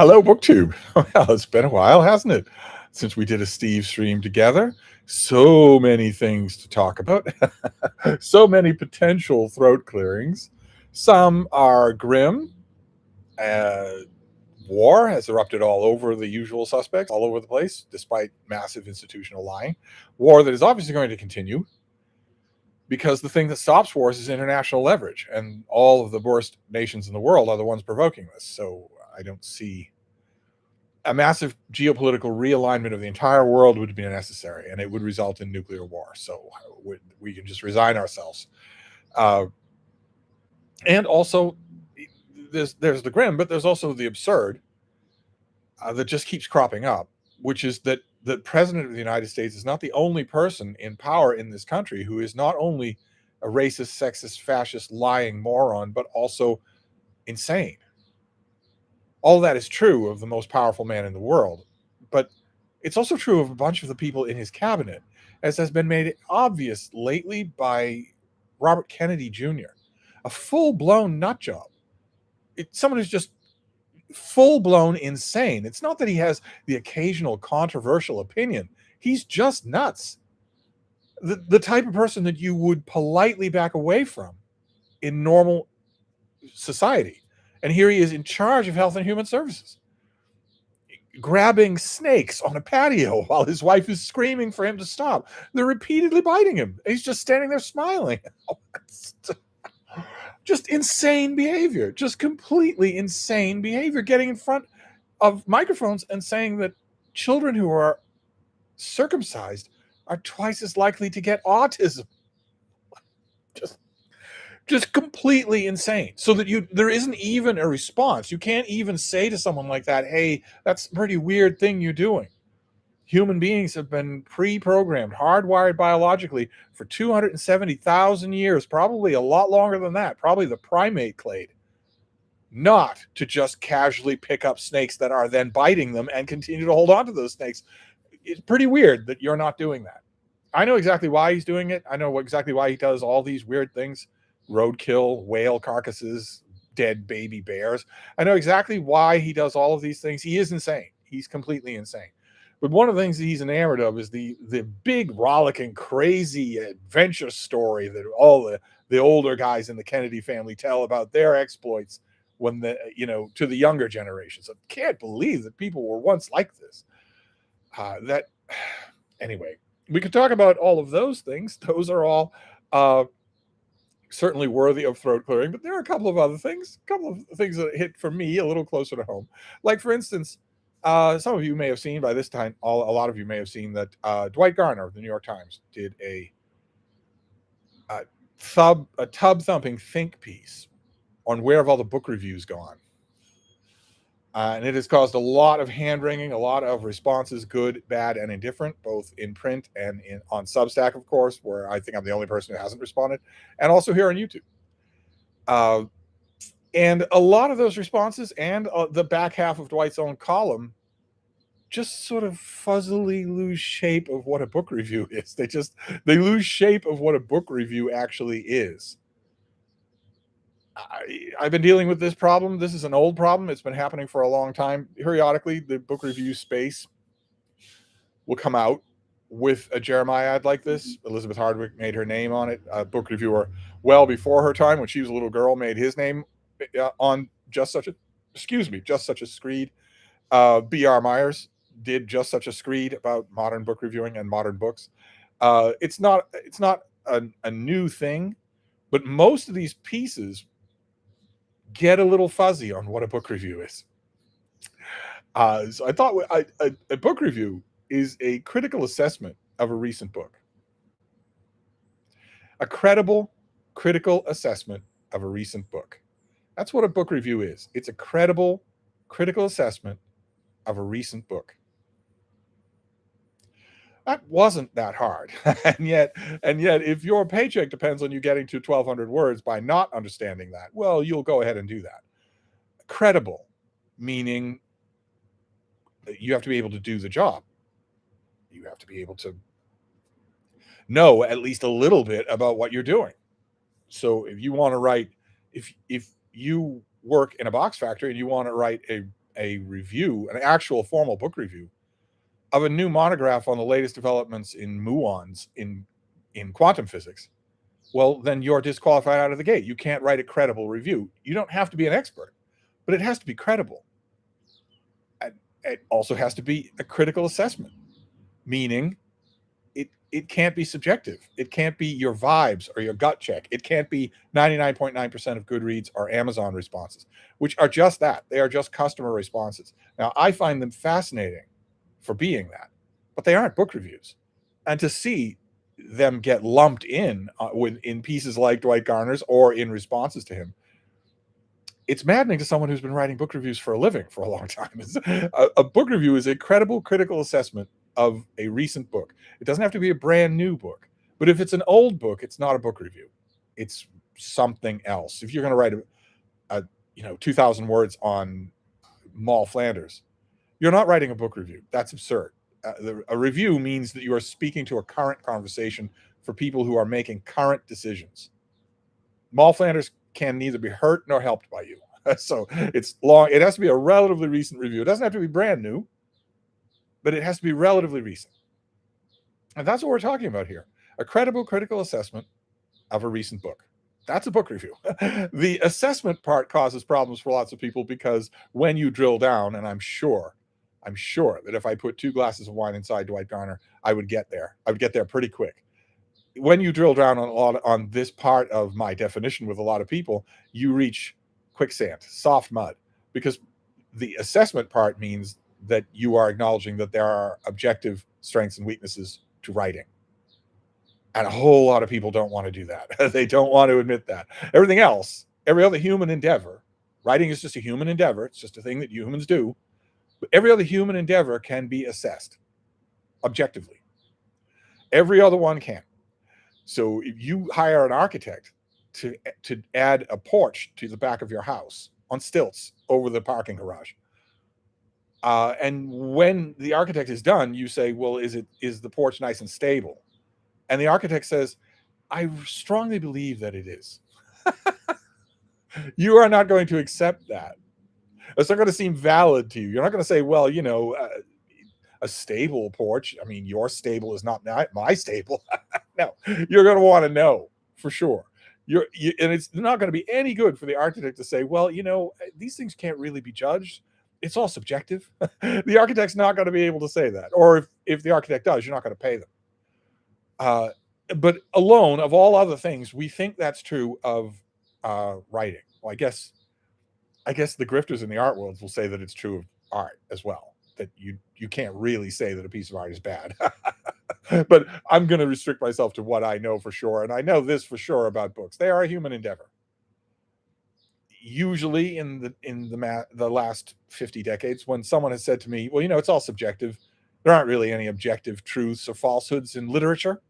Hello, BookTube. Well, it's been a while, hasn't it, since we did a Stevestream together? So many things to talk about, so many potential throat clearings. Some are grim. Uh, War has erupted all over the usual suspects, all over the place, despite massive institutional lying. War that is obviously going to continue because the thing that stops wars is international leverage, and all of the worst nations in the world are the ones provoking this. So I don't see a massive geopolitical realignment of the entire world would be necessary, and it would result in nuclear war. So we can just resign ourselves. Uh, and also, there's the grim, but there's also the absurd that just keeps cropping up, which is that the president of the United States is not the only person in power in this country who is not only a racist, sexist, fascist, lying moron, but also insane. All that is true of the most powerful man in the world, but it's also true of a bunch of the people in his cabinet, as has been made obvious lately by Robert Kennedy Jr., a full-blown nut job. Someone who's just full-blown insane. It's not that he has the occasional controversial opinion. He's just nuts. The type of person that you would politely back away from in normal society. And here he is in charge of Health and Human Services, grabbing snakes on a patio while his wife is screaming for him to stop. They're repeatedly biting him. He's just standing there smiling. Just insane behavior, just completely insane behavior, getting in front of microphones and saying that children who are circumcised are twice as likely to get autism. Just completely insane. So that there isn't even a response. You can't even say to someone like that, hey, that's a pretty weird thing you're doing. Human beings have been pre-programmed, hardwired biologically for 270,000 years, probably a lot longer than that, probably the primate clade, not to just casually pick up snakes that are then biting them and continue to hold on to those snakes. It's pretty weird that you're not doing that. I know exactly why he's doing it. I know exactly why he does all these weird things. Roadkill, whale carcasses, dead baby bears. I know exactly why he does all of these things. He is insane. He's completely insane. But one of the things that he's enamored of is the big, rollicking, crazy adventure story that all the older guys in the Kennedy family tell about their exploits when to the younger generations. I can't believe that people were once like this. Anyway, we could talk about all of those things. Those are all certainly worthy of throat clearing, but there are a couple of other things, that hit for me a little closer to home. Like, for instance, some of you may have seen by this time, a lot of you may have seen that Dwight Garner of the New York Times did a tub-thumping think piece on where have all the book reviews gone. And it has caused a lot of hand-wringing, a lot of responses, good, bad, and indifferent, both in print and on Substack, of course, where I think I'm the only person who hasn't responded, and also here on YouTube. And a lot of those responses and the back half of Dwight's own column just sort of fuzzily lose shape of what a book review is. They lose shape of what a book review actually is. I've been dealing with this problem. This is an old problem. It's been happening for a long time. Periodically, the book review space will come out with a Jeremiah ad like this. Elizabeth Hardwick made her name on it. A book reviewer well before her time, when she was a little girl, made his name on just such a screed. B.R. Myers did just such a screed about modern book reviewing and modern books. It's not a new thing, but most of these pieces get a little fuzzy on what a book review is. So I thought a book review is a critical assessment of a recent book. A credible, critical assessment of a recent book. That's what a book review is. It's a credible, critical assessment of a recent book. That wasn't that hard. and yet, if your paycheck depends on you getting to 1,200 words by not understanding that, well, you'll go ahead and do that. Credible, meaning you have to be able to do the job. You have to be able to know at least a little bit about what you're doing. So if you want to write, if you work in a box factory and you want to write a a review, an actual formal book review of a new monograph on the latest developments in muons in quantum physics, well, then you're disqualified out of the gate. You can't write a credible review. You don't have to be an expert, but it has to be credible. It also has to be a critical assessment, meaning it can't be subjective. It can't be your vibes or your gut check. It can't be 99.9% of Goodreads or Amazon responses, which are just that. They are just customer responses. Now, I find them fascinating for being that, but they aren't book reviews. And to see them get lumped in in pieces like Dwight Garner's or in responses to him, it's maddening to someone who's been writing book reviews for a living for a long time. A book review is a credible critical assessment of a recent book. It doesn't have to be a brand new book, but if it's an old book, it's not a book review. It's something else. If you're going to write a 2,000 words on Moll Flanders, you're not writing a book review. That's absurd. A review means that you are speaking to a current conversation for people who are making current decisions. Moll Flanders can neither be hurt nor helped by you. So it's long. It has to be a relatively recent review. It doesn't have to be brand new, but it has to be relatively recent. And that's what we're talking about here. A credible critical assessment of a recent book. That's a book review. The assessment part causes problems for lots of people because when you drill down, and I'm sure that if I put 2 glasses of wine inside Dwight Garner, I would get there. I would get there pretty quick. When you drill down on this part of my definition with a lot of people, you reach quicksand, soft mud, because the assessment part means that you are acknowledging that there are objective strengths and weaknesses to writing. And a whole lot of people don't want to do that. They don't want to admit that. Everything else, every other human endeavor, writing is just a human endeavor. It's just a thing that humans do. But every other human endeavor can be assessed objectively. Every other one can. So if you hire an architect to add a porch to the back of your house on stilts over the parking garage, and when the architect is done, you say, well, is the porch nice and stable? And the architect says, I strongly believe that it is. You are not going to accept that. It's not going to seem valid to you. You're not going to say, well, a stable porch. I mean, your stable is not my stable. No, you're going to want to know for sure. And it's not going to be any good for the architect to say, well, these things can't really be judged. It's all subjective. The architect's not going to be able to say that. Or if the architect does, you're not going to pay them. But alone, of all other things, we think that's true of writing. Well, I guess the grifters in the art world will say that it's true of art as well, that you can't really say that a piece of art is bad. But I'm going to restrict myself to what I know for sure. And I know this for sure about books. They are a human endeavor. Usually in the last 50 decades, when someone has said to me, well, it's all subjective, there aren't really any objective truths or falsehoods in literature,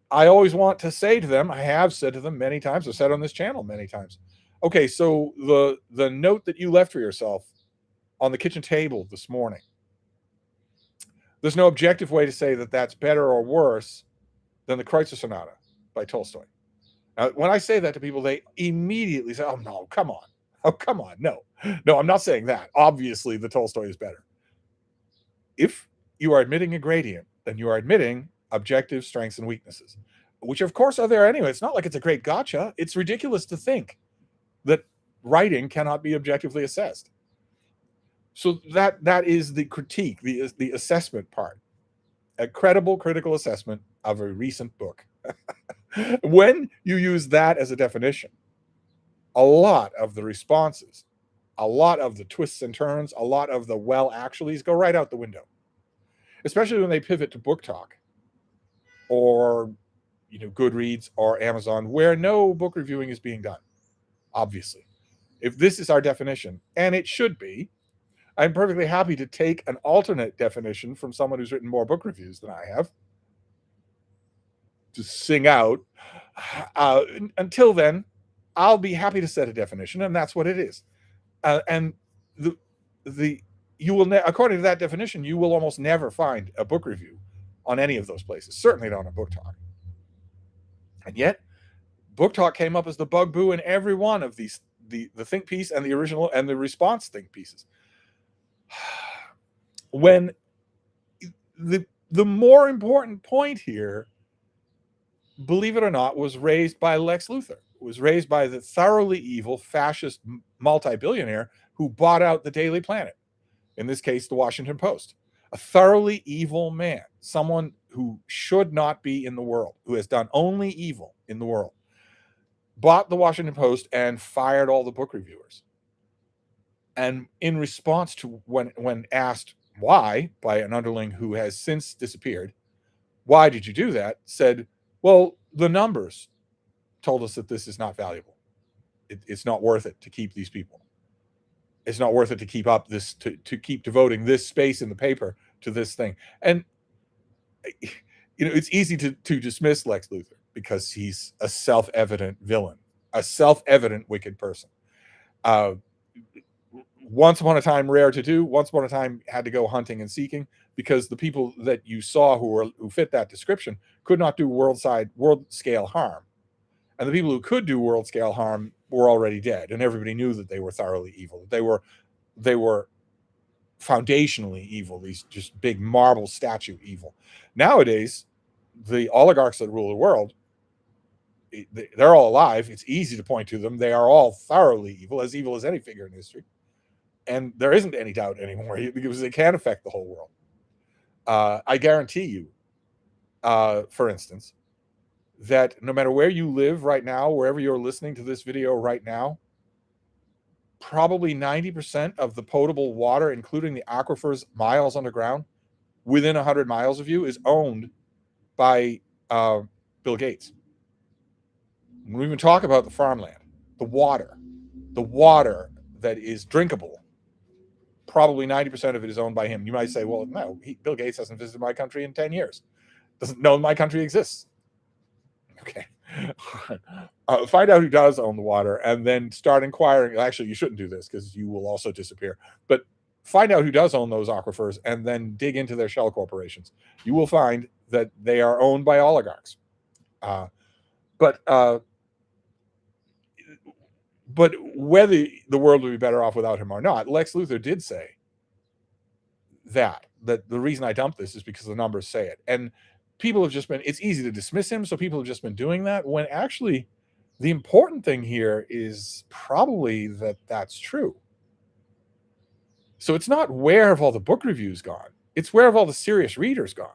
I always want to say to them, I have said to them many times, I've said on this channel many times, okay, so the note that you left for yourself on the kitchen table this morning, there's no objective way to say that that's better or worse than the Kreutzer Sonata by Tolstoy. Now, when I say that to people, they immediately say, oh, no, come on. Oh, come on. No, I'm not saying that. Obviously, the Tolstoy is better. If you are admitting a gradient, then you are admitting objective strengths and weaknesses, which, of course, are there anyway. It's not like it's a great gotcha. It's ridiculous to think that writing cannot be objectively assessed. So that is the critique, the assessment part, a credible critical assessment of a recent book. When you use that as a definition, a lot of the responses, a lot of the twists and turns, a lot of the well actuallys go right out the window, especially when they pivot to Book Talk or Goodreads or Amazon, where no book reviewing is being done. Obviously, if this is our definition, and it should be, I'm perfectly happy to take an alternate definition from someone who's written more book reviews than I have to sing out. Until then, I'll be happy to set a definition, and that's what it is. And you will, according to that definition, you will almost never find a book review on any of those places. Certainly not on Book Talk. And yet, Book Talk came up as the bugaboo in every one of these, the think piece and the original and the response think pieces. When the more important point here, believe it or not, was raised by Lex Luthor. It was raised by the thoroughly evil fascist multi-billionaire who bought out the Daily Planet, in this case, the Washington Post. A thoroughly evil man, someone who should not be in the world, who has done only evil in the world, bought the Washington Post and fired all the book reviewers. And in response to when asked why by an underling who has since disappeared, why did you do that? Said, well, the numbers told us that this is not valuable. It's not worth it to keep these people. It's not worth it to keep up this, to keep devoting this space in the paper to this thing. And it's easy to dismiss Lex Luthor because he's a self-evident villain, a self-evident wicked person. Once upon a time rare to do, once upon a time had to go hunting and seeking, because the people that you saw who fit that description could not do world scale harm. And the people who could do world scale harm were already dead, and everybody knew that they were thoroughly evil. They were foundationally evil, these just big marble statue evil. Nowadays, the oligarchs that rule the world, they're all alive. It's easy to point to them. They are all thoroughly evil as any figure in history. And there isn't any doubt anymore because they can affect the whole world. I guarantee you, for instance, that no matter where you live right now, wherever you're listening to this video right now, probably 90% of the potable water, including the aquifers miles underground, within 100 miles of you, is owned by Bill Gates. We even talk about the farmland, the water that is drinkable. Probably 90% of it is owned by him. You might say, well, no, Bill Gates hasn't visited my country in 10 years. Doesn't know my country exists. Okay. Find out who does own the water and then start inquiring. Actually, you shouldn't do this because you will also disappear. But find out who does own those aquifers and then dig into their shell corporations. You will find that they are owned by oligarchs. But whether the world would be better off without him or not, Lex Luthor did say that the reason I dumped this is because the numbers say it. And people have just been, it's easy to dismiss him, so people have just been doing that, when actually the important thing here is probably that that's true. So it's not where have all the book reviews gone, it's where have all the serious readers gone.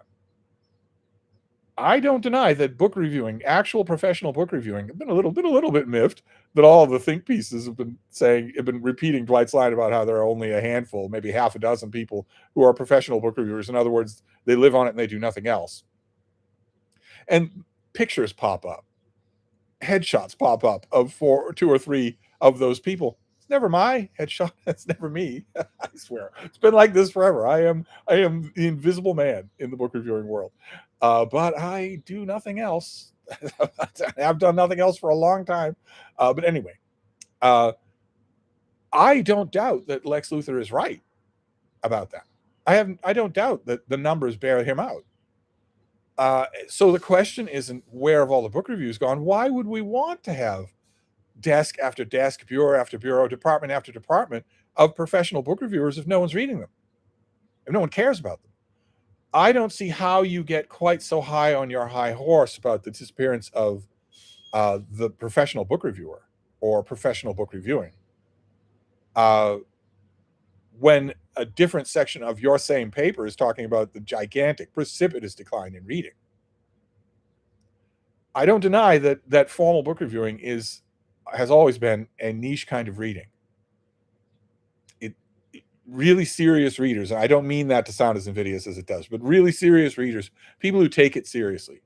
I don't deny that book reviewing, actual professional book reviewing, have been a little bit miffed that all of the think pieces have been repeating Dwight's line about how there are only a handful, maybe half a dozen people who are professional book reviewers. In other words, they live on it and they do nothing else. And pictures pop up, headshots pop up of two or three of those people. It's never my headshot. It's never me. I swear, it's been like this forever. I am the invisible man in the book reviewing world. But I do nothing else. I've done nothing else for a long time. But anyway, I don't doubt that Lex Luthor is right about that. I don't doubt that the numbers bear him out. So the question isn't where have all the book reviews gone? Why would we want to have desk after desk, bureau after bureau, department after department of professional book reviewers if no one's reading them, if no one cares about them? I don't see how you get quite so high on your high horse about the disappearance of the professional book reviewer or professional book reviewing when a different section of your same paper is talking about the gigantic, precipitous decline in reading. I don't deny that formal book reviewing has always been a niche kind of reading. Really serious readers, and I don't mean that to sound as invidious as it does, but really serious readers, people who take it seriously,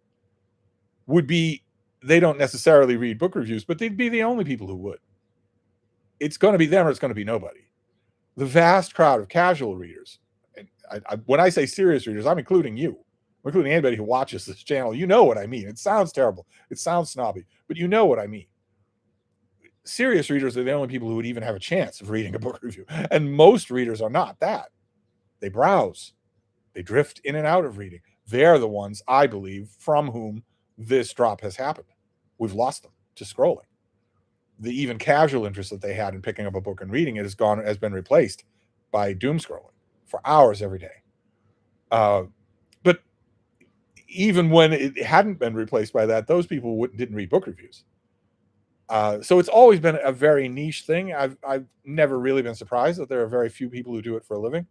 they don't necessarily read book reviews, but they'd be the only people who would. It's going to be them or it's going to be nobody. The vast crowd of casual readers, and when I say serious readers, I'm including you. I'm including anybody who watches this channel. You know what I mean. It sounds terrible. It sounds snobby, but you know what I mean. Serious readers are the only people who would even have a chance of reading a book review. And most readers are not that. They browse. They drift in and out of reading. They're the ones, I believe, from whom this drop has happened. We've lost them to scrolling. The even casual interest that they had in picking up a book and reading it has been replaced by doom scrolling. for hours every day. But even when it hadn't been replaced by that, those people didn't read book reviews. So it's always been a very niche thing. I've never really been surprised that there are very few people who do it for a living.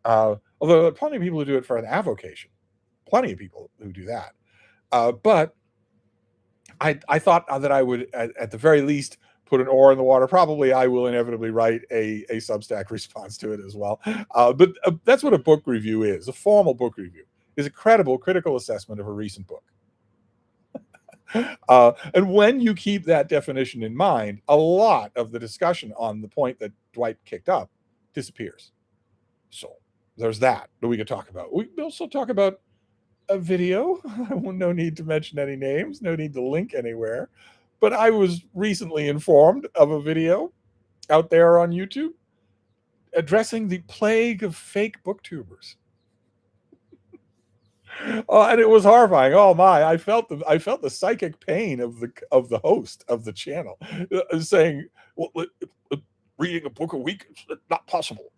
Although there are plenty of people who do it for an avocation. Plenty of people who do that. But I thought that I would, at the very least, put an oar in the water. Probably I will inevitably write a Substack response to it as well. But that's what a book review is. A formal book review is a credible, critical assessment of a recent book. And when you keep that definition in mind, a lot of the discussion on the point that Dwight kicked up disappears. So there's that we could talk about. We can also talk about a video. No need to mention any names, no need to link anywhere. But I was recently informed of a video out there on YouTube addressing the plague of fake booktubers. And it was horrifying. Oh my! I felt the psychic pain of the host of the channel, saying, "Well, reading a book a week, it's not possible.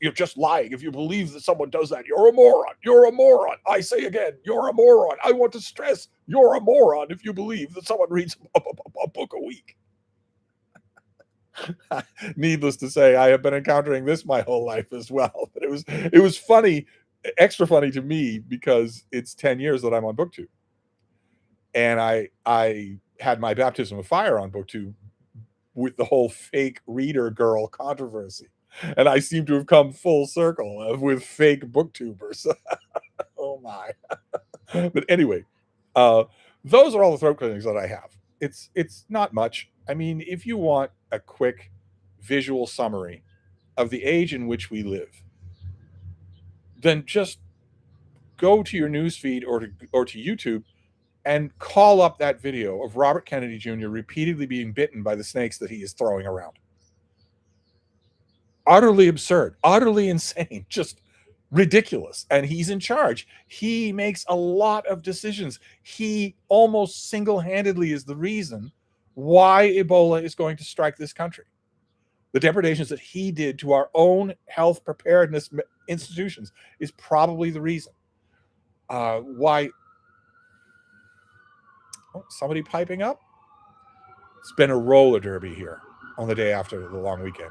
You're just lying. If you believe that someone does that, you're a moron. You're a moron. I say again, you're a moron. I want to stress, you're a moron if you believe that someone reads a book a week." Needless to say, I have been encountering this my whole life as well. But it was funny, extra funny to me because it's 10 years that I'm on BookTube, and I had my baptism of fire on BookTube with the whole fake reader girl controversy, and I seem to have come full circle with fake booktubers. Oh my! But anyway, those are all the throat cleanings that I have. It's not much. I mean, if you want a quick visual summary of the age in which we live, then just go to your newsfeed or to YouTube and call up that video of Robert Kennedy Jr. repeatedly being bitten by the snakes that he is throwing around. Utterly absurd, utterly insane, just ridiculous. And he's in charge. He makes a lot of decisions. He almost single-handedly is the reason why Ebola is going to strike this country. The depredations that he did to our own health preparedness institutions is probably the reason why. Oh, somebody piping up? It's been a roller derby here on the day after the long weekend.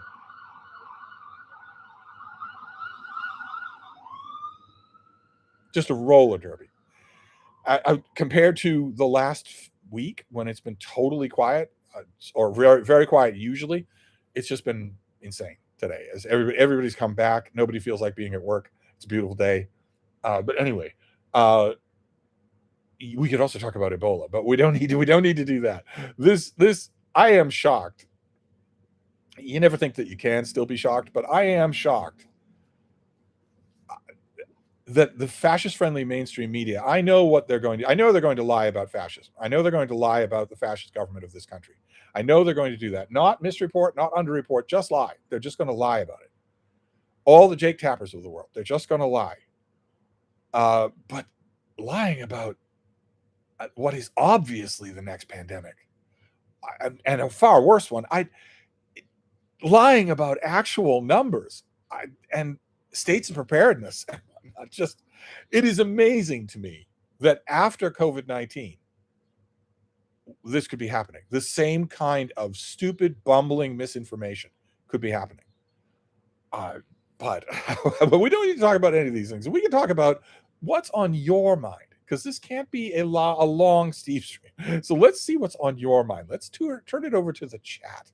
Just a roller derby. Compared to the last week when it's been totally quiet, or very, very quiet usually, it's just been insane today. As everybody's come back, nobody feels like being at work. It's a beautiful day. But anyway, we could also talk about Ebola, but we don't need to do that. This I am shocked. You never think that you can still be shocked, but I am shocked that the fascist-friendly mainstream media, I know they're going to lie about fascism. I know they're going to lie about the fascist government of this country. I know they're going to do that. Not misreport, not underreport, just lie. They're just going to lie about it. All the Jake Tappers of the world, they're just going to lie. But lying about what is obviously the next pandemic, and a far worse one, lying about actual numbers and states of preparedness. It is amazing to me that after COVID-19, this could be happening. The same kind of stupid, bumbling misinformation could be happening. But we don't need to talk about any of these things. We can talk about what's on your mind, because this can't be a long Stevestream. So let's see what's on your mind. Let's turn it over to the chat.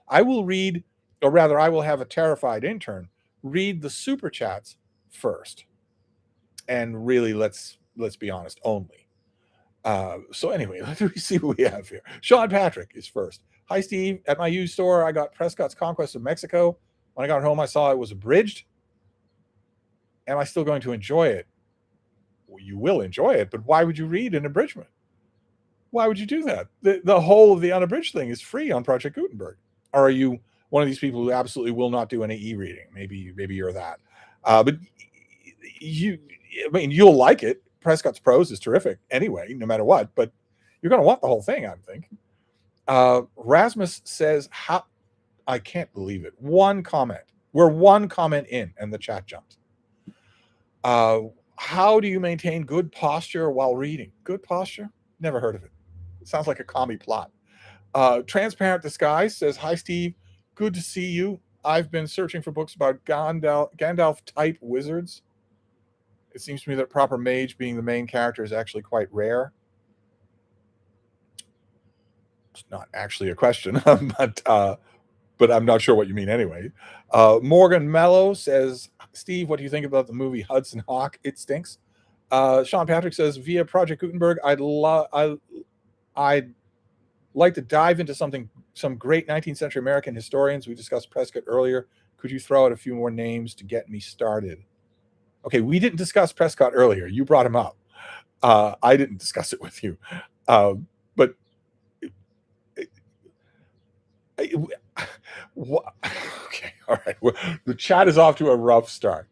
I will read, or rather, I will have a terrified intern read the super chats first. And really, let's be honest, only. So anyway, let me see what we have here. Sean Patrick is first. Hi, Steve. At my used store, I got Prescott's Conquest of Mexico. When I got home, I saw it was abridged. Am I still going to enjoy it? Well, you will enjoy it, but why would you read an abridgment? Why would you do that? The whole of the unabridged thing is free on Project Gutenberg. Or are you one of these people who absolutely will not do any e-reading? Maybe you're that. But you'll like it. Prescott's prose is terrific anyway, no matter what, but you're going to want the whole thing, I'm thinking. Rasmus says, I can't believe it. One comment. We're one comment in, and the chat jumped. How do you maintain good posture while reading? Good posture? Never heard of it. Sounds like a commie plot. Transparent Disguise says, "Hi, Steve. Good to see you. I've been searching for books about Gandalf-type wizards. It seems to me that proper mage being the main character is actually quite rare." It's not actually a question, but I'm not sure what you mean anyway. Morgan Mello says, "Steve, what do you think about the movie Hudson Hawk? It stinks." Sean Patrick says, "Via Project Gutenberg, I'd like to dive into some great 19th century American historians. We discussed Prescott earlier. Could you throw out a few more names to get me started?" Okay, we didn't discuss Prescott earlier. You brought him up. I didn't discuss it with you. But okay, all right. Well, the chat is off to a rough start,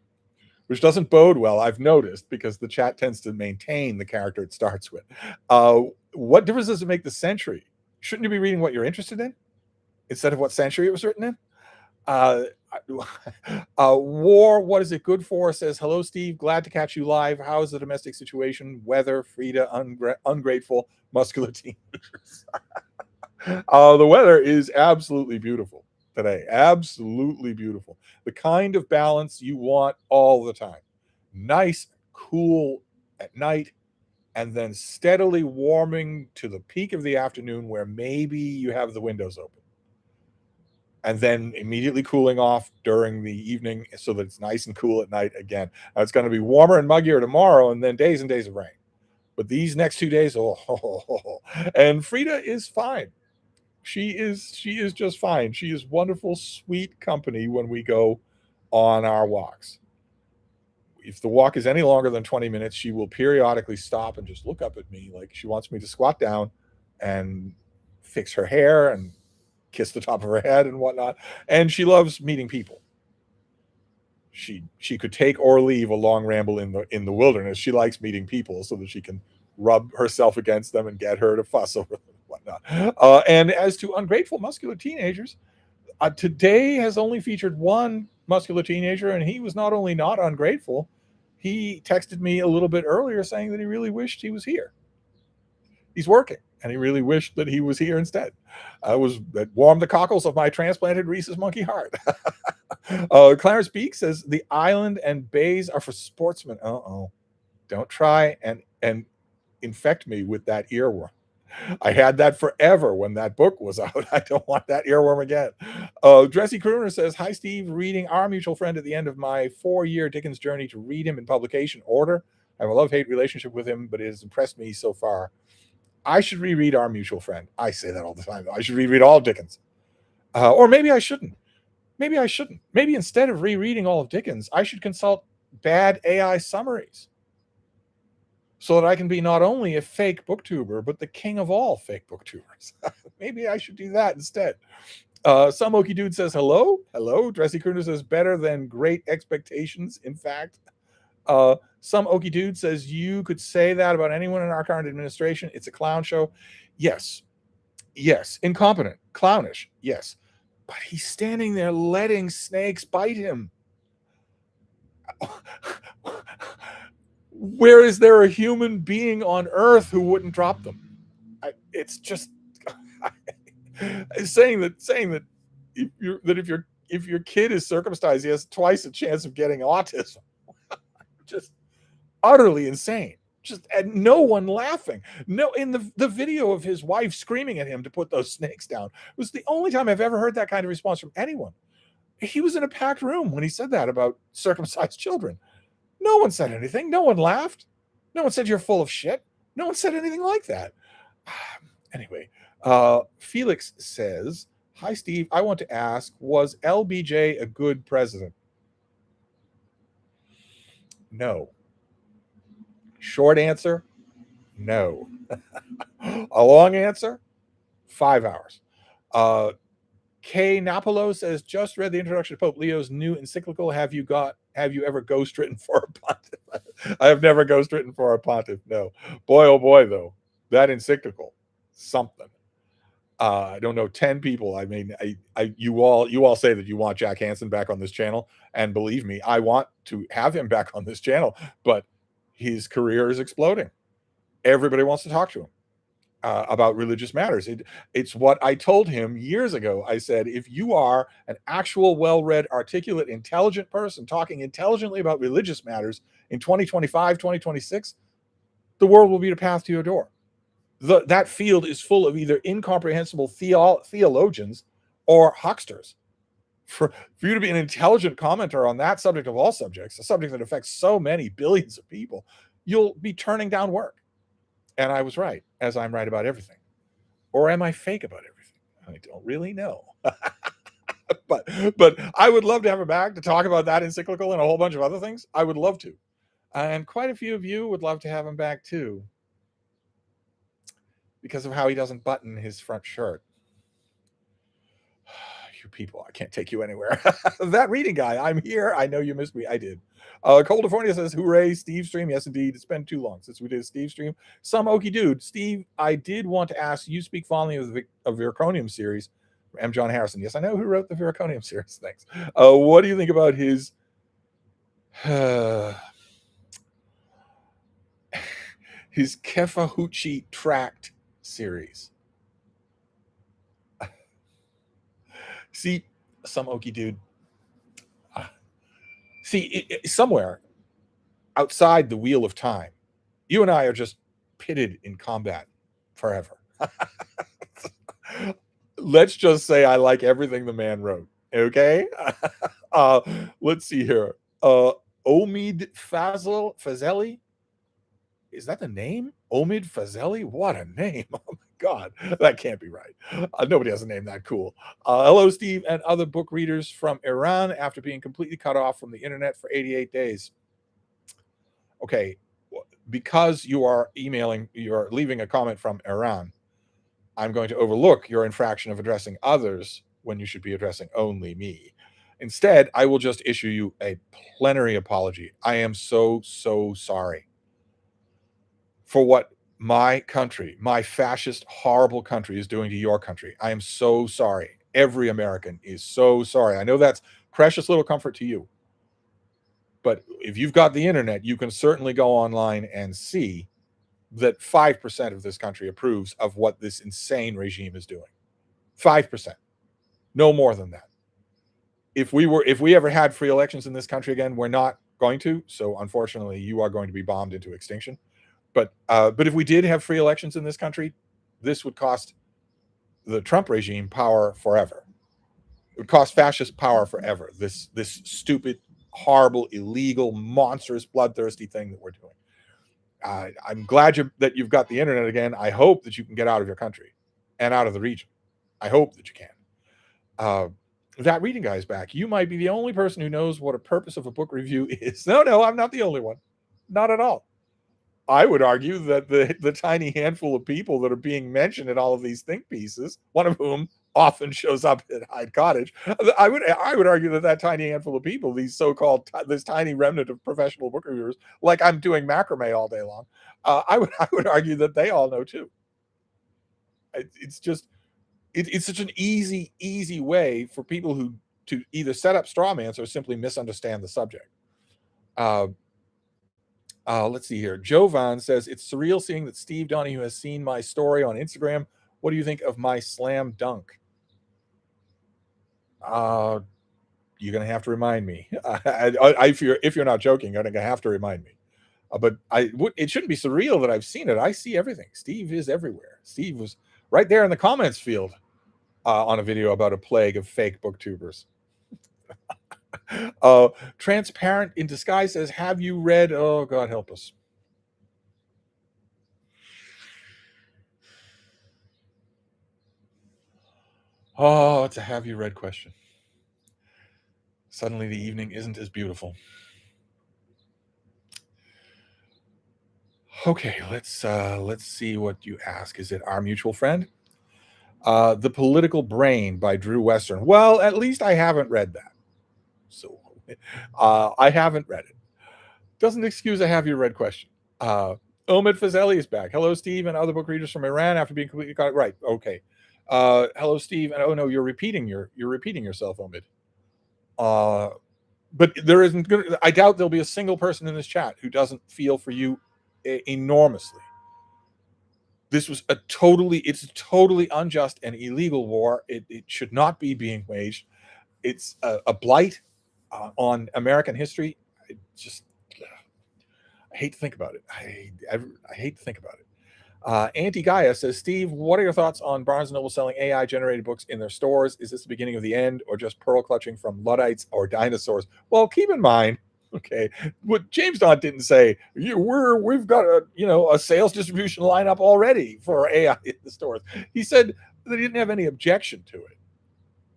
which doesn't bode well, I've noticed, because the chat tends to maintain the character it starts with. What difference does it make the century? Shouldn't you be reading what you're interested in instead of what century it was written in? War, what is it good for? Says, "Hello, Steve. Glad to catch you live. How is the domestic situation? Weather, Frida, ungrateful, muscular teenagers." The weather is absolutely beautiful today. Absolutely beautiful. The kind of balance you want all the time. Nice, cool at night, and then steadily warming to the peak of the afternoon where maybe you have the windows open. And then immediately cooling off during the evening so that it's nice and cool at night again. It's going to be warmer and muggier tomorrow, and then days and days of rain. But these next 2 days, and Frida is fine. She is just fine. She is wonderful, sweet company when we go on our walks. If the walk is any longer than 20 minutes, she will periodically stop and just look up at me like she wants me to squat down and fix her hair and kiss the top of her head and whatnot. And she loves meeting people. She could take or leave a long ramble in the wilderness. She likes meeting people so that she can rub herself against them and get her to fuss over them and whatnot. And as to ungrateful muscular teenagers, today has only featured one muscular teenager, and he was not only not ungrateful, he texted me a little bit earlier saying that he really wished he was here. He's working, and he really wished that he was here instead. That warmed the cockles of my transplanted rhesus monkey heart. Clarence Beek says, "The island and bays are for sportsmen." Don't try and infect me with that earworm. I had that forever when that book was out. I don't want that earworm again. Dressy Crooner says, "Hi, Steve. Reading Our Mutual Friend at the end of my 4-year Dickens journey to read him in publication order. I have a love-hate relationship with him, but it has impressed me so far. I should reread Our Mutual Friend." I say that all the time. I should reread all of Dickens. Or maybe I shouldn't. Maybe instead of rereading all of Dickens, I should consult bad AI summaries so that I can be not only a fake booktuber, but the king of all fake booktubers. Maybe I should do that instead. Some Okie Dude says, "Hello." Dressy Crooner says, "Better than Great Expectations, in fact." Some Okie Dude says, "You could say that about anyone in our current administration. It's a clown show." Yes. Incompetent, clownish. Yes. But he's standing there letting snakes bite him. Where is there a human being on earth who wouldn't drop them? It's just saying that if your kid is circumcised, he has twice the chance of getting autism. Just utterly insane. Just and no one laughing. No, in the video of his wife screaming at him to put those snakes down was the only time I've ever heard that kind of response from anyone. He was in a packed room when he said that about circumcised children. No one said anything. No one laughed. No one said you're full of shit. No one said anything like that. Anyway, Felix says, "Hi, Steve. I want to ask, was LBJ a good president?" No. Short answer, no. A long answer, 5 hours. K. Napolo says, "Just read the introduction to Pope Leo's new encyclical. Have you ever ghostwritten for a pontiff?" I have never ghostwritten for a pontiff, no. Boy, oh boy, though, that encyclical, something. I don't know, 10 people. I mean, you all say that you want Jack Hansen back on this channel, and believe me, I want to have him back on this channel, but his career is exploding. Everybody wants to talk to him about religious matters. It's what I told him years ago. I said, if you are an actual, well-read, articulate, intelligent person talking intelligently about religious matters in 2025, 2026, the world will be a path to your door. That field is full of either incomprehensible theologians or hucksters. For you to be an intelligent commenter on that subject of all subjects, a subject that affects so many billions of people, you'll be turning down work. And I was right, as I'm right about everything. Or am I fake about everything? I don't really know. but I would love to have him back to talk about that encyclical and a whole bunch of other things. I would love to. And quite a few of you would love to have him back too, because of how he doesn't button his front shirt. You people, I can't take you anywhere. That reading guy, I'm here. I know you missed me. I did. California says, hooray, Stevestream. Yes, indeed. It's been too long since we did Stevestream. Some okie dude. Steve, I did want to ask, you speak fondly of the Viraconium series. M. John Harrison. Yes, I know who wrote the Viraconium series. Thanks. What do you think about his his Kefahuchi tract series? See, some okie dude. See, somewhere outside the wheel of time, you and I are just pitted in combat forever. Let's just say I like everything the man wrote. Okay. Let's see here. Omid Fazeli. Is that the name? Omid Fazeli? What a name. Oh my God. That can't be right. Nobody has a name that cool. Hello, Steve and other book readers from Iran after being completely cut off from the internet for 88 days. Okay. Because you are leaving a comment from Iran, I'm going to overlook your infraction of addressing others when you should be addressing only me. Instead, I will just issue you a plenary apology. I am so sorry for what my country, my fascist, horrible country is doing to your country. I am so sorry. Every American is so sorry. I know that's precious little comfort to you. But if you've got the internet, you can certainly go online and see that 5% of this country approves of what this insane regime is doing. 5%. No more than that. If we ever had free elections in this country again, we're not going to. So unfortunately, you are going to be bombed into extinction. But if we did have free elections in this country, this would cost the Trump regime power forever. It would cost fascist power forever. This stupid, horrible, illegal, monstrous, bloodthirsty thing that we're doing. I'm glad that you've got the internet again. I hope that you can get out of your country and out of the region. I hope that you can. That reading guy is back. You might be the only person who knows what a purpose of a book review is. No, I'm not the only one. Not at all. I would argue that the tiny handful of people that are being mentioned in all of these think pieces, one of whom often shows up at Hyde Cottage, I would argue that tiny handful of people, these so-called this tiny remnant of professional book reviewers, like I'm doing macrame all day long, I would argue that they all know too. It's such an easy way for people to either set up straw mans or simply misunderstand the subject. Let's see here. Jovan says, it's surreal seeing that Steve Donahue has seen my story on Instagram. What do you think of my slam dunk? You're going to have to remind me. If you're not joking, you're going to have to remind me. But it shouldn't be surreal that I've seen it. I see everything. Steve is everywhere. Steve was right there in the comments field on a video about a plague of fake booktubers. Transparent in Disguise says, have you read, oh God help us. Oh, it's a have you read question. Suddenly the evening isn't as beautiful. Okay, let's see what you ask. Is it Our Mutual Friend? The Political Brain by Drew Western. Well, at least I haven't read that. So I haven't read it. Doesn't excuse a have you read question. Omid Fazeli is back. Hello, Steve and other book readers from Iran after being completely caught. Right. Okay. Hello, Steve. And oh no, you're repeating yourself, Omid. But there isn't. I doubt there'll be a single person in this chat who doesn't feel for you enormously. This was it's a totally unjust and illegal war. It should not be being waged. It's a blight on American history. I hate to think about it. I hate to think about it. Anti-Gaia says, Steve, what are your thoughts on Barnes & Noble selling AI-generated books in their stores? Is this the beginning of the end, or just pearl clutching from Luddites or dinosaurs? Well, keep in mind, okay, what James Dodd didn't say, we've got a sales distribution lineup already for AI in the stores. He said that he didn't have any objection to it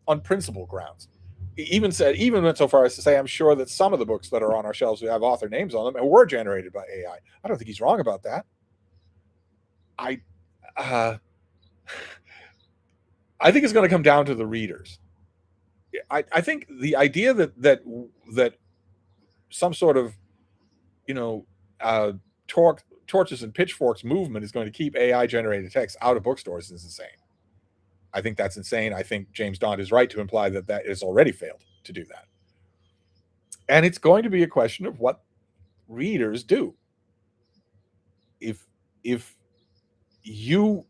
on principle grounds. He even went so far as to say, I'm sure that some of the books that are on our shelves who have author names on them were generated by AI. I don't think he's wrong about that. I think it's going to come down to the readers. I think the idea that some sort of torches and pitchforks movement is going to keep AI generated text out of bookstores is insane. I think that's insane. I think James Dodd is right to imply that has already failed to do that. And it's going to be a question of what readers do. If you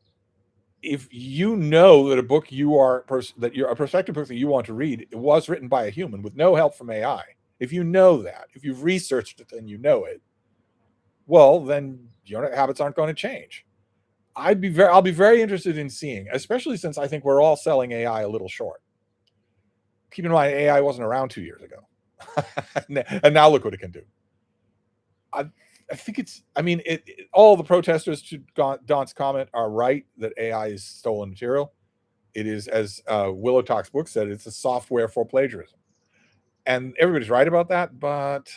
know that a book that you're a prospective book that you want to read, it was written by a human with no help from AI. If you know that, if you've researched it and you know it, well, then your habits aren't going to change. I'll be very interested in seeing, especially since I think we're all selling AI a little short. Keep in mind, AI wasn't around 2 years ago, and now look what it can do. I think all the protesters to Don's comment are right that AI is stolen material. It is, as Willow Talk's book said, it's a software for plagiarism. And everybody's right about that, but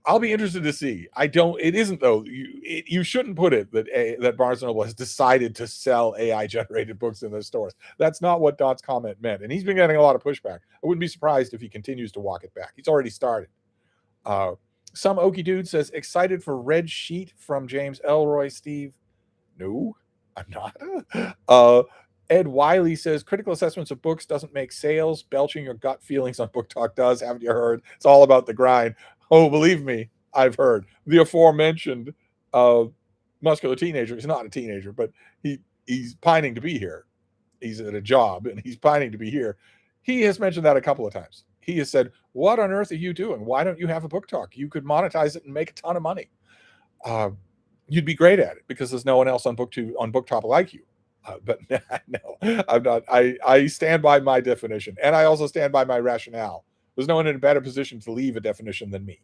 I'll be interested to see. It isn't though. You shouldn't put it that Barnes & Noble has decided to sell AI-generated books in their stores. That's not what Don's comment meant. And he's been getting a lot of pushback. I wouldn't be surprised if he continues to walk it back. He's already started. Some Okie dude says, excited for Red Sheet from James Elroy, Steve. No, I'm not. Ed Wiley says, critical assessments of books doesn't make sales. Belching your gut feelings on Book Talk does. Haven't you heard? It's all about the grind. Oh, believe me, I've heard. The aforementioned muscular teenager is not a teenager, but he's pining to be here. He's at a job and he's pining to be here. He has mentioned that a couple of times. He has said, what on earth are you doing? Why don't you have a book talk? You could monetize it and make a ton of money. You'd be great at it because there's no one else on BookTok like you. But no, I'm not. I stand by my definition, and I also stand by my rationale. There's no one in a better position to leave a definition than me.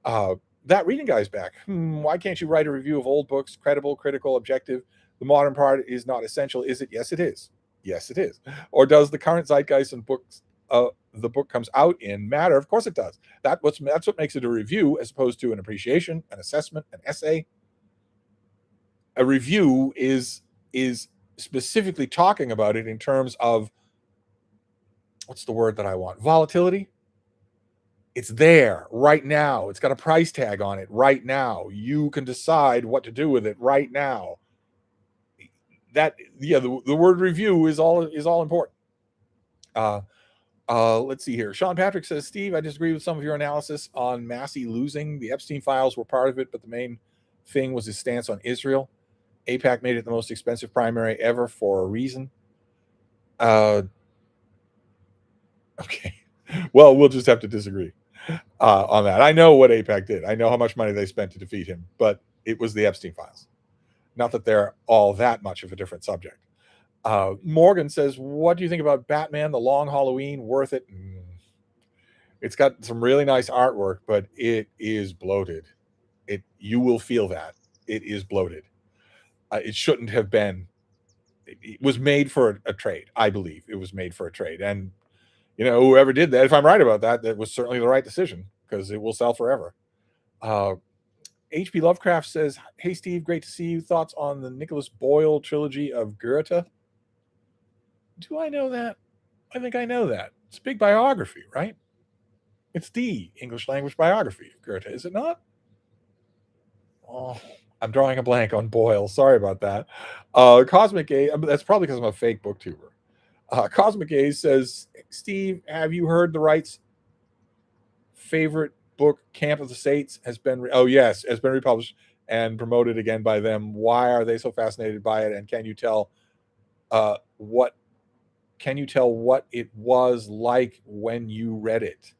That reading guy's back. Why can't you write a review of old books? Credible, critical, objective. The modern part is not essential, is it? Yes, it is. Yes, it is. Or does the current zeitgeist and books the book comes out in matter? Of course it does. That's what makes it a review as opposed to an appreciation, an assessment, an essay. A review is specifically talking about it in terms of, what's the word that I want? Volatility. It's there right now. It's got a price tag on it right now. You can decide what to do with it right now. The word review is all important. Let's see here. Sean Patrick says, Steve, I disagree with some of your analysis on Massey losing. The Epstein files were part of it, but the main thing was his stance on Israel. AIPAC made it the most expensive primary ever for a reason. Okay. Well, we'll just have to disagree on that. I know what AIPAC did. I know how much money they spent to defeat him, but it was the Epstein files. Not that they're all that much of a different subject. Morgan says, what do you think about Batman, The Long Halloween? Worth it? It's got some really nice artwork, but it is bloated. You will feel that. It is bloated. It shouldn't have been. It was made for a trade. I believe it was made for a trade. And, whoever did that, if I'm right about that, that was certainly the right decision because it will sell forever. H.P. Lovecraft says, hey, Steve, great to see you. Thoughts on the Nicholas Boyle trilogy of Goethe? Do I know that? I think I know that. It's a big biography, right? It's the English language biography of Goethe, is it not? Oh, I'm drawing a blank on Boyle. Sorry about that. Cosmic A, that's probably because I'm a fake booktuber. Cosmic A says, Steve, have you heard the Wright's favorite book, Camp of the Saints, has been, oh yes, has been republished and promoted again by them. Why are they so fascinated by it? And can you tell what it was like when you read it?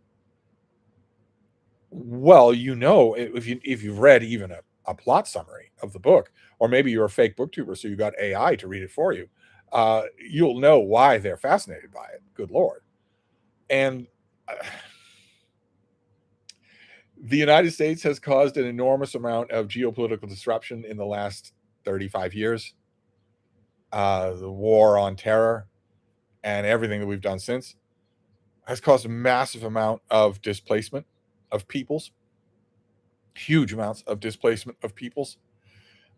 Well, if you've read even a plot summary of the book, or maybe you're a fake booktuber, so you got AI to read it for you, you'll know why they're fascinated by it. Good Lord. And the United States has caused an enormous amount of geopolitical disruption in the last 35 years. The war on terror and everything that we've done since has caused a massive amount of displacement of peoples, huge amounts of displacement of peoples.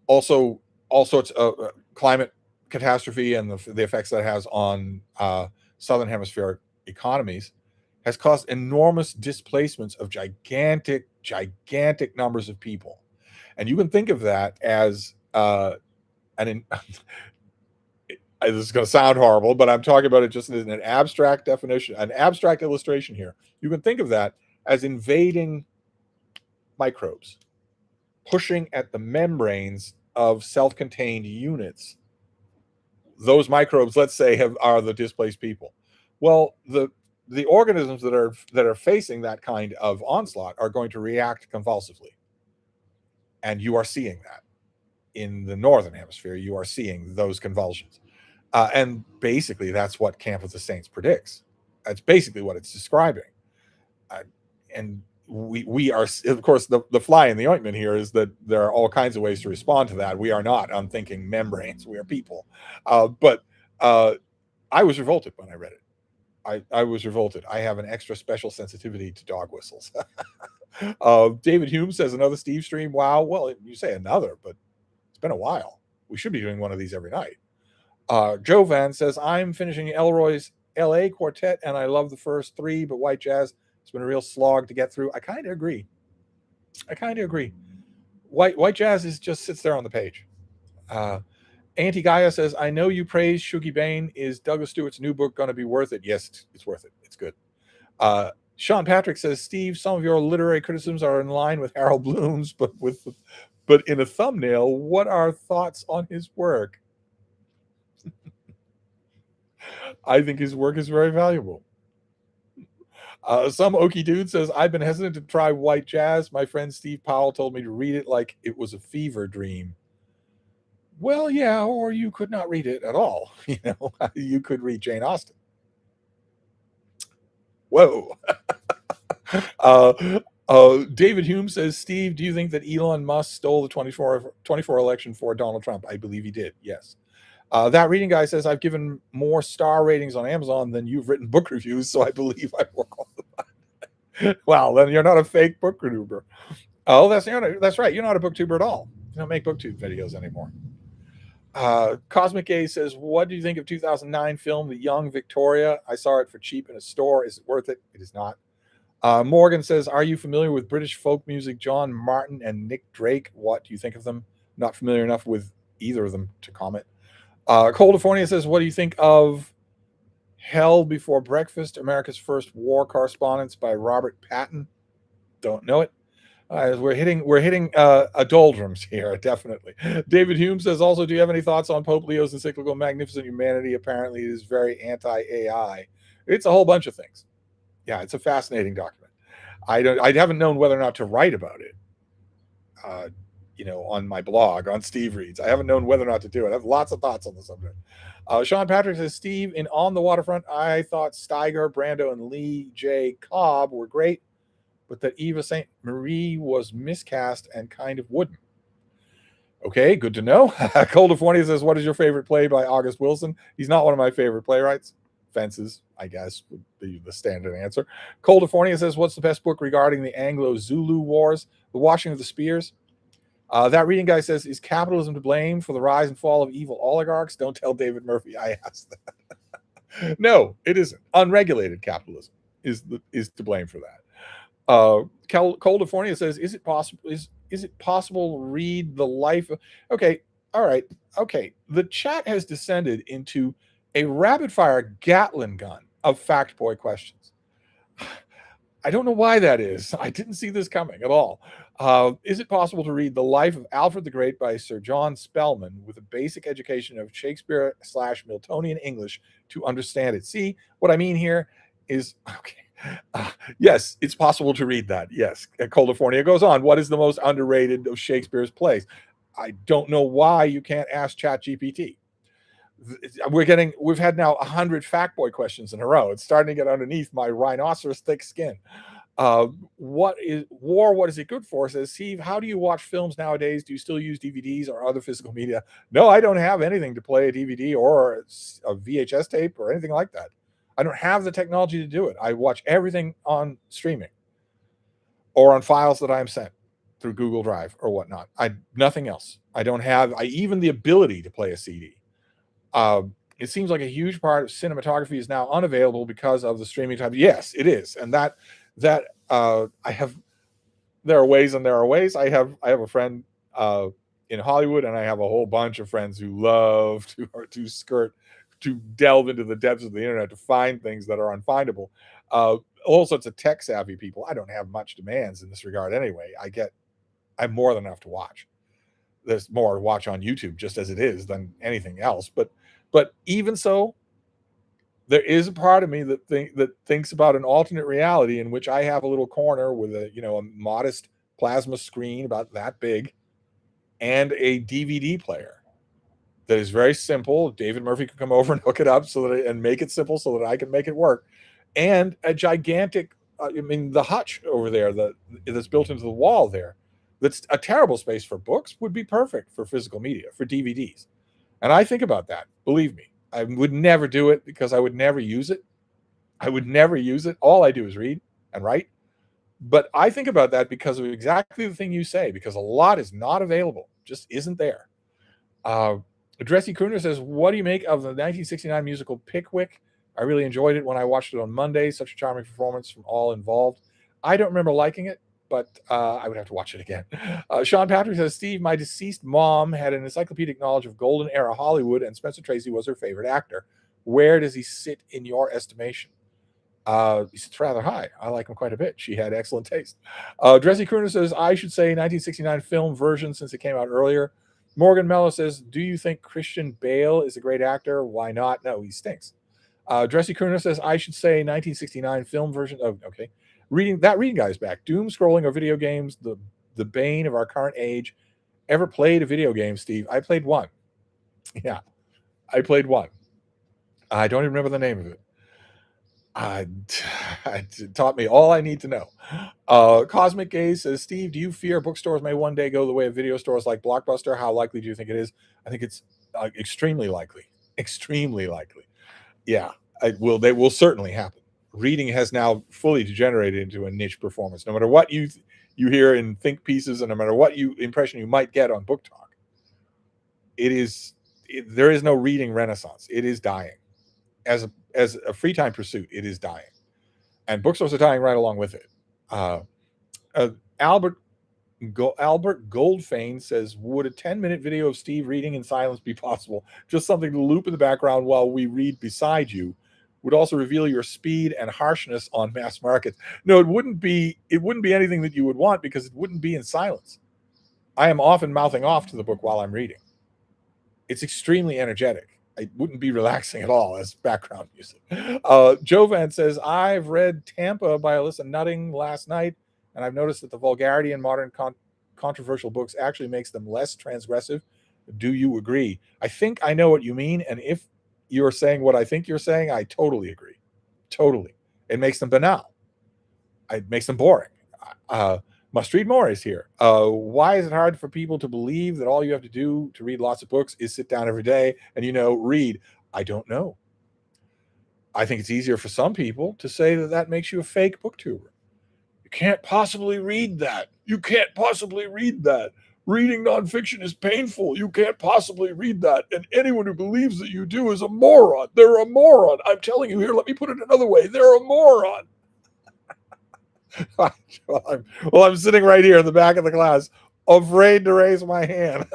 Also, all sorts of climate catastrophe and the effects that has on southern hemisphere economies has caused enormous displacements of gigantic numbers of people. And you can think of that as this is going to sound horrible, but I'm talking about it just in an abstract definition, an abstract illustration here. You can think of that as invading microbes, pushing at the membranes of self-contained units. Those microbes, let's say, are the displaced people. Well, the organisms that are facing that kind of onslaught are going to react convulsively, and you are seeing that in the northern hemisphere. You are seeing those convulsions, and basically that's what Camp of the Saints predicts. That's basically what it's describing, and we are, of course, the fly in the ointment here is that there are all kinds of ways to respond to that. We are not unthinking membranes. We are people. But I was revolted when I read it. I was revolted. I have an extra special sensitivity to dog whistles. David Hume says, another Stevestream. Wow. Well, you say another, but it's been a while. We should be doing one of these every night. Joe Van says, I'm finishing Elroy's LA Quartet, and I love the first three, but White Jazz, it's been a real slog to get through. I kind of agree. White Jazz just sits there on the page. Auntie Gaia says, I know you praise Shuggie Bain. Is Douglas Stewart's new book going to be worth it? Yes, it's worth it. It's good. Sean Patrick says, Steve, some of your literary criticisms are in line with Harold Bloom's, but in a thumbnail. What are thoughts on his work? I think his work is very valuable. Some Okie dude says, I've been hesitant to try White Jazz. My friend Steve Powell told me to read it like it was a fever dream. Well, yeah, or you could not read it at all. You could read Jane Austen. Whoa. David Hume says, Steve, do you think that Elon Musk stole the 24 election for Donald Trump? I believe he did, yes. That reading guy says, I've given more star ratings on Amazon than you've written book reviews, so I believe I work on them. Well, then you're not a fake booktuber. Oh, that's right. You're not a booktuber at all. You don't make booktube videos anymore. Cosmic A says, what do you think of 2009 film The Young Victoria? I saw it for cheap in a store. Is it worth it? It is not. Morgan says, are you familiar with British folk music, John Martin and Nick Drake? What do you think of them? Not familiar enough with either of them to comment. California says, what do you think of Hell Before Breakfast, America's First War Correspondence by Robert Patton? Don't know it. We're hitting a doldrums here, definitely. David Hume says, also, do you have any thoughts on Pope Leo's encyclical Magnificent Humanity? Apparently, it is very anti-AI. It's a whole bunch of things. Yeah, it's a fascinating document. I haven't known whether or not to write about it. On my blog on Steve Reads. I haven't known whether or not to do it. I have lots of thoughts on the subject. Sean Patrick says, Steve, in On the Waterfront, I thought Steiger, Brando, and Lee J. Cobb were great, but that Eva St. Marie was miscast and kind of wooden. Okay, good to know. California says, what is your favorite play by August Wilson? He's not one of my favorite playwrights. Fences, I guess, would be the standard answer. California says, what's the best book regarding the Anglo-Zulu Wars? The Washing of the Spears. That reading guy says, is capitalism to blame for the rise and fall of evil oligarchs? Don't tell David Murphy I asked that. No, it isn't. Unregulated capitalism is to blame for that. California says, is it possible to read the life of, okay, all right, okay. The chat has descended into a rapid fire Gatlin gun of fact boy questions. I don't know why that is. I didn't see this coming at all. Is it possible to read The Life of Alfred the Great by Sir John Spellman with a basic education of Shakespeare / Miltonian English to understand it? See, what I mean here is, okay. Yes, it's possible to read that. Yes. California goes on. What is the most underrated of Shakespeare's plays? I don't know why you can't ask ChatGPT. We've had now 100 Factboy questions in a row. It's starting to get underneath my rhinoceros thick skin. What is war? What is it good for? Says Steve. How do you watch films nowadays? Do you still use DVDs or other physical media? No, I don't have anything to play a DVD or a VHS tape or anything like that. I don't have the technology to do it. I watch everything on streaming or on files that I am sent through Google Drive or whatnot. Nothing else. I don't have even the ability to play a CD. It seems like a huge part of cinematography is now unavailable because of the streaming time. Yes, it is, and that I have. There are ways and there are ways. I have a friend in Hollywood, and I have a whole bunch of friends who love to delve into the depths of the internet to find things that are unfindable. All sorts of tech savvy people. I don't have much demands in this regard anyway. I'm more than enough to watch. There's more to watch on YouTube just as it is than anything else. But even so, there is a part of me that thinks about an alternate reality in which I have a little corner with a modest plasma screen about that big and a DVD player that is very simple. David Murphy could come over and hook it up and make it simple so that I can make it work. And a gigantic, the hutch over there that's built into the wall there, that's a terrible space for books, would be perfect for physical media, for DVDs. And I think about that. Believe me, I would never do it because I would never use it. I would never use it. All I do is read and write. But I think about that because of exactly the thing you say, because a lot is not available, just isn't there. Dressy Crooner says, what do you make of the 1969 musical Pickwick? I really enjoyed it when I watched it on Monday. Such a charming performance from all involved. I don't remember liking it, but I would have to watch it again. Sean Patrick says, Steve, my deceased mom had an encyclopedic knowledge of golden era Hollywood, and Spencer Tracy was her favorite actor. Where does he sit in your estimation? He sits rather high. I like him quite a bit. She had excellent taste. Dressy Crooner says, I should say 1969 film version since it came out earlier. Morgan Mello says, do you think Christian Bale is a great actor? Why not? No, he stinks. Dressy Crooner says, I should say 1969 film version. Oh, okay. Reading guy's back. Doom scrolling or video games, the bane of our current age. Ever played a video game, Steve? I played one. Yeah, I played one. I don't even remember the name of it. It taught me all I need to know. Cosmic Gaze says, Steve, do you fear bookstores may one day go the way of video stores like Blockbuster? How likely do you think it is? I think it's extremely likely. Extremely likely. Yeah, they will certainly happen. Reading has now fully degenerated into a niche performance. No matter what you hear in think pieces, and no matter what impression you might get on Book Talk, there is no reading renaissance. It is dying. As a free time pursuit, it is dying, and bookstores are dying right along with it. Albert Goldfane says, would a 10-minute video of Steve reading in silence be possible? Just something to loop in the background while we read beside you. Would also reveal your speed and harshness on mass markets. No, it wouldn't be anything that you would want because it wouldn't be in silence. I am often mouthing off to the book while I'm reading. It's extremely energetic. It wouldn't be relaxing at all as background music. Jovan says, I've read Tampa by Alyssa Nutting last night, and I've noticed that the vulgarity in modern controversial books actually makes them less transgressive. Do you agree? I think I know what you mean, and if you're saying what I think you're saying, I totally agree. Totally. It makes them banal. It makes them boring. Must Read More is here. Why is it hard for people to believe that all you have to do to read lots of books is sit down every day and, read? I don't know. I think it's easier for some people to say that makes you a fake booktuber. You can't possibly read that. You can't possibly read that. Reading nonfiction is painful. You can't possibly read that. And anyone who believes that you do is a moron. They're a moron. I'm telling you here, let me put it another way. They're a moron. I'm sitting right here in the back of the class, afraid to raise my hand.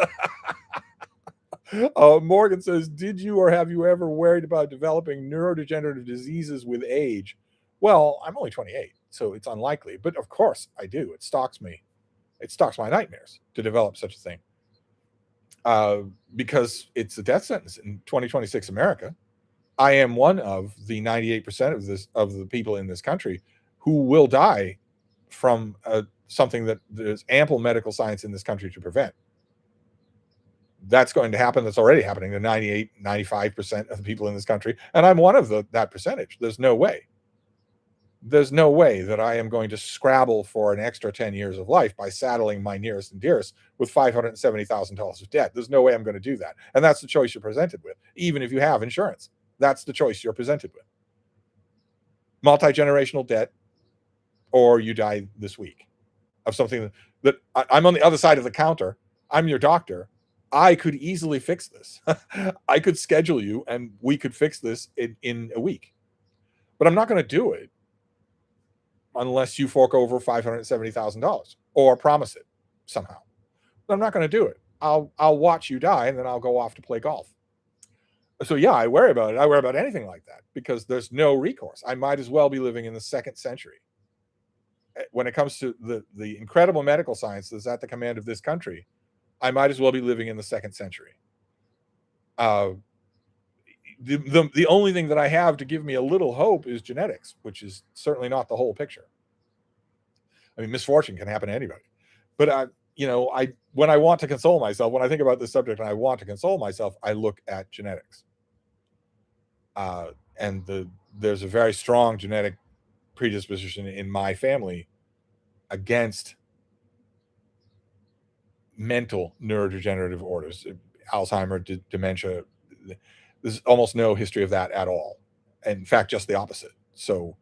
Morgan says, did you or have you ever worried about developing neurodegenerative diseases with age? Well, I'm only 28, so it's unlikely. But of course I do. It stalks me. It stalks my nightmares to develop such a thing. Because it's a death sentence in 2026 America. I am one of the 98% of the people in this country who will die from something that there's ample medical science in this country to prevent. That's going to happen. That's already happening to 98, 95% of the people in this country. And I'm one of that percentage. There's no way. There's no way that I am going to scrabble for an extra 10 years of life by saddling my nearest and dearest with $570,000 of debt. There's no way I'm going to do that. And that's the choice you're presented with, even if you have insurance. That's the choice you're presented with. Multi-generational debt, or you die this week of something that I'm on the other side of the counter. I'm your doctor. I could easily fix this. I could schedule you and we could fix this in a week. But I'm not going to do it unless you fork over $570,000 or promise it somehow. But I'm not going to do it. I'll watch you die and then I'll go off to play golf. So yeah, I worry about it. I worry about anything like that because there's no recourse. I might as well be living in the 2nd century. When it comes to the incredible medical science that's at the command of this country, I might as well be living in the 2nd century. The only thing that I have to give me a little hope is genetics, which is certainly not the whole picture. I mean, misfortune can happen to anybody. But when I want to console myself, when I think about this subject and I want to console myself, I look at genetics. And there's a very strong genetic predisposition in my family against mental neurodegenerative orders, Alzheimer, dementia. There's almost no history of that at all. In fact, just the opposite. So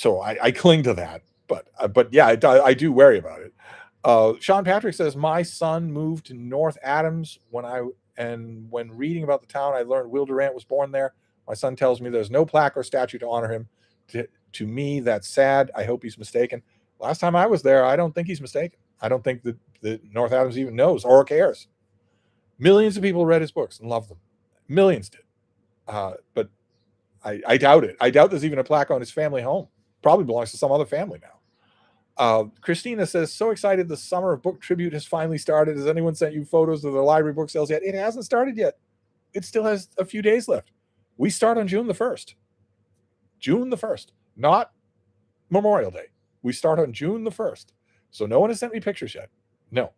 I cling to that. But yeah, I do worry about it. Sean Patrick says, my son moved to North Adams when reading about the town, I learned Will Durant was born there. My son tells me there's no plaque or statue to honor him. To me, that's sad. I hope he's mistaken. Last time I was there, I don't think he's mistaken. I don't think that North Adams even knows or cares. Millions of people read his books and loved them. Millions did. But I doubt it. I doubt there's even a plaque on his family home. Probably belongs to some other family now. Christina says, so excited the summer of book tribute has finally started. Has anyone sent you photos of the library book sales yet? It hasn't started yet. It still has a few days left. We start on June the 1st. June the 1st, not Memorial Day. We start on June the 1st. So no one has sent me pictures yet. No.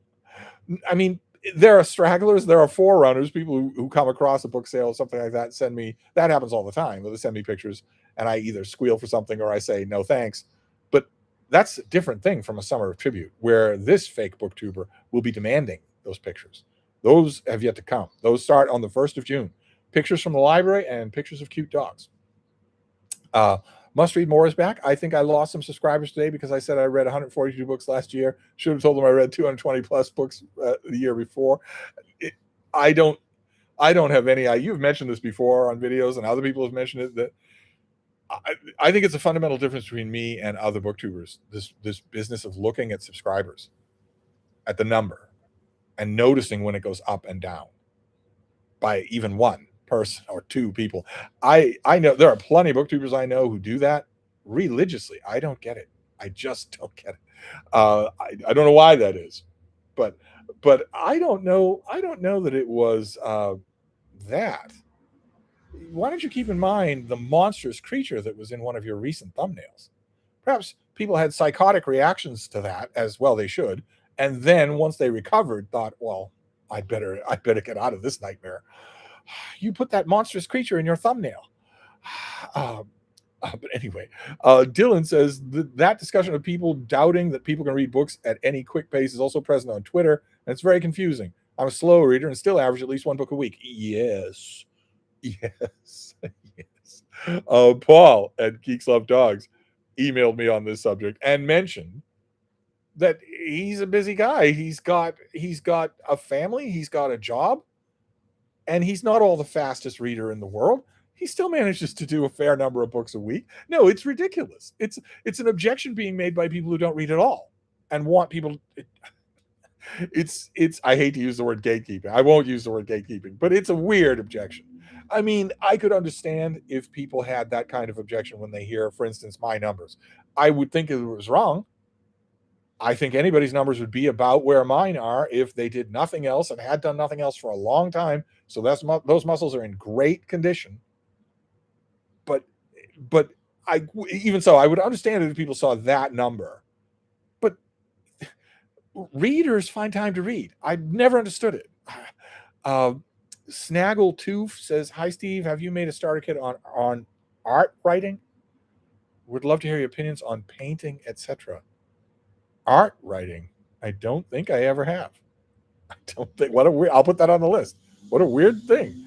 I mean, there are stragglers, there are forerunners, people who come across a book sale or something like that, send me, that happens all the time. They send me pictures and I either squeal for something or I say, no, thanks. But that's a different thing from a summer of tribute where this fake booktuber will be demanding those pictures. Those have yet to come. Those start on the 1st of June. Pictures from the library and pictures of cute dogs. Must Read More is back. I think I lost some subscribers today because I said I read 142 books last year. Should have told them I read 220 plus books the year before. I don't have any. You've mentioned this before on videos, and other people have mentioned it. That I think it's a fundamental difference between me and other booktubers. This business of looking at subscribers, at the number, and noticing when it goes up and down by even one person or two people. I know there are plenty of booktubers I know who do that religiously. I don't get it. I just don't get it. I don't know why that is, but I don't know that it was that. Why don't you keep in mind the monstrous creature that was in one of your recent thumbnails? Perhaps people had psychotic reactions to that, as well they should, and then once they recovered, thought, well, I'd better get out of this nightmare. You put that monstrous creature in your thumbnail. But anyway, Dylan says that discussion of people doubting that people can read books at any quick pace is also present on Twitter, and it's very confusing. I'm a slow reader and still average at least one book a week. Yes. Paul at Geeks Love Dogs emailed me on this subject and mentioned that he's a busy guy. He's got a family, he's got a job, and he's not all the fastest reader in the world. he still manages to do a fair number of books a week. No, it's ridiculous. It's an objection being made by people who don't read at all and want people. It's. I hate to use the word gatekeeping. I won't use the word gatekeeping, but it's a weird objection. I mean, I could understand if people had that kind of objection when they hear, for instance, my numbers. I would think it was wrong. I think anybody's numbers would be about where mine are if they did nothing else and had done nothing else for a long time. So those muscles are in great condition. But even so, I would understand it if people saw that number. But readers find time to read. I never understood it. Snaggle Tooth says, "Hi Steve, have you made a starter kit on art writing? Would love to hear your opinions on painting, etc." Art writing. I don't think I ever have. I don't think. I'll put that on the list. What a weird thing.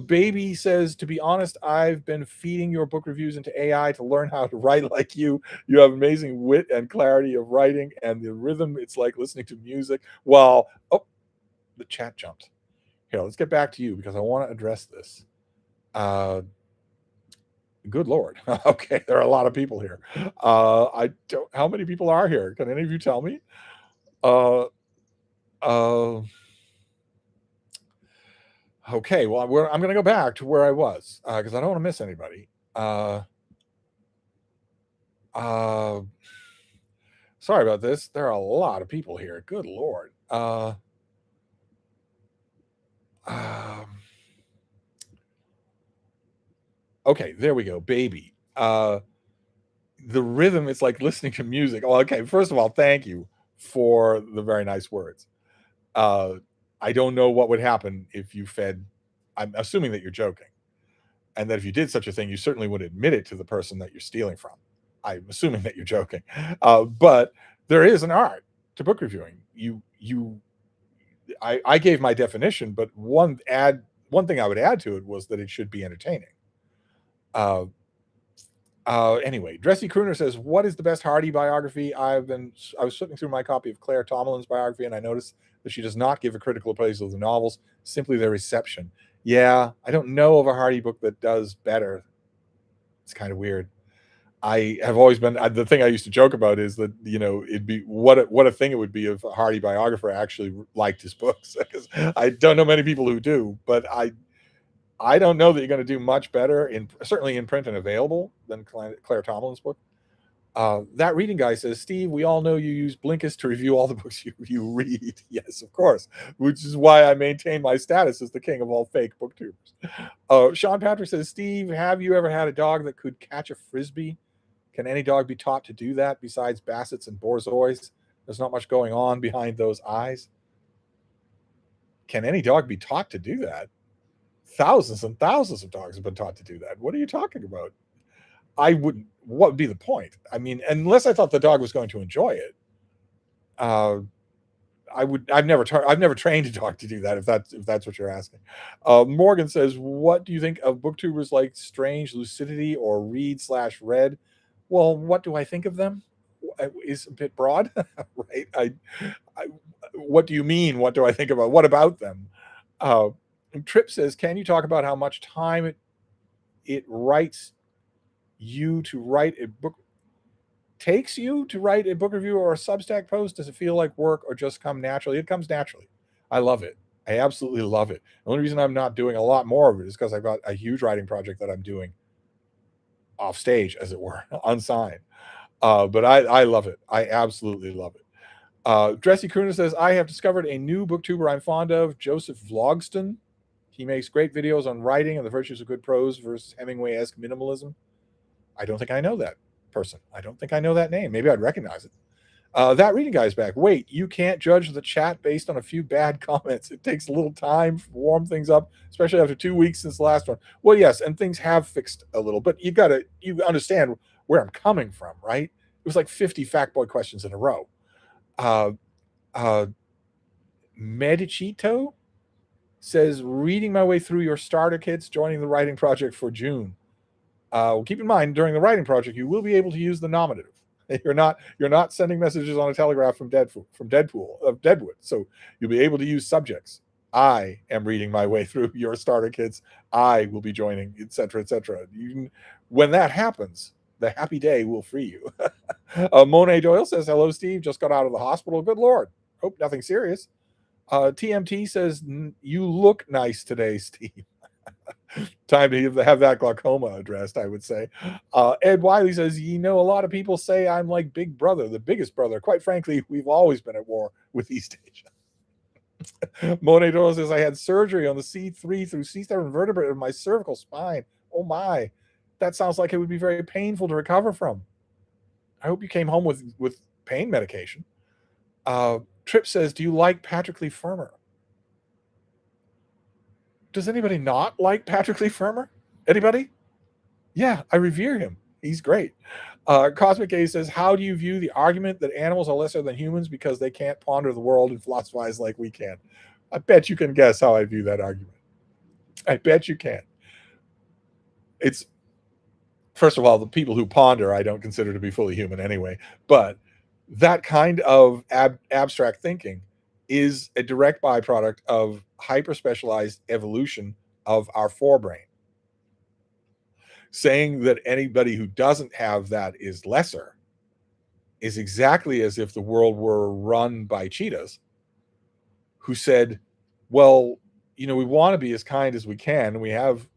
Baby says, "To be honest, I've been feeding your book reviews into AI to learn how to write like you. You have amazing wit and clarity of writing, and the rhythm, it's like listening to music." Well, oh, the chat jumped. Here, let's get back to you because I want to address this. Good Lord. Okay, there are a lot of people here. I don't. How many people are here? Can any of you tell me? Okay, well, I'm going to go back to where I was because I don't want to miss anybody. Sorry about this. There are a lot of people here. Good Lord. Okay, there we go. Baby. The rhythm is like listening to music. Oh, okay. First of all, thank you for the very nice words. I don't know what would happen if you fed. I'm assuming that you're joking, and that if you did such a thing, you certainly would admit it to the person that you're stealing from. I'm assuming that you're joking, but there is an art to book reviewing. I gave my definition, but one thing I would add to it was that it should be entertaining. Anyway, Dressy Crooner says, "What is the best Hardy biography?" I was flipping through my copy of Claire Tomlin's biography, and I noticed that she does not give a critical appraisal of the novels, simply their reception. Yeah, I don't know of a Hardy book that does better. It's kind of weird. I have always been the thing I used to joke about is that it'd be what a thing it would be if a Hardy biographer actually liked his books, because I don't know many people who do, but I don't know that you're going to do much better certainly in print and available than Claire Tomlin's book. That reading guy says, "Steve, we all know you use Blinkist to review all the books you read." Yes, of course, which is why I maintain my status as the king of all fake booktubers. Sean Patrick says, "Steve, have you ever had a dog that could catch a frisbee? Can any dog be taught to do that besides Bassets and Borzois? There's not much going on behind those eyes." Can any dog be taught to do that? Thousands and thousands of dogs have been taught to do that. What are you talking about? What would be the point? I mean, unless I thought the dog was going to enjoy it, I've never trained a dog to do that. If that's what you're asking. Morgan says, "What do you think of booktubers like Strange Lucidity or Read/Read?" Well, what do I think of them? Is a bit broad, right? What do you mean? What do I think about? What about them? Trip says, "Can you talk about how much time it writes you to write a book? Takes you to write a book review or a Substack post? Does it feel like work or just come naturally?" It comes naturally. I love it. I absolutely love it. The only reason I'm not doing a lot more of it is because I've got a huge writing project that I'm doing off stage, as it were, unsigned. But I love it. I absolutely love it. Dressy Crooner says, "I have discovered a new booktuber I'm fond of, Joseph Vlogston. He makes great videos on writing and the virtues of good prose versus Hemingway-esque minimalism." I don't think I know that person. I don't think I know that name. Maybe I'd recognize it. That reading guy's back. "Wait, you can't judge the chat based on a few bad comments. It takes a little time to warm things up, especially after 2 weeks since the last one." Well, yes, and things have fixed a little, but you understand where I'm coming from, right? It was like 50 Factboy questions in a row. Medicito says, "Reading my way through your starter kits, joining the writing project for June." Well, keep in mind, during the writing project, you will be able to use the nominative. You're not sending messages on a telegraph from Deadwood, so you'll be able to use subjects. I am reading my way through your starter kits. I will be joining, etc., etc. When that happens, the happy day will free you. Monet Doyle says, "Hello, Steve. Just got out of the hospital. Good Lord. Hope nothing serious." TMT says, "You look nice today, Steve." Time to have that glaucoma addressed, I would say. Ed Wiley says, a lot of people say I'm like Big Brother, the biggest brother. Quite frankly, we've always been at war with East Asia. Monet Doyle says, I had surgery on the C3 through C7 vertebrae of my cervical spine. Oh my. That sounds like it would be very painful to recover from. I hope you came home with pain medication. Trip says, do you like Patrick Lee Fermer? Does anybody not like Patrick Lee Fermer? Anybody? Yeah, I revere him. He's great. Cosmic A says, how do you view the argument that animals are lesser than humans because they can't ponder the world and philosophize like we can? I bet you can guess how I view that argument. I bet you can. It's, first of all, the people who ponder I don't consider to be fully human anyway, but that kind of abstract thinking is a direct byproduct of hyper-specialized evolution of our forebrain. Saying that anybody who doesn't have that is lesser is exactly as if the world were run by cheetahs who said, well, we want to be as kind as we can, and we have,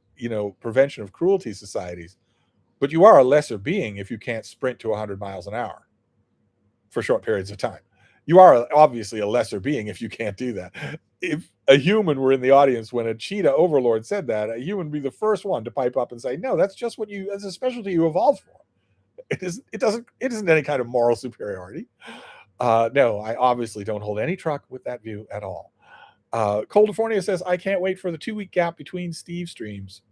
prevention of cruelty societies, but you are a lesser being if you can't sprint to 100 miles an hour for short periods of time. You are obviously a lesser being if you can't do that. If a human were in the audience when a cheetah overlord said that, a human would be the first one to pipe up and say, no, that's just that's a specialty you evolved for. It isn't any kind of moral superiority. No, I obviously don't hold any truck with that view at all. Coldifornia says, I can't wait for the 2-week gap between Steve streams.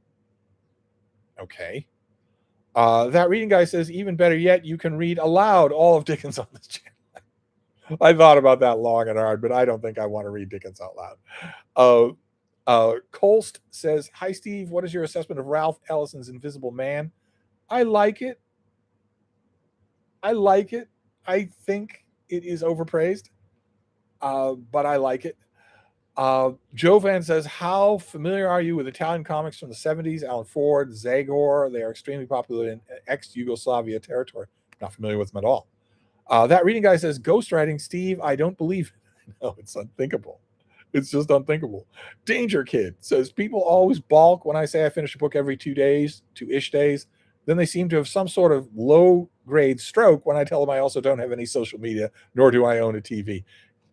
Okay. That reading guy says, even better yet, you can read aloud all of Dickens on this channel. I thought about that long and hard, but I don't think I want to read Dickens out loud. Colst says, hi, Steve. What is your assessment of Ralph Ellison's Invisible Man? I like it. I think it is overpraised, but I like it. Joe Van says, how familiar are you with Italian comics from the 70s? Alan Ford, Zagor, they are extremely popular in ex-Yugoslavia territory. Not familiar with them at all. That reading guy says, ghostwriting, Steve, I don't believe it. No, it's unthinkable. It's just unthinkable. Danger Kid says, people always balk when I say I finish a book every 2-ish days. Then they seem to have some sort of low-grade stroke when I tell them I also don't have any social media, nor do I own a TV.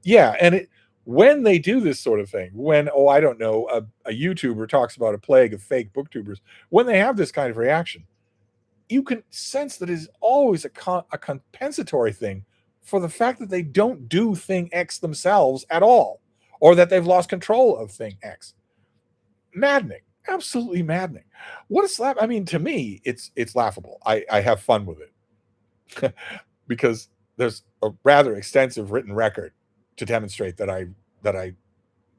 Yeah, and when they do this sort of thing, when, I don't know, a YouTuber talks about a plague of fake booktubers, when they have this kind of reaction, you can sense that it is always a compensatory thing for the fact that they don't do thing X themselves at all, or that they've lost control of thing X. Maddening. Absolutely maddening. What a slap. I mean, to me, it's laughable. I have fun with it because there's a rather extensive written record to demonstrate that I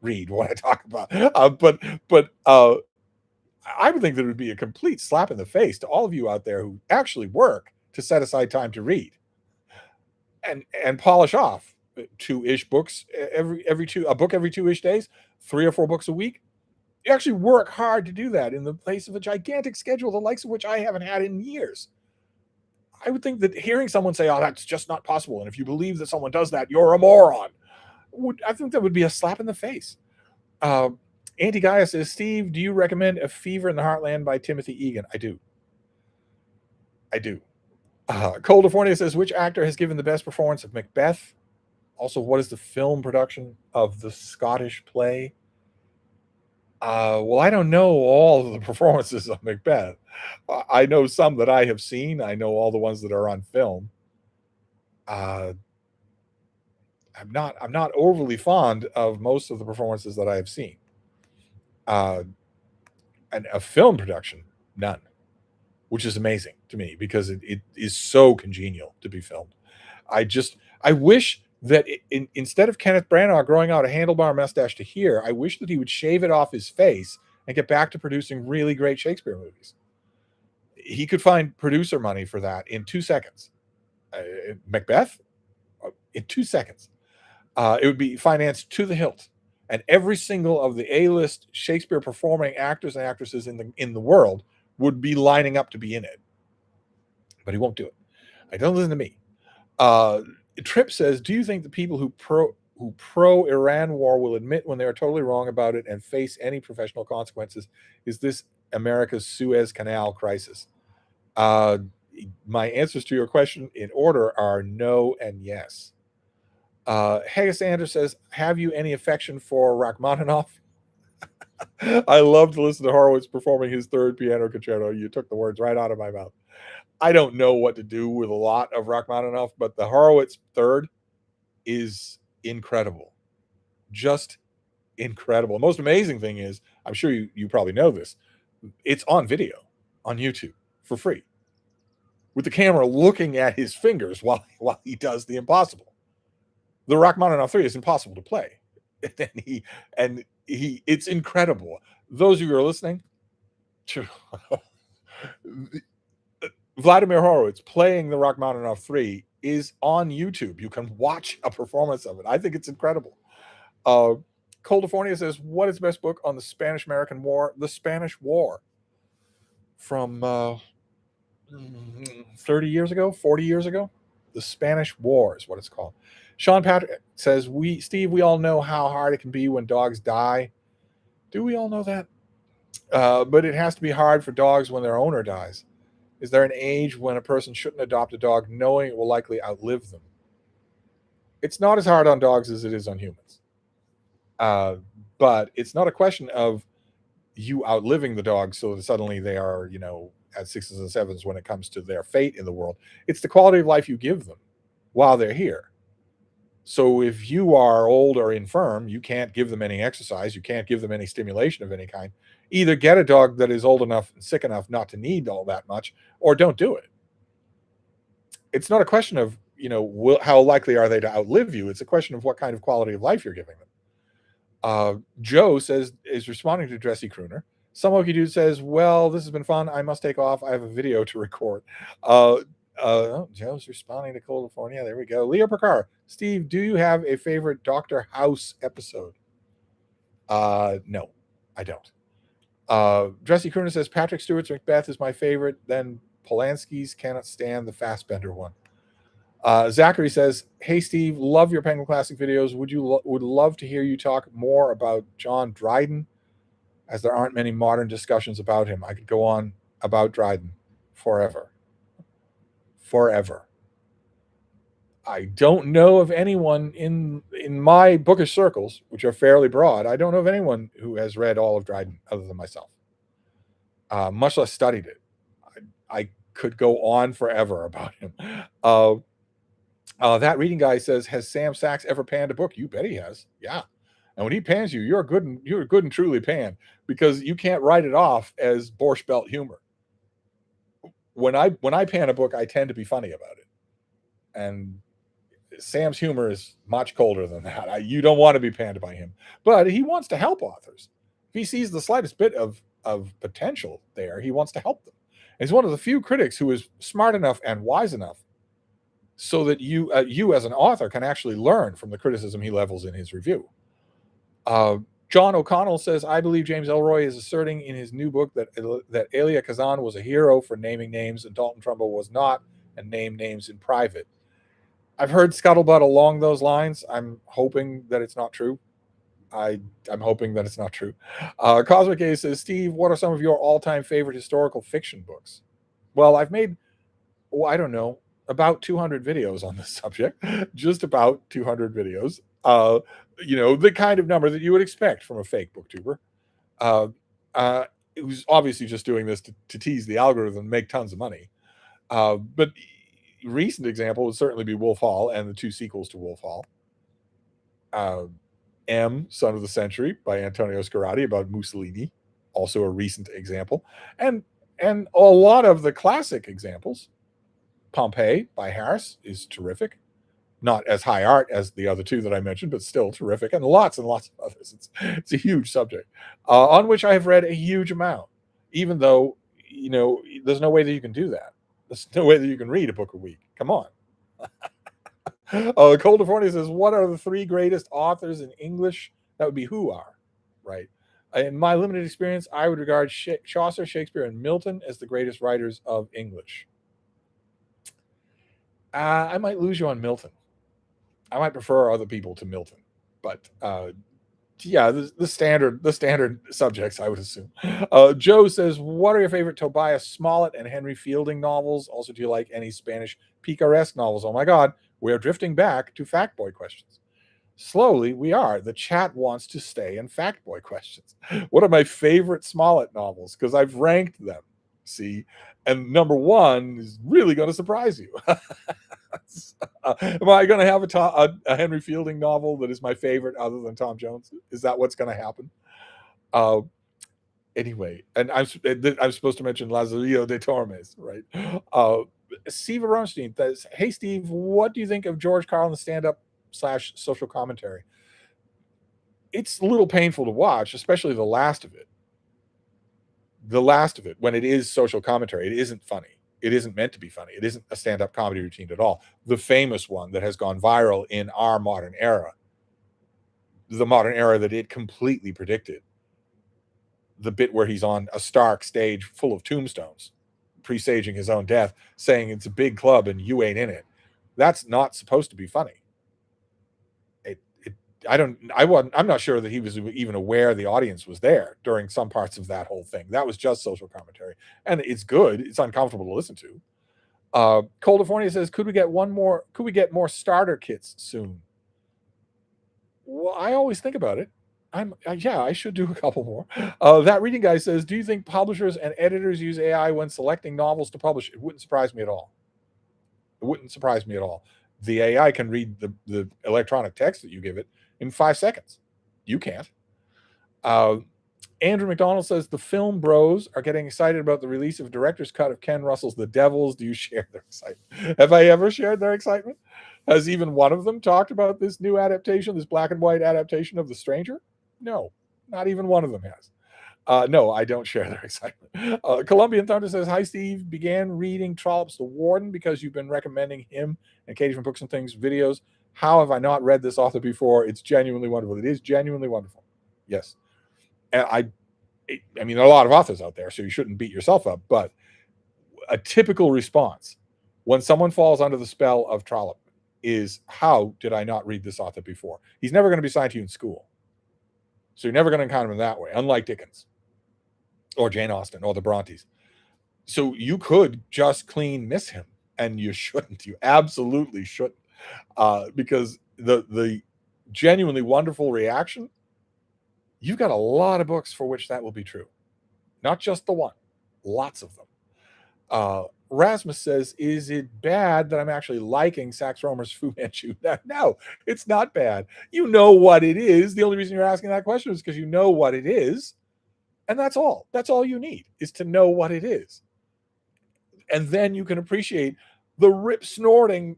read what I talk about. But I would think that it would be a complete slap in the face to all of you out there who actually work to set aside time to read and polish off 2-ish books a book every 2-ish days, 3 or 4 books a week. You actually work hard to do that in the face of a gigantic schedule, the likes of which I haven't had in years. I would think that hearing someone say, oh, that's just not possible, and if you believe that someone does that, you're a moron, I think that would be a slap in the face. Andy Gaia says, Steve, do you recommend A Fever in the Heartland by Timothy Egan? I do. Coldifornia says, which actor has given the best performance of Macbeth? Also, what is the film production of the Scottish play? Well, I don't know all of the performances of Macbeth. I know some that I have seen. I know all the ones that are on film. I'm not overly fond of most of the performances that I have seen. And a film production, none, which is amazing to me because it is so congenial to be filmed. I wish that instead of Kenneth Branagh growing out a handlebar mustache to here, I wish that he would shave it off his face and get back to producing really great Shakespeare movies. He could find producer money for that in 2 seconds. Macbeth, in 2 seconds. It would be financed to the hilt. and every single of the A-list Shakespeare performing actors and actresses in the world would be lining up to be in it. But he won't do it. I don't listen to me. Tripp says, "Do you think the people who pro Iran war will admit when they are totally wrong about it and face any professional consequences? Is this America's Suez Canal crisis?" My answers to your question in order are no and yes. Haggis Sanders says, "Have you any affection for Rachmaninoff?" I love to listen to Horowitz performing his third piano concerto. You took the words right out of my mouth. I don't know what to do with a lot of Rachmaninoff, but the Horowitz third is incredible. Just incredible. The most amazing thing is, I'm sure you probably know this, it's on video on YouTube for free with the camera looking at his fingers while he does the impossible. The Rachmaninoff 3 is impossible to play. And it's incredible. Those of you who are listening, Vladimir Horowitz playing the Rachmaninoff 3 is on YouTube. You can watch a performance of it. I think it's incredible. California says, "What is the best book on the Spanish-American War?" The Spanish War from 30 years ago, 40 years ago. The Spanish War is what it's called. Sean Patrick says, "Steve, we all know how hard it can be when dogs die." Do we all know that? But it has to be hard for dogs when their owner dies. Is there an age when a person shouldn't adopt a dog knowing it will likely outlive them? It's not as hard on dogs as it is on humans. But it's not a question of you outliving the dog so that suddenly they are, at sixes and sevens when it comes to their fate in the world. It's the quality of life you give them while they're here. So if you are old or infirm, you can't give them any exercise, you can't give them any stimulation of any kind. Either get a dog that is old enough and sick enough not to need all that much, or don't do it. It's not a question of, how likely are they to outlive you. It's a question of what kind of quality of life you're giving them. Joe is responding to Dressy Crooner. Some Okie Dude says, "Well, this has been fun. I must take off. I have a video to record." Joe's responding to California. There we go. Leo Percar. "Steve, do you have a favorite Dr. House episode?" No, I don't. Dressy Crooner says, "Patrick Stewart's Macbeth is my favorite. Then Polanski's Cannot Stand the Fassbender one." Zachary says, "Hey Steve, love your Penguin Classic videos. Would love to hear you talk more about John Dryden, as there aren't many modern discussions about him. I could go on about Dryden forever. I don't know of anyone in my bookish circles, which are fairly broad. I don't know of anyone who has read all of Dryden other than myself, much less studied it. I could go on forever about him." That reading guy says, "Has Sam Sachs ever panned a book?" You bet he has. Yeah. And when he pans you, you're good and truly panned, because you can't write it off as Borscht Belt humor. When I pan a book, I tend to be funny about it. And Sam's humor is much colder than that. You don't want to be panned by him, but he wants to help authors. If he sees the slightest bit of potential there, he wants to help them. And he's one of the few critics who is smart enough and wise enough so that you as an author can actually learn from the criticism he levels in his review. John O'Connell says, "I believe James Ellroy is asserting in his new book that Elia Kazan was a hero for naming names and Dalton Trumbo was not, and named names in private." I've heard scuttlebutt along those lines. I'm hoping that it's not true. I'm hoping that it's not true. Cosmic A says, "Steve, what are some of your all-time favorite historical fiction books?" Well, I've made, I don't know, about 200 videos on this subject, just about 200 videos. The kind of number that you would expect from a fake booktuber. Who's obviously just doing this to tease the algorithm and make tons of money. But recent example would certainly be Wolf Hall and the two sequels to Wolf Hall. M, Son of the Century by Antonio Scarlatti about Mussolini, also a recent example. And a lot of the classic examples. Pompeii by Harris is terrific. Not as high art as the other two that I mentioned, but still terrific. And lots of others. It's a huge subject on which I have read a huge amount, even though, there's no way that you can do that. There's no way that you can read a book a week. Come on. California says, "What are the three greatest authors in English That would be who are, right? In my limited experience, I would regard Chaucer, Shakespeare, and Milton as the greatest writers of English. I might lose you on Milton. I might prefer other people to Milton, but yeah, the standard subjects, I would assume. Joe says, "What are your favorite Tobias Smollett and Henry Fielding novels? Also, do you like any Spanish picaresque novels?" Oh my God, we are drifting back to Fact Boy questions. Slowly, we are. The chat wants to stay in Fact Boy questions. What are my favorite Smollett novels? Because I've ranked them. See, and number one is really going to surprise you. Am I going to have a Henry Fielding novel that is my favorite other than Tom Jones? Is that what's going to happen? Uh, anyway, and I'm supposed to mention Lazarillo de Tormes, right? Steve Ronstein says, "Hey Steve, what do you think of George Carlin's stand-up / social commentary?" It's a little painful to watch, especially the last of it. The last of it, when it is social commentary, it isn't funny. It isn't meant to be funny. It isn't a stand-up comedy routine at all. The famous one that has gone viral in our modern era, the modern era that it completely predicted, the bit where he's on a Stark stage full of tombstones, presaging his own death, saying it's a big club and you ain't in it. That's not supposed to be funny. I'm not sure that he was even aware the audience was there during some parts of that whole thing. That was just social commentary, and it's good. It's uncomfortable to listen to. California says, Could we get more starter kits soon?" Well, I always think about it. Yeah, I should do a couple more. That reading guy says, "Do you think publishers and editors use AI when selecting novels to publish?" It wouldn't surprise me at all. It wouldn't surprise me at all. The AI can read the electronic text that you give it in 5 seconds. You can't. Uh, Andrew McDonald says, "The film bros are getting excited about the release of director's cut of Ken Russell's The Devils. Do you share their excitement?" Have I ever shared their excitement? Has even one of them talked about this new adaptation, this black and white adaptation of The Stranger? No, not even one of them has. No, I don't share their excitement. Colombian Thunder says, "Hi, Steve. Began reading Trollops the Warden because you've been recommending him and Katie from Books and Things videos. How have I not read this author before? It's genuinely wonderful." It is genuinely wonderful. Yes. And I mean, there are a lot of authors out there, so you shouldn't beat yourself up. But a typical response when someone falls under the spell of Trollope is, "How did I not read this author before?" He's never going to be assigned to you in school. So you're never going to encounter him that way, unlike Dickens or Jane Austen or the Brontes. So you could just clean miss him, and you shouldn't. You absolutely shouldn't, because the genuinely wonderful reaction, you've got a lot of books for which that will be true, not just the one, lots of them. Rasmus says, "Is it bad that I'm actually liking Sax Rohmer's Fu Manchu?" No, it's not bad. You know what it is. The only reason you're asking that question is because you know what it is. And that's all. That's all you need, is to know what it is. And then you can appreciate the rip snorting,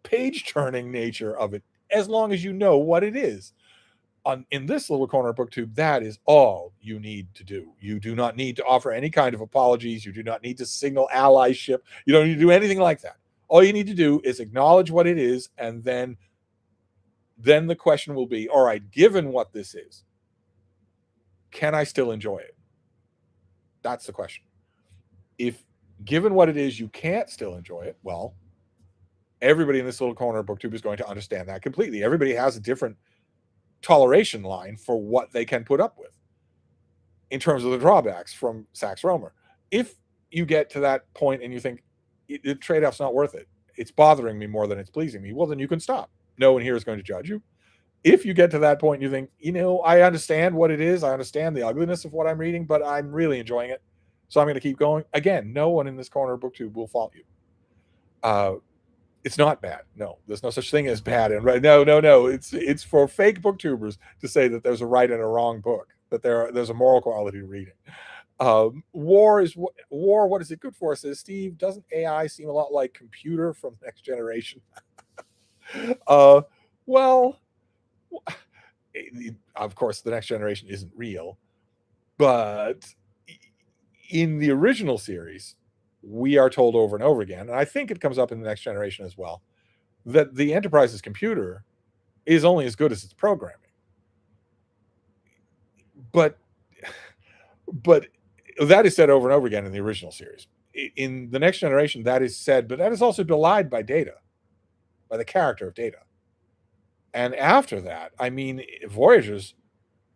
page turning nature of it, as long as you know what it is. In this little corner of BookTube, that is all you need to do. You do not need to offer any kind of apologies. You do not need to signal allyship. You don't need to do anything like that. All you need to do is acknowledge what it is, and then the question will be, all right, given what this is, can I still enjoy it? That's the question. If given what it is, you can't still enjoy it, well, everybody in this little corner of BookTube is going to understand that completely. Everybody has a different toleration line for what they can put up with in terms of the drawbacks from Sax Rohmer. If you get to that point and you think the trade-off's not worth it, it's bothering me more than it's pleasing me, well, then you can stop. No one here is going to judge you. If you get to that point and you think, I understand what it is, I understand the ugliness of what I'm reading, but I'm really enjoying it, so I'm going to keep going. Again, no one in this corner of BookTube will fault you. It's not bad. No, there's no such thing as bad and right. No. It's for fake booktubers to say that there's a right and a wrong book, that there's a moral quality to reading. War. What is it good for? Says Steve. Doesn't AI seem a lot like computer from Next Generation? Well, of course, the Next Generation isn't real, but in the original series, we are told over and over again, and I think it comes up in the Next Generation as well, that the Enterprise's computer is only as good as its programming. but but that is said over and over again in the original series. In the Next Generation, that is said, but that is also belied by Data, by the character of Data. And after that, I mean, Voyager's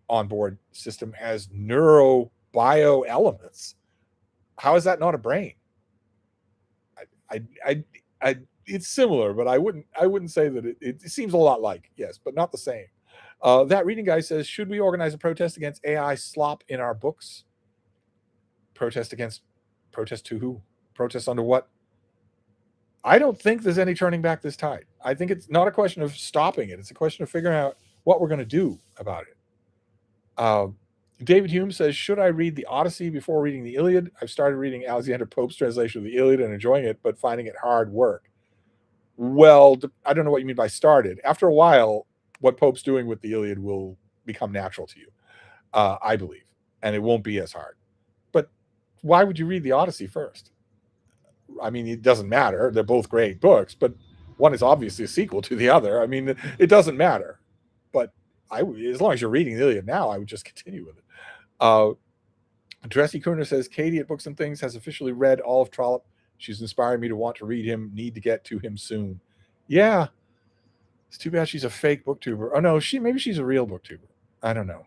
onboard system has neurobio elements. How is that not a brain? I, I, I it's similar, but I wouldn't say that it seems a lot like, yes, but not the same. That reading guy says, should we organize a protest against AI slop in our books? Protest to who? Protest under what? I don't think there's any turning back this tide. I think it's not a question of stopping it. It's a question of figuring out what we're going to do about it. David Hume says, should I read the Odyssey before reading the Iliad? I've started reading Alexander Pope's translation of the Iliad and enjoying it, but finding it hard work. Well, I don't know what you mean by started. After a while, what Pope's doing with the Iliad will become natural to you, I believe, and it won't be as hard. But why would you read the Odyssey first? I mean, it doesn't matter. They're both great books, but one is obviously a sequel to the other. I mean, it doesn't matter. But as long as you're reading the Iliad now, I would just continue with it. Dressy Kerner says, Katie at Books and Things has officially read all of Trollope. She's inspiring me to want to read him. Need to get to him soon. Yeah. It's too bad she's a fake booktuber. Oh, no, maybe she's a real booktuber. I don't know.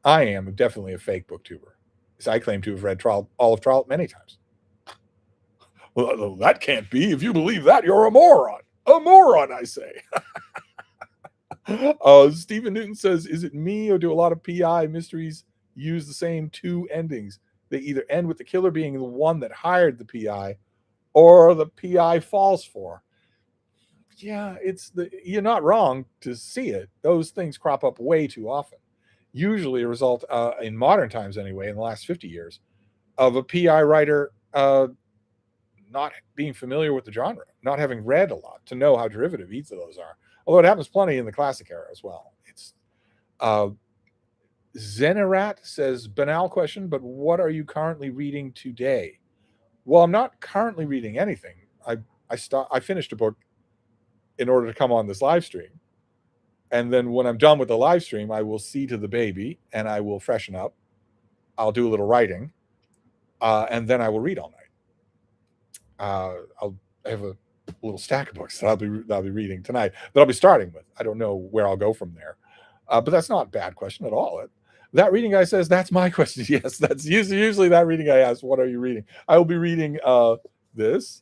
I am definitely a fake booktuber, because I claim to have read all of Trollope many times. Well, that can't be. If you believe that, you're a moron. A moron, I say. Stephen Newton says, is it me or do a lot of PI mysteries use the same two endings? They either end with the killer being the one that hired the PI or the PI falls for. Yeah, you're not wrong to see it. Those things crop up way too often. Usually a result, in modern times anyway, in the last 50 years, of a PI writer not being familiar with the genre, not having read a lot to know how derivative each of those are. Although it happens plenty in the classic era as well. It's Zenerat says, banal question, but what are you currently reading today? Well, I'm not currently reading anything. I finished a book in order to come on this live stream. And then when I'm done with the live stream, I will see to the baby and I will freshen up. I'll do a little writing. And then I will read all night. I have a little stack of books that I'll be reading tonight that I'll be starting with. I don't know where I'll go from there, but that's not a bad question at all. That reading guy says, that's my question. Yes, that's usually that reading guy asks, what are you reading? I will be reading this,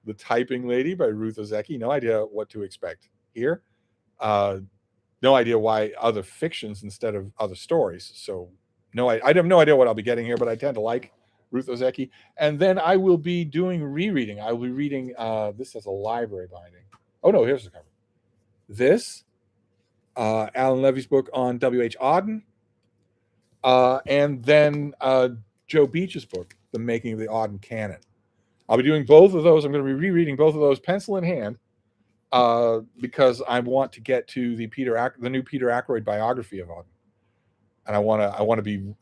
The Typing Lady by Ruth Ozeki. No idea what to expect here. No idea why other fictions instead of other stories. So I have no idea what I'll be getting here, but I tend to like Ruth Ozeki. And then I will be doing rereading. I will be reading, this has a library binding. Oh no, here's the cover. This, Alan Levy's book on W.H. Auden. And then Joe Beach's book, The Making of the Auden Canon. I'll be doing both of those. I'm going to be rereading both of those pencil in hand, because I want to get to the new Peter Ackroyd biography of Auden. And I want to be,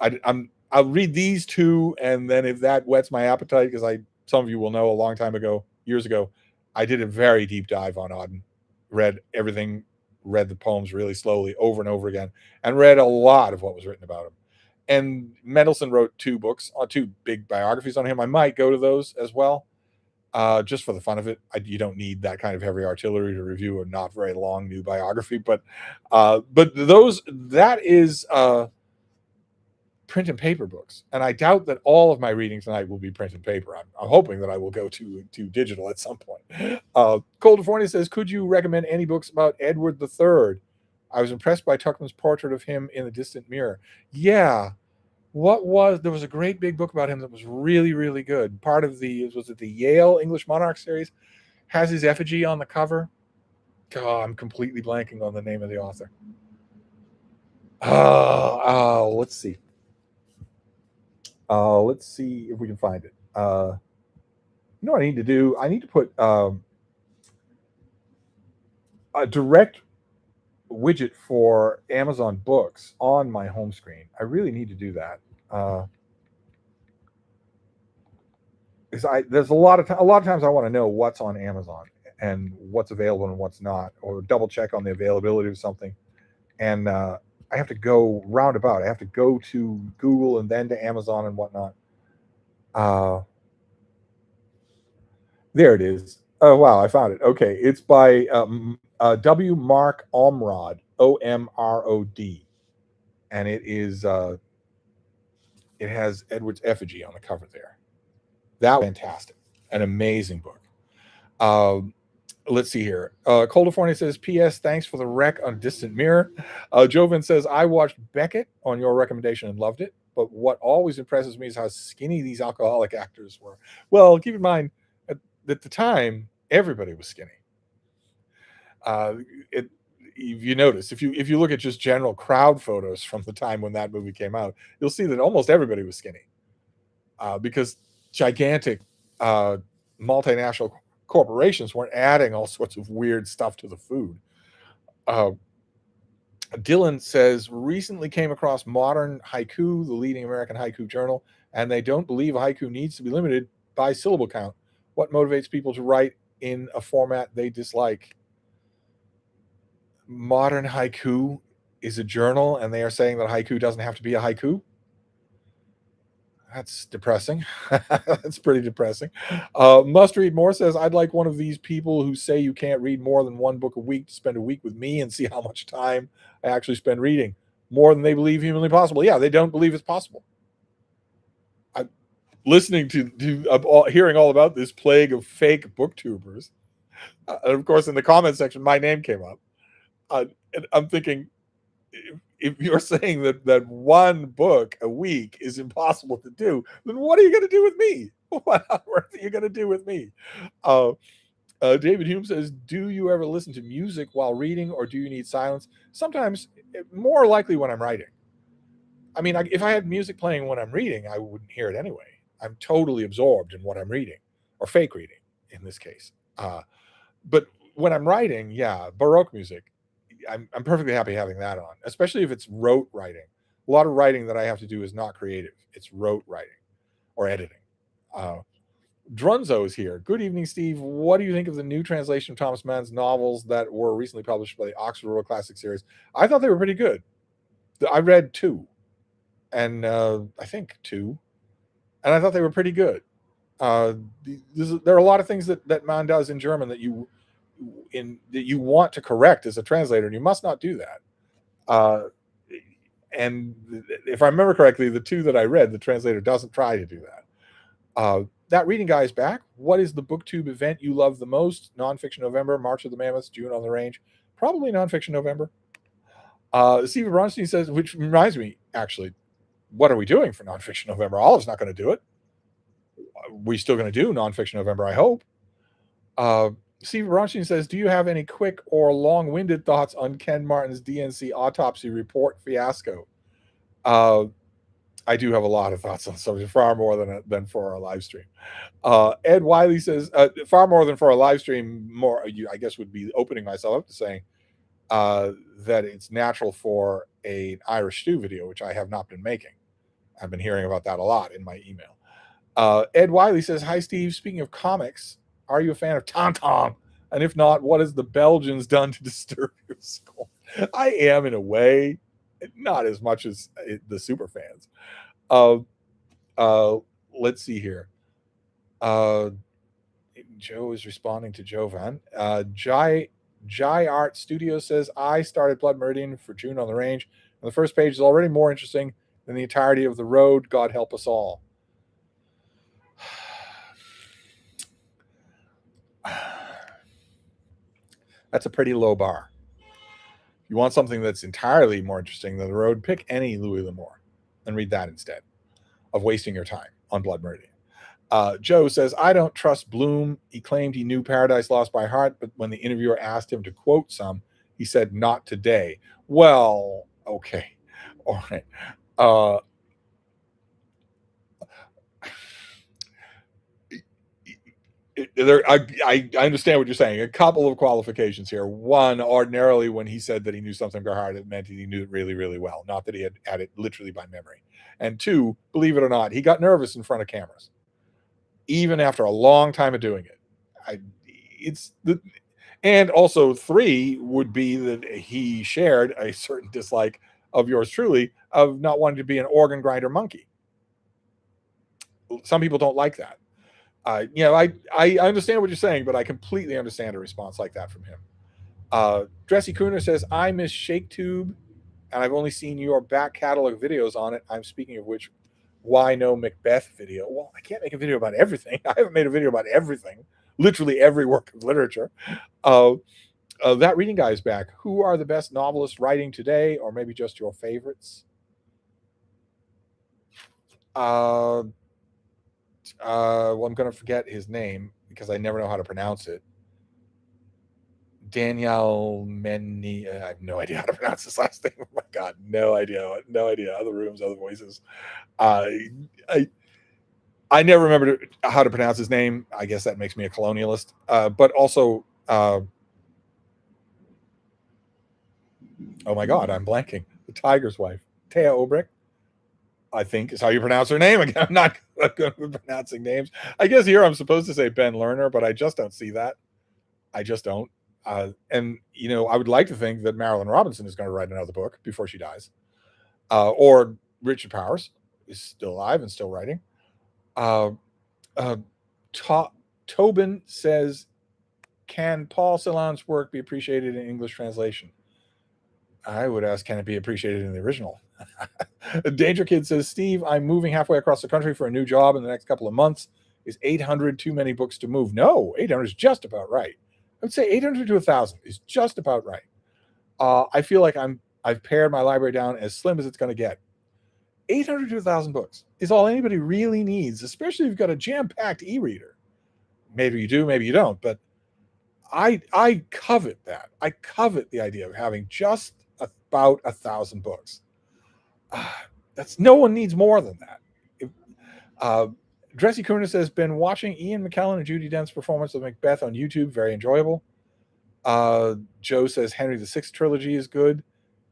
I'll read these two, and then if that whets my appetite, because some of you will know a long time ago, years ago, I did a very deep dive on Auden, read everything, read the poems really slowly over and over again, and read a lot of what was written about him. And Mendelsohn wrote two big biographies on him. I might go to those as well, just for the fun of it. You don't need that kind of heavy artillery to review a not very long new biography, but that is print and paper books, and I doubt that all of my reading tonight will be print and paper. I'm hoping that I will go to digital at some point. California says, could you recommend any books about Edward III? I was impressed by Tuckman's portrait of him in The Distant Mirror. Yeah, there was a great big book about him that was really, really good. Part of the Yale English Monarch series, has his effigy on the cover. God, I'm completely blanking on the name of the author. Let's see. Let's see if we can find it. You know what I need to do? I need to put a direct widget for Amazon Books on my home screen. I really need to do that. There's a lot of times I want to know what's on Amazon and what's available and what's not, or double check on the availability of something. And I have to go roundabout. I have to go to Google and then to Amazon and whatnot. Uh, there it is. Oh wow, I found it. Okay, it's by W. Mark Omrod, Omrod, and it has Edward's effigy on the cover there. That was fantastic, an amazing book. Um, let's see here. California says, P.S. Thanks for the rec on Distant Mirror. Joven says, I watched Beckett on your recommendation and loved it, but what always impresses me is how skinny these alcoholic actors were. Well, keep in mind, at the time, everybody was skinny. Uh, it, if you notice, if you look at just general crowd photos from the time when that movie came out, you'll see that almost everybody was skinny because gigantic multinational corporations weren't adding all sorts of weird stuff to the food. Uh, Dylan says, recently came across Modern Haiku, the leading American haiku journal, and they don't believe haiku needs to be limited by syllable count. What motivates people to write in a format they dislike? Modern Haiku is a journal, and they are saying that haiku doesn't have to be a haiku. That's depressing. That's pretty depressing. Must Read More says, I'd like one of these people who say you can't read more than one book a week to spend a week with me and see how much time I actually spend reading. More than they believe humanly possible. Yeah, they don't believe it's possible. I'm listening to hearing all about this plague of fake booktubers. And of course, in the comment section, my name came up. And I'm thinking, if you're saying that one book a week is impossible to do, then what are you going to do with me? What on earth are you going to do with me? David Hume says, do you ever listen to music while reading, or do you need silence? Sometimes, more likely when I'm writing. I mean, if I had music playing when I'm reading, I wouldn't hear it anyway. I'm totally absorbed in what I'm reading, or fake reading in this case. But when I'm writing, yeah, Baroque music, I'm perfectly happy having that on, especially if it's rote writing. A lot of writing that I have to do is not creative. It's rote writing or editing. Drunzo is here. Good evening, Steve. What do you think of the new translation of Thomas Mann's novels that were recently published by the Oxford World Classic Series? I thought they were pretty good. I read two, and I think two, and I thought they were pretty good. There are a lot of things that Mann does in German that you want to correct as a translator, and you must not do that. And if I remember correctly, the two that I read, the translator doesn't try to do that. That reading guy is back. What is the booktube event you love the most? Nonfiction November, March of the Mammoths, June on the Range. Probably Nonfiction November. Steve Bronstein says, which reminds me, actually, what are we doing for Nonfiction November? Olive's not going to do it. We're still going to do Nonfiction November, I hope. Steve Bronstein says, do you have any quick or long-winded thoughts on Ken Martin's DNC autopsy report fiasco? I do have a lot of thoughts on something, far more than for our live stream. Ed Wiley says, far more than for our live stream, more, I guess, would be opening myself up to saying that it's natural for an Irish stew video, which I have not been making. I've been hearing about that a lot in my email. Ed Wiley says, hi, Steve. Speaking of comics, are you a fan of Tintin? And if not, what has the Belgians done to disturb your soul? I am, in a way, not as much as the super fans. Let's see here. Joe is responding to Jovan. Jai Art Studio says, I started Blood Meridian for June on the Range, and the first page is already more interesting than the entirety of the road. God help us all. That's a pretty low bar. If you want something that's entirely more interesting than the road, pick any Louis L'Amour and read that instead of wasting your time on Blood Meridian. Joe says, I don't trust Bloom. He claimed he knew Paradise Lost by heart, but when the interviewer asked him to quote some, he said, not today. Well, okay. All right. I understand what you're saying. A couple of qualifications here. One, ordinarily, when he said that he knew something by heart, it meant he knew it really, really well, not that he had it literally by memory. And two, believe it or not, he got nervous in front of cameras, even after a long time of doing it. And also, three would be that he shared a certain dislike of yours truly of not wanting to be an organ grinder monkey. Some people don't like that. I understand what you're saying, but I completely understand a response like that from him. Dressy Crooner says, I miss ShakeTube, and I've only seen your back catalog videos on it. I'm speaking of which, why no Macbeth video? Well, I can't make a video about everything. I haven't made a video about everything, literally every work of literature. That reading guy is back. Who are the best novelists writing today, or maybe just your favorites? Well, I'm going to forget his name because I never know how to pronounce it. Danielle Meni. I have no idea how to pronounce his last name. Oh my God, no idea. Other rooms, other voices. I never remember how to pronounce his name. I guess that makes me a colonialist. But also, oh my God, I'm blanking. The tiger's wife, Thea Obrick, I think is how you pronounce her name. Again, I'm not good with pronouncing names. I guess here I'm supposed to say Ben Lerner, but I just don't see that. I just don't. And I would like to think that Marilyn Robinson is going to write another book before she dies, or Richard Powers is still alive and still writing. Tobin says, "Can Paul Celan's work be appreciated in English translation?" I would ask, can it be appreciated in the original? Danger Kid says, Steve, I'm moving halfway across the country for a new job in the next couple of months. Is 800 too many books to move? No, 800 is just about right. I would say 800 to 1,000 is just about right. I feel like I've pared my library down as slim as it's going to get. 800 to 1,000 books is all anybody really needs, especially if you've got a jam-packed e-reader. Maybe you do, maybe you don't, but I covet that. I covet the idea of having just about 1,000 books. That's no one needs more than that. Dressy Crooner says, been watching Ian McKellen and Judi Dench's performance of Macbeth on YouTube. Very enjoyable. Joe says Henry VI trilogy is good.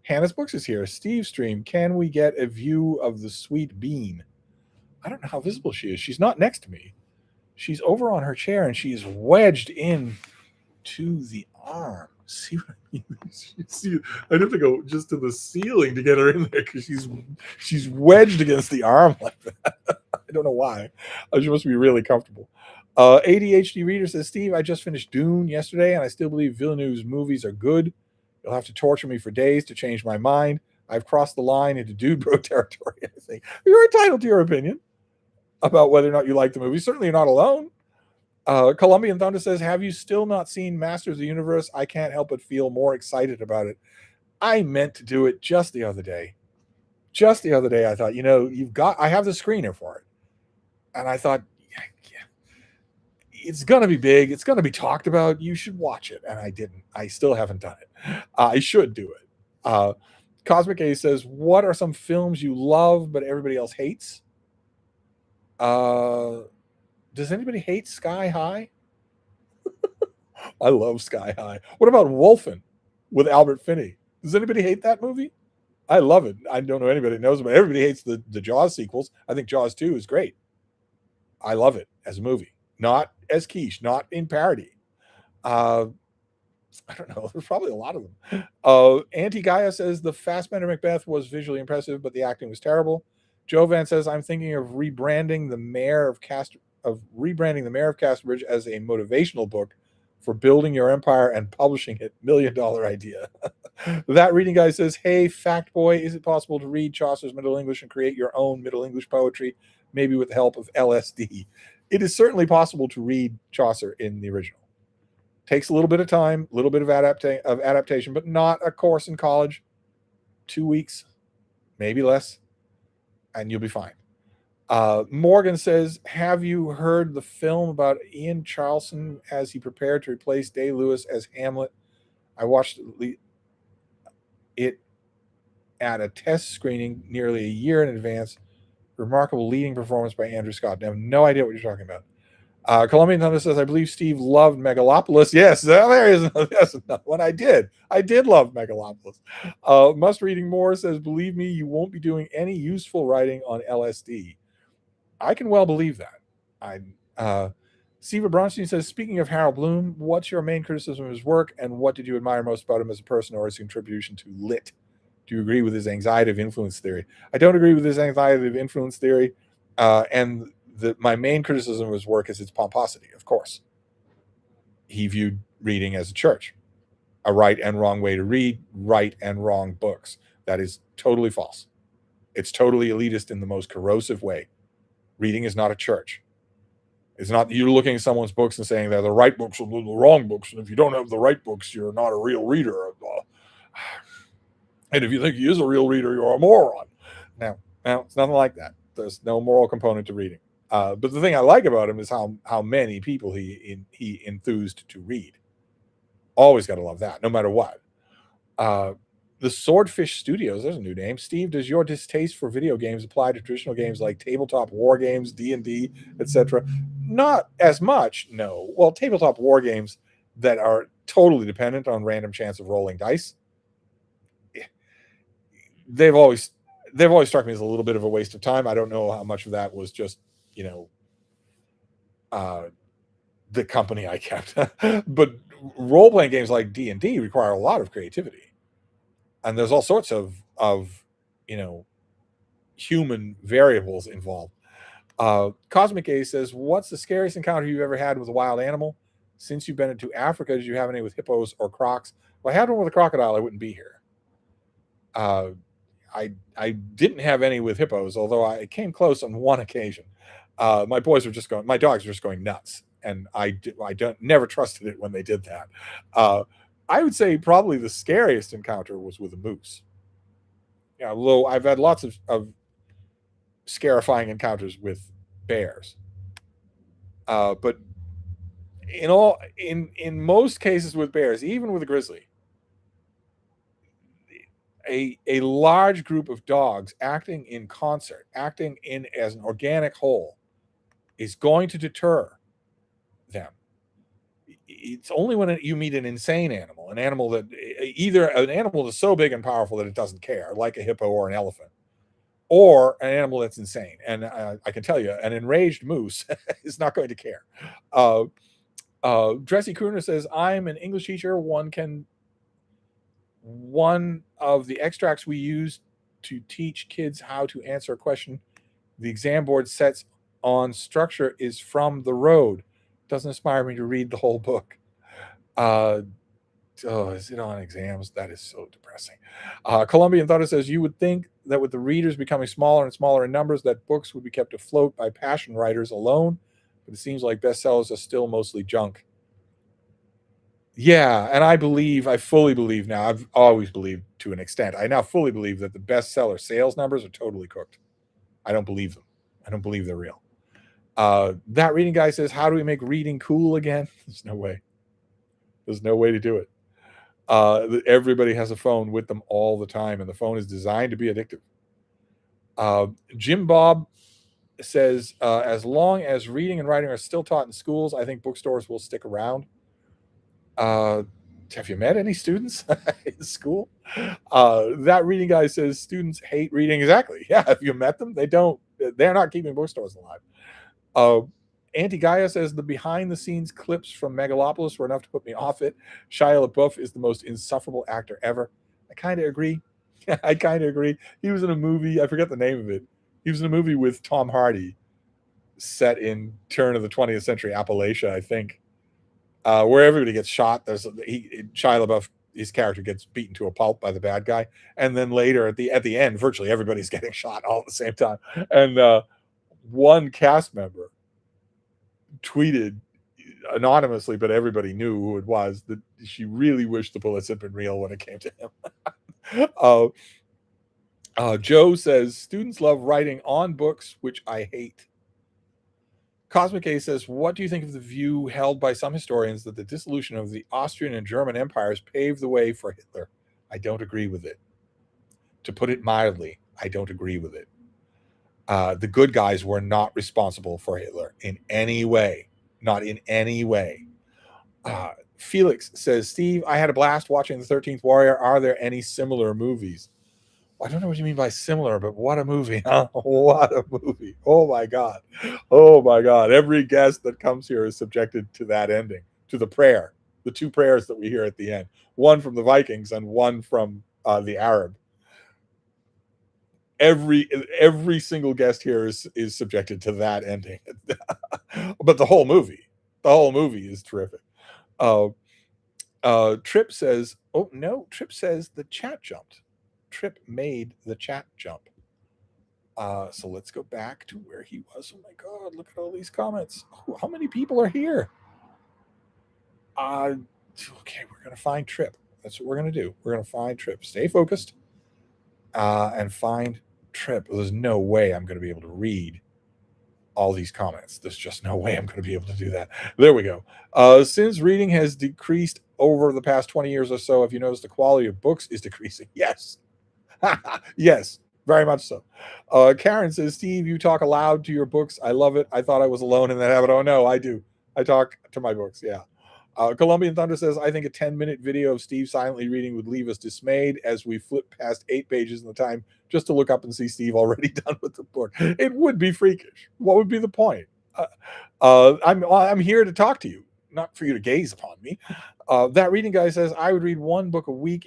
Hannah's Books is here. Stevestream, can we get a view of the sweet bean? I don't know how visible she is. She's not next to me. She's over on her chair and she's wedged in to the arm. See what I mean? See, I'd have to go just to the ceiling to get her in there because she's wedged against the arm like that. I don't know why. She must be really comfortable. ADHD Reader says, Steve, I just finished Dune yesterday and I still believe Villeneuve's movies are good. You'll have to torture me for days to change my mind. I've crossed the line into dude bro territory, I think. You're entitled to your opinion about whether or not you like the movie. Certainly you're not alone. Colombian Thunder says, have you still not seen Masters of the Universe? I can't help but feel more excited about it. I meant to do it just the other day. I thought, I have the screener for it. And I thought, yeah, it's going to be big. It's going to be talked about. You should watch it. And I didn't. I still haven't done it. I should do it. Cosmic A says, what are some films you love but everybody else hates? Does anybody hate Sky High? I love Sky High. What about Wolfen with Albert Finney? Does anybody hate that movie? I love it. I don't know anybody that knows it, but everybody hates the Jaws sequels. I think Jaws 2 is great. I love it as a movie, not as quiche, not in parody. I don't know. There's probably a lot of them. Anti-Gaia says the Fassbender Macbeth was visually impressive, but the acting was terrible. Jovan says, I'm thinking of rebranding the Mayor of Casterbridge as a motivational book for building your empire and publishing it. $1 million idea. That reading guy says, hey, fact boy, is it possible to read Chaucer's Middle English and create your own Middle English poetry, maybe with the help of LSD? It is certainly possible to read Chaucer in the original. Takes a little bit of time, a little bit of adaptation, but not a course in college. 2 weeks, maybe less, and you'll be fine. Morgan says, have you heard the film about Ian Charleson as he prepared to replace Day-Lewis as Hamlet? I watched it at a test screening nearly a year in advance. Remarkable leading performance by Andrew Scott. I have no idea what you're talking about. Colombian Thunder says, I believe Steve loved Megalopolis. Yes, there is another one. I did love Megalopolis. Must Reading More says, believe me, you won't be doing any useful writing on LSD. I can well believe that. Siva Bronstein says, speaking of Harold Bloom, what's your main criticism of his work and what did you admire most about him as a person or his contribution to lit? Do you agree with his anxiety of influence theory? I don't agree with his anxiety of influence theory. And my main criticism of his work is its pomposity, of course. He viewed reading as a church, a right and wrong way to read, right and wrong books. That is totally false. It's totally elitist in the most corrosive way. Reading is not a church. It's not you looking at someone's books and saying they're the right books or the wrong books. And if you don't have the right books, you're not a real reader. And if you think he is a real reader, you're a moron. Now, it's nothing like that. There's no moral component to reading. But the thing I like about him is how many people he enthused to read. Always got to love that, no matter what. The Swordfish Studios, there's a new name. Steve, does your distaste for video games apply to traditional games like tabletop war games, D&D, etc.? Not as much, no. Well, tabletop war games that are totally dependent on random chance of rolling dice, they've always struck me as a little bit of a waste of time. I don't know how much of that was just, the company I kept. But role-playing games like D&D require a lot of creativity. And there's all sorts of human variables involved. Cosmic A says, what's the scariest encounter you've ever had with a wild animal? Since you've been into Africa, did you have any with hippos or crocs? Well, I had one with a crocodile. I wouldn't be here. I didn't have any with hippos, although I came close on one occasion. My dogs were just going nuts, and I never trusted it when they did that. I would say probably the scariest encounter was with a moose. Although I've had lots of scarifying encounters with bears. But in most cases with bears, even with a grizzly, a large group of dogs acting in concert, acting in as an organic whole, is going to deter them. It's only when you meet an insane animal, an animal that's so big and powerful that it doesn't care, like a hippo or an elephant, or an animal that's insane. And I can tell you, an enraged moose is not going to care. Dressy Crooner says, I'm an English teacher. One of the extracts we use to teach kids how to answer a question the exam board sets on structure is from The Road. Doesn't inspire me to read the whole book. Is it on exams? That is so depressing. Colombian Thought says, you would think that with the readers becoming smaller and smaller in numbers, that books would be kept afloat by passion writers alone, but it seems like bestsellers are still mostly junk. Yeah, and I fully believe now, I've always believed to an extent, I now fully believe that the bestseller sales numbers are totally cooked. I don't believe them. I don't believe they're real. That reading guy says, how do we make reading cool again? There's no way. There's no way to do it. Everybody has a phone with them all the time, and the phone is designed to be addictive. Jim Bob says, as long as reading and writing are still taught in schools, I think bookstores will stick around. Have you met any students in school? That reading guy says students hate reading. Exactly. Yeah. Have you met them? They're not keeping bookstores alive. Anti-Gaia says the behind-the-scenes clips from Megalopolis were enough to put me off it. Shia LaBeouf is the most insufferable actor ever. I kind of agree. I kind of agree. He was in a movie. I forget the name of it. He was in a movie with Tom Hardy set in turn of the 20th century Appalachia, I think. Where everybody gets shot. Shia LaBeouf, his character gets beaten to a pulp by the bad guy, and then later at the end, virtually everybody's getting shot all at the same time. And one cast member tweeted anonymously, but everybody knew who it was, that she really wished the bullets had been real when it came to him. Joe says students love writing on books, which I hate. Cosmic A says, what do you think of the view held by some historians that the dissolution of the Austrian and German empires paved the way for Hitler? I don't agree with it. To put it mildly, I don't agree with it. The good guys were not responsible for Hitler in any way. Not in any way. Felix says, Steve, I had a blast watching The 13th Warrior. Are there any similar movies? I don't know what you mean by similar, but what a movie, huh? What a movie. Oh, my God. Oh, my God. Every guest that comes here is subjected to that ending, to the prayer, the two prayers that we hear at the end, one from the Vikings and one from the Arab. every single guest here is subjected to that ending. But the whole movie is terrific. Uh, Trip says, oh no, Trip says the chat jumped. Trip made the chat jump. So let's go back to where he was. Oh my God, look at all these comments. Oh, how many people are here? Okay, we're going to find Trip. That's what we're going to do. We're going to find Trip. Stay focused and find Trip. There's no way I'm going to be able to read all these comments. There's just no way I'm going to be able to do that. There we go. Since reading has decreased over the past 20 years or so, have you noticed the quality of books is decreasing? Yes. Yes, very much so. Karen says, Steve, you talk aloud to your books. I love it. I thought I was alone in that habit. Oh, no, I do. I talk to my books. Yeah. Colombian Thunder says, I think a 10-minute video of Steve silently reading would leave us dismayed as we flip past 8 pages in the time just to look up and see Steve already done with the book. It would be freakish. What would be the point? I'm here to talk to you, not for you to gaze upon me. That reading guy says, I would read one book a week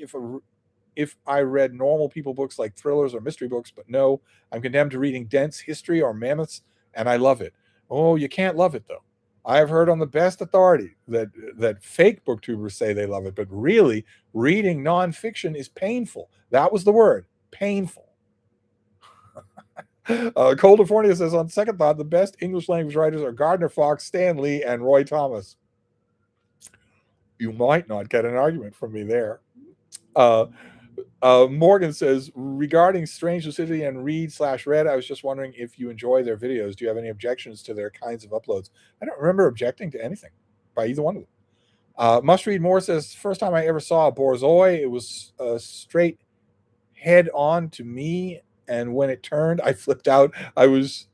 if I read normal people books like thrillers or mystery books, but no, I'm condemned to reading dense history or mammoths, and I love it. Oh, you can't love it, though. I have heard on the best authority that fake booktubers say they love it, but really, reading nonfiction is painful. That was the word, painful. California says, on second thought, the best English language writers are Gardner Fox, Stan Lee, and Roy Thomas. You might not get an argument from me there. Morgan says, regarding Strange Lucidity and Read/Read, I was just wondering if you enjoy their videos. Do you have any objections to their kinds of uploads? I don't remember objecting to anything by either one of them. Must Read More says, first time I ever saw a borzoi, it was straight head on to me, and when it turned, I flipped out. I was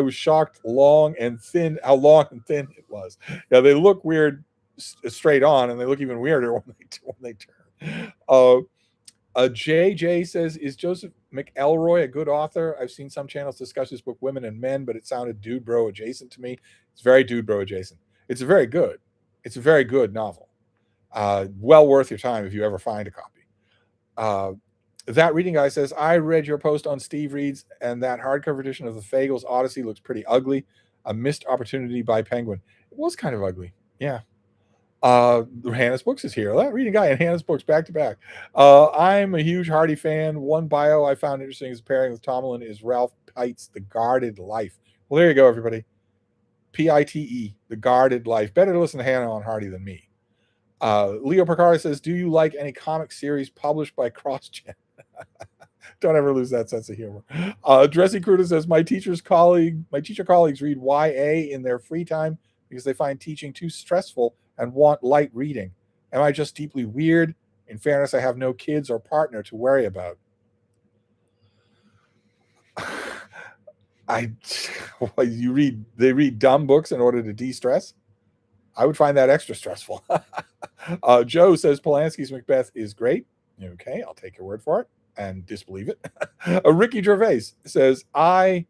shocked how long and thin it was. Yeah, they look weird straight on, and they look even weirder when they turn. JJ says, is Joseph McElroy a good author? I've seen some channels discuss his book Women and Men, but it sounded dude bro adjacent to me. It's very dude bro adjacent. It's a very good novel. Well worth your time if you ever find a copy. That reading guy says, I read your post on Steve Reads, and that hardcover edition of the Fagles Odyssey looks pretty ugly. A missed opportunity by Penguin. It was kind of ugly. Yeah. Hannah's Books is here. That reading guy and Hannah's Books back to back. I'm a huge Hardy fan. One bio I found interesting is pairing with Tomlin is Ralph Pite's The Guarded Life. Well, there you go, everybody. Pite, The Guarded Life. Better to listen to Hannah on Hardy than me. Leo Percara says, do you like any comic series published by CrossGen? Don't ever lose that sense of humor. Dressy Cruda says, my teacher colleagues read YA in their free time because they find teaching too stressful and want light reading. Am I just deeply weird? In fairness, I have no kids or partner to worry about. They read dumb books in order to de-stress? I would find that extra stressful. Joe says Polanski's Macbeth is great. Okay, I'll take your word for it and disbelieve it. Ricky Gervais says, I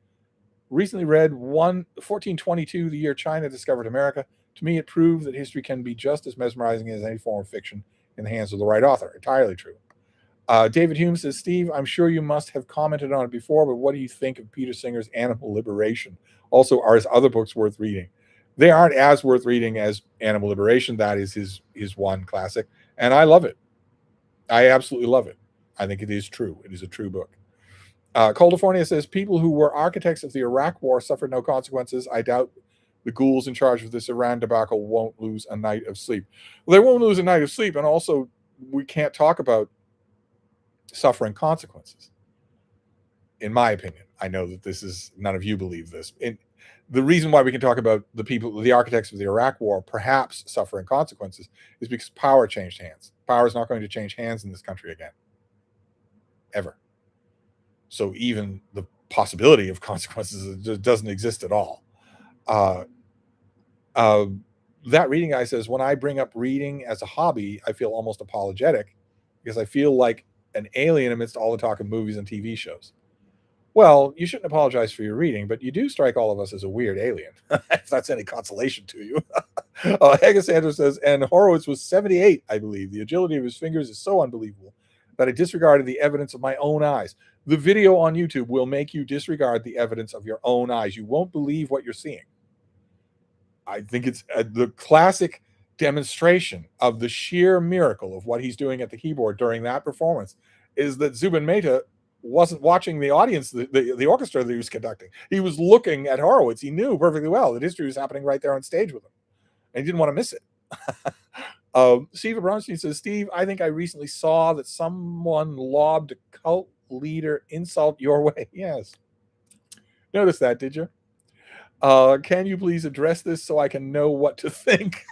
recently read 1422, the year China discovered America. To me, it proved that history can be just as mesmerizing as any form of fiction in the hands of the right author. Entirely true. David Hume says, Steve, I'm sure you must have commented on it before, but what do you think of Peter Singer's Animal Liberation? Also, are his other books worth reading? They aren't as worth reading as Animal Liberation. That is his one classic, and I love it. I absolutely love it. I think it is true. It is a true book. California says, people who were architects of the Iraq War suffered no consequences. I doubt the ghouls in charge of this Iran debacle won't lose a night of sleep. Well, they won't lose a night of sleep, and also we can't talk about suffering consequences. In my opinion, I know that none of you believe this. The reason why we can talk about the architects of the Iraq War perhaps suffering consequences is because power changed hands. Power is not going to change hands in this country again. Ever. So even the possibility of consequences doesn't exist at all. That reading guy says, when I bring up reading as a hobby, I feel almost apologetic because I feel like an alien amidst all the talk of movies and TV shows. Well, you shouldn't apologize for your reading, but you do strike all of us as a weird alien, if that's any consolation to you. Haggis Sanders says, and Horowitz was 78, I believe. The agility of his fingers is so unbelievable. that I disregarded the evidence of my own eyes. The video on YouTube will make you disregard the evidence of your own eyes. You won't believe what you're seeing. I think it's the classic demonstration of the sheer miracle of what he's doing at the keyboard during that performance is that Zubin Mehta wasn't watching the audience, the orchestra that he was conducting. He was looking at Horowitz. He knew perfectly well that history was happening right there on stage with him, and he didn't want to miss it. Steve Bronstein says, Steve, I think I recently saw that someone lobbed a cult leader insult your way. Yes. Notice that, did you? Can you please address this so I can know what to think?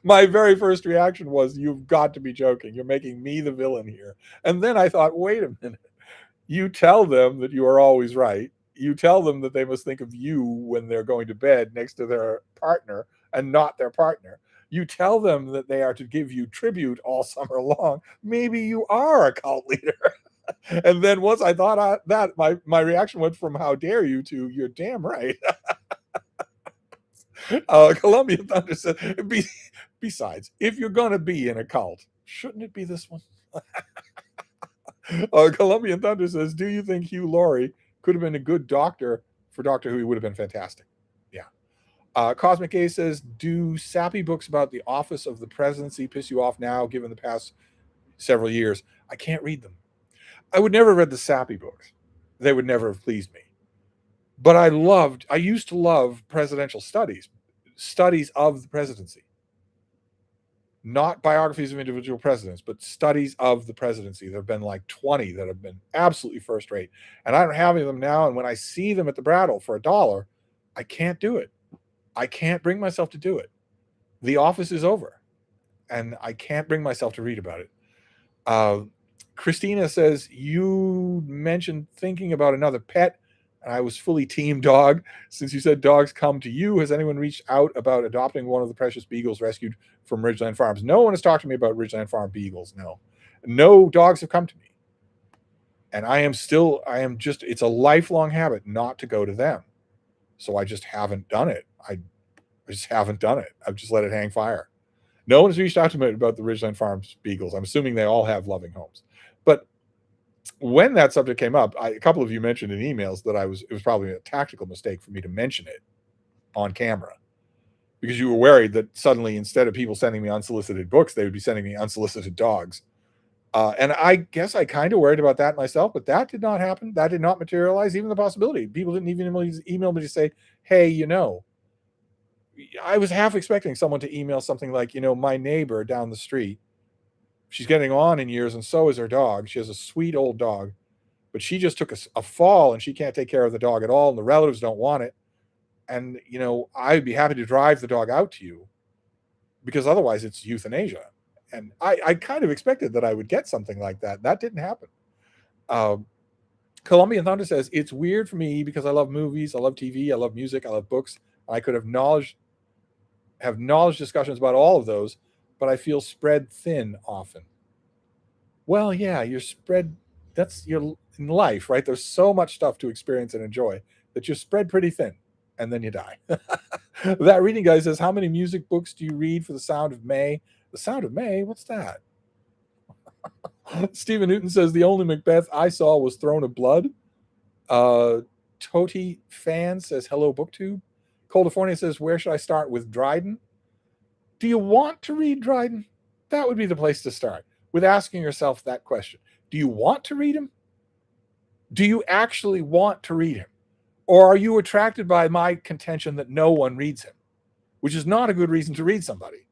My very first reaction was, you've got to be joking. You're making me the villain here. And then I thought, wait a minute. You tell them that you are always right. You tell them that they must think of you when they're going to bed next to their partner and not their partner. You tell them that they are to give you tribute all summer long. Maybe you are a cult leader. And then once I thought that, my reaction went from how dare you to you're damn right. Columbia Thunder said, besides, if you're going to be in a cult, shouldn't it be this one? Colombian Thunder says, do you think Hugh Laurie could have been a good doctor for Doctor Who? He would have been fantastic. Yeah. Cosmic A says, do sappy books about the office of the presidency piss you off now, given the past several years? I can't read them. I would never have read the sappy books. They would never have pleased me. But I used to love presidential studies of the presidency. Not biographies of individual presidents, but studies of the presidency. There have been like 20 that have been absolutely first rate. And I don't have any of them now. And when I see them at the Brattle for $1, I can't do it. I can't bring myself to do it. The office is over. And I can't bring myself to read about it. Christina says, you mentioned thinking about another pet. And I was fully team dog. Since you said dogs come to you, has anyone reached out about adopting one of the precious beagles rescued from Ridgeland Farms? No one has talked to me about Ridgeland Farm beagles. No dogs have come to me. And it's a lifelong habit not to go to them. So I just haven't done it. I just haven't done it. I've just let it hang fire. No one has reached out to me about the Ridgeland Farms beagles. I'm assuming they all have loving homes. But when that subject came up, a couple of you mentioned in emails that it was probably a tactical mistake for me to mention it on camera, because you were worried that suddenly, instead of people sending me unsolicited books, they would be sending me unsolicited dogs. And I guess I kind of worried about that myself, but that did not happen. That did not materialize, even the possibility. People didn't even email me to say, hey, I was half expecting someone to email something like, my neighbor down the street, she's getting on in years, and so is her dog. She has a sweet old dog, but she just took a fall, and she can't take care of the dog at all, and the relatives don't want it. And, I'd be happy to drive the dog out to you, because otherwise it's euthanasia. And I kind of expected that I would get something like that. That didn't happen. Colombian Thunder says, it's weird for me because I love movies, I love TV, I love music, I love books. I could have knowledge discussions about all of those, but I feel spread thin often. Well, yeah, you're spread. That's your in life, right? There's so much stuff to experience and enjoy that you're spread pretty thin, and then you die. That reading guy says, how many music books do you read for The Sound of May? The Sound of May? What's that? Stephen Newton says, the only Macbeth I saw was Throne of Blood. Toti Fan says, hello, BookTube. California says, where should I start with Dryden? Do you want to read Dryden? That would be the place to start, with asking yourself that question. Do you want to read him? Do you actually want to read him? Or are you attracted by my contention that no one reads him, which is not a good reason to read somebody?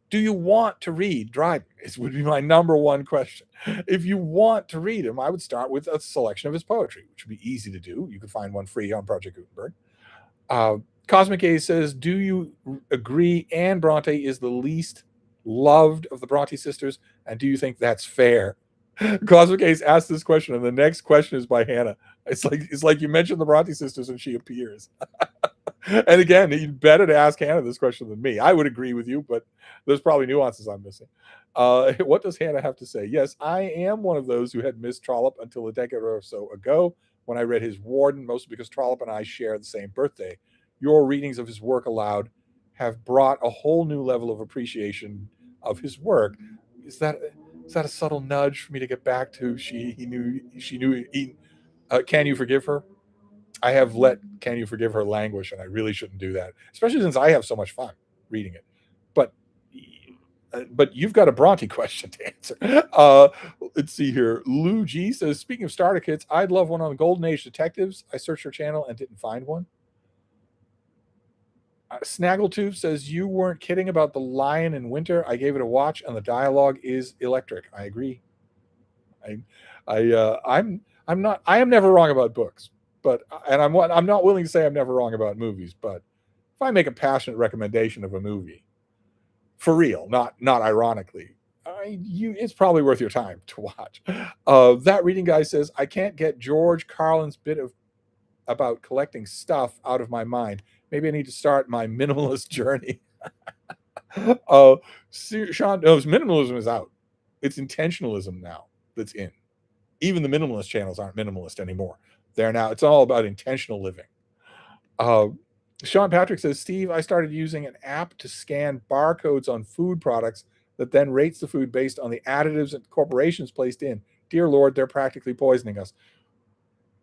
Do you want to read Dryden? It would be my number one question. If you want to read him, I would start with a selection of his poetry, which would be easy to do. You could find one free on Project Gutenberg. Cosmic A says, do you agree Anne Bronte is the least loved of the Bronte sisters? And do you think that's fair? Cosmic Ace asked this question, and the next question is by Hannah. It's like you mentioned the Bronte sisters and she appears. And again, you'd better to ask Hannah this question than me. I would agree with you, but there's probably nuances I'm missing. What does Hannah have to say? Yes, I am one of those who had missed Trollope until a decade or so ago when I read his Warden, mostly because Trollope and I share the same birthday. Your readings of his work aloud have brought a whole new level of appreciation of his work. Is that Is that a subtle nudge for me to get back to she knew he, can you forgive her? I have let Can You Forgive Her languish, and I really shouldn't do that, especially since I have so much fun reading it. But but you've got a Bronte question to answer. Let's see here. Lou G says, speaking of starter kits, I'd love one on the Golden Age detectives. I searched your channel and didn't find one. Snaggletooth says, you weren't kidding about The Lion in Winter. I gave it a watch, and the dialogue is electric. I agree. I am never wrong about books, but I'm not willing to say I'm never wrong about movies. But if I make a passionate recommendation of a movie, for real, not ironically, it's probably worth your time to watch. That reading guy says, I can't get George Carlin's bit of about collecting stuff out of my mind. Maybe I need to start my minimalist journey. Sean knows minimalism is out. It's intentionalism now that's in. Even the minimalist channels aren't minimalist anymore. They're now, it's all about intentional living. Sean Patrick says, Steve, I started using an app to scan barcodes on food products that then rates the food based on the additives that corporations placed in. Dear Lord, they're practically poisoning us.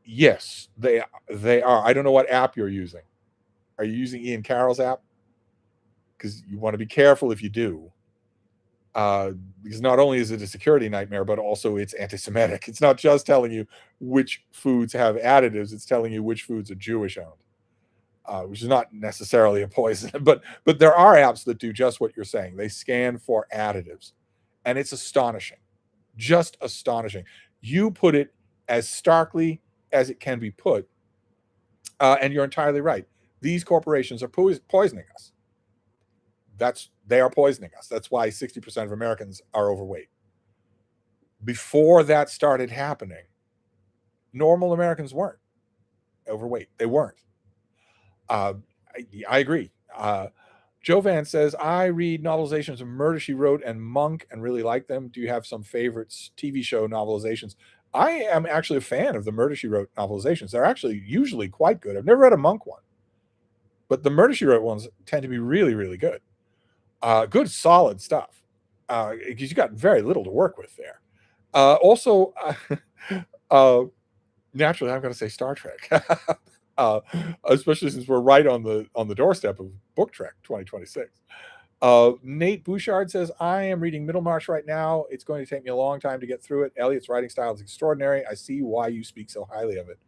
Yes, they are. I don't know what app you're using. Are you using Ian Carroll's app? Because you want to be careful if you do. Because not only is it a security nightmare, but also it's anti-Semitic. It's not just telling you which foods have additives; it's telling you which foods are Jewish owned, which is not necessarily a poison. But there are apps that do just what you're saying. They scan for additives, and it's astonishing, just astonishing. You put it as starkly as it can be put, and you're entirely right. These corporations are poisoning us. They are poisoning us. That's why 60% of Americans are overweight. Before that started happening, normal Americans weren't overweight. They weren't. I agree. Joe Van says, I read novelizations of Murder, She Wrote and Monk and really like them. Do you have some favorites TV show novelizations? I am actually a fan of the Murder, She Wrote novelizations. They're actually usually quite good. I've never read a Monk one, but the Murder, She Wrote ones tend to be really, really good. Good, solid stuff. Because you got very little to work with there. Also, naturally, I'm going to say Star Trek, especially since we're right on the doorstep of Book Trek 2026. Nate Bouchard says, I am reading Middlemarch right now. It's going to take me a long time to get through it. Eliot's writing style is extraordinary. I see why you speak so highly of it.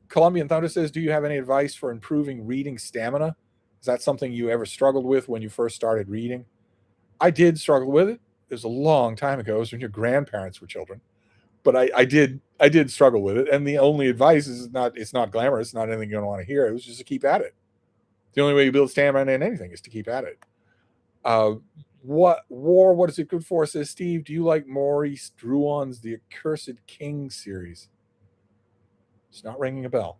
Colombian Thunder says, do you have any advice for improving reading stamina? Is that something you ever struggled with when you first started reading? I did struggle with it. It was a long time ago. It was when your grandparents were children. But I did struggle with it. And the only advice is it's not glamorous, not anything you don't want to hear. It was just to keep at it. The only way you build stamina in anything is to keep at it. What is it good for? Says Steve, do you like Maurice Druon's The Accursed King series? It's not ringing a bell.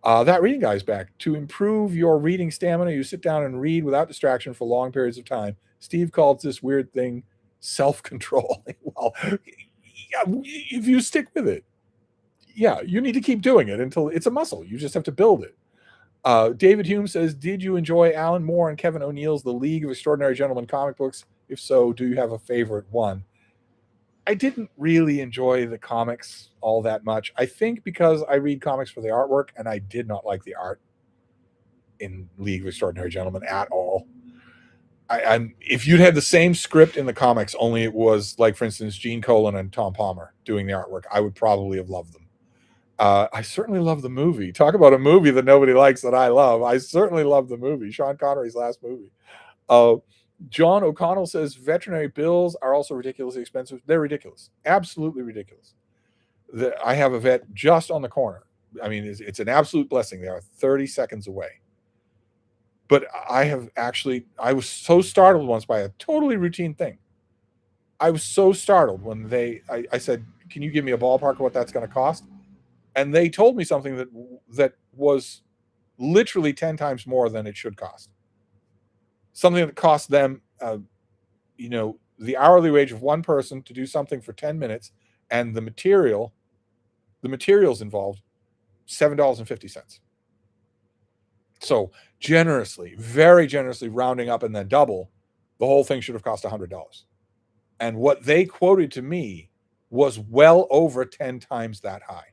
That reading guy's back. To improve your reading stamina, you sit down and read without distraction for long periods of time. Steve calls this weird thing self-control. Well, yeah, if you stick with it, yeah, you need to keep doing it until it's a muscle. You just have to build it. David Hume says, did you enjoy Alan Moore and Kevin O'Neill's The League of Extraordinary Gentlemen comic books? If so, do you have a favorite one? I didn't really enjoy the comics all that much. I think because I read comics for the artwork, and I did not like the art in League of Extraordinary Gentlemen at all. If you'd had the same script in the comics, only it was like, for instance, Gene Colan and Tom Palmer doing the artwork, I would probably have loved them. I certainly love the movie. Talk about a movie that nobody likes that I love. I certainly love the movie, Sean Connery's last movie. John O'Connell says veterinary bills are also ridiculously expensive. They're ridiculous. Absolutely ridiculous. I have a vet just on the corner. I mean, it's an absolute blessing. They are 30 seconds away. But I was so startled once by a totally routine thing. I was so startled when I said, can you give me a ballpark of what that's going to cost? And they told me something that was literally 10 times more than it should cost. Something that cost them, the hourly wage of one person to do something for 10 minutes, and the materials involved, $7.50. So generously, very generously rounding up and then double, the whole thing should have cost $100. And what they quoted to me was well over 10 times that high.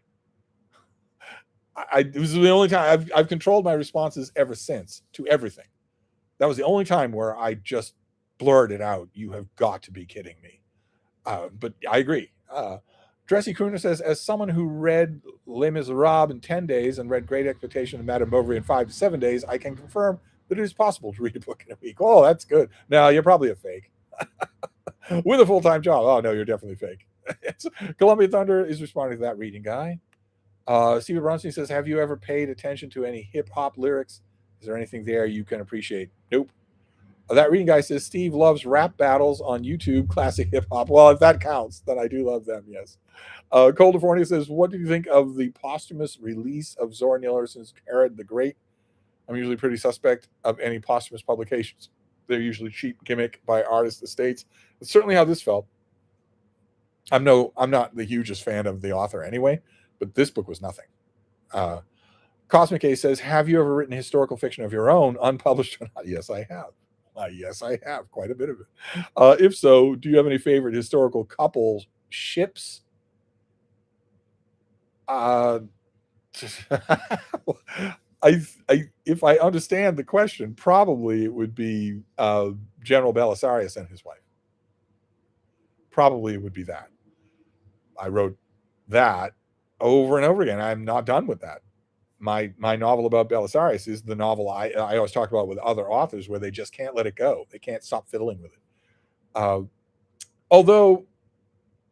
It was the only time I've controlled my responses ever since to everything. That was the only time where I just blurted out, "You have got to be kidding me." But I agree. Dressy Crooner says, as someone who read Les Miserables in 10 days and read Great Expectation and Madame Bovary in 5 to 7 days, I can confirm that it is possible to read a book in a week. Oh, that's good. Now, you're probably a fake. With a full-time job. Oh, no, you're definitely fake. Columbia Thunder is responding to that reading guy. Steve Bronstein says, have you ever paid attention to any hip-hop lyrics? Is there anything there you can appreciate? Nope. That reading guy says, Steve loves rap battles on YouTube, classic hip-hop. Well, if that counts, then I do love them, yes. California says, what do you think of the posthumous release of Zora Neale Hurston's Herod the Great? I'm usually pretty suspect of any posthumous publications. They're usually cheap gimmick by artist estates. It's certainly how this felt. I'm not the hugest fan of the author anyway, but this book was nothing. Cosmic A says, have you ever written historical fiction of your own, unpublished or not? Yes, I have. Yes, I have. Quite a bit of it. If so, do you have any favorite historical couple ships? If I understand the question, probably it would be General Belisarius and his wife. Probably it would be that. I wrote that over and over again. I'm not done with that. My novel about Belisarius is the novel I always talk about with other authors where they just can't let it go. They can't stop fiddling with it. Although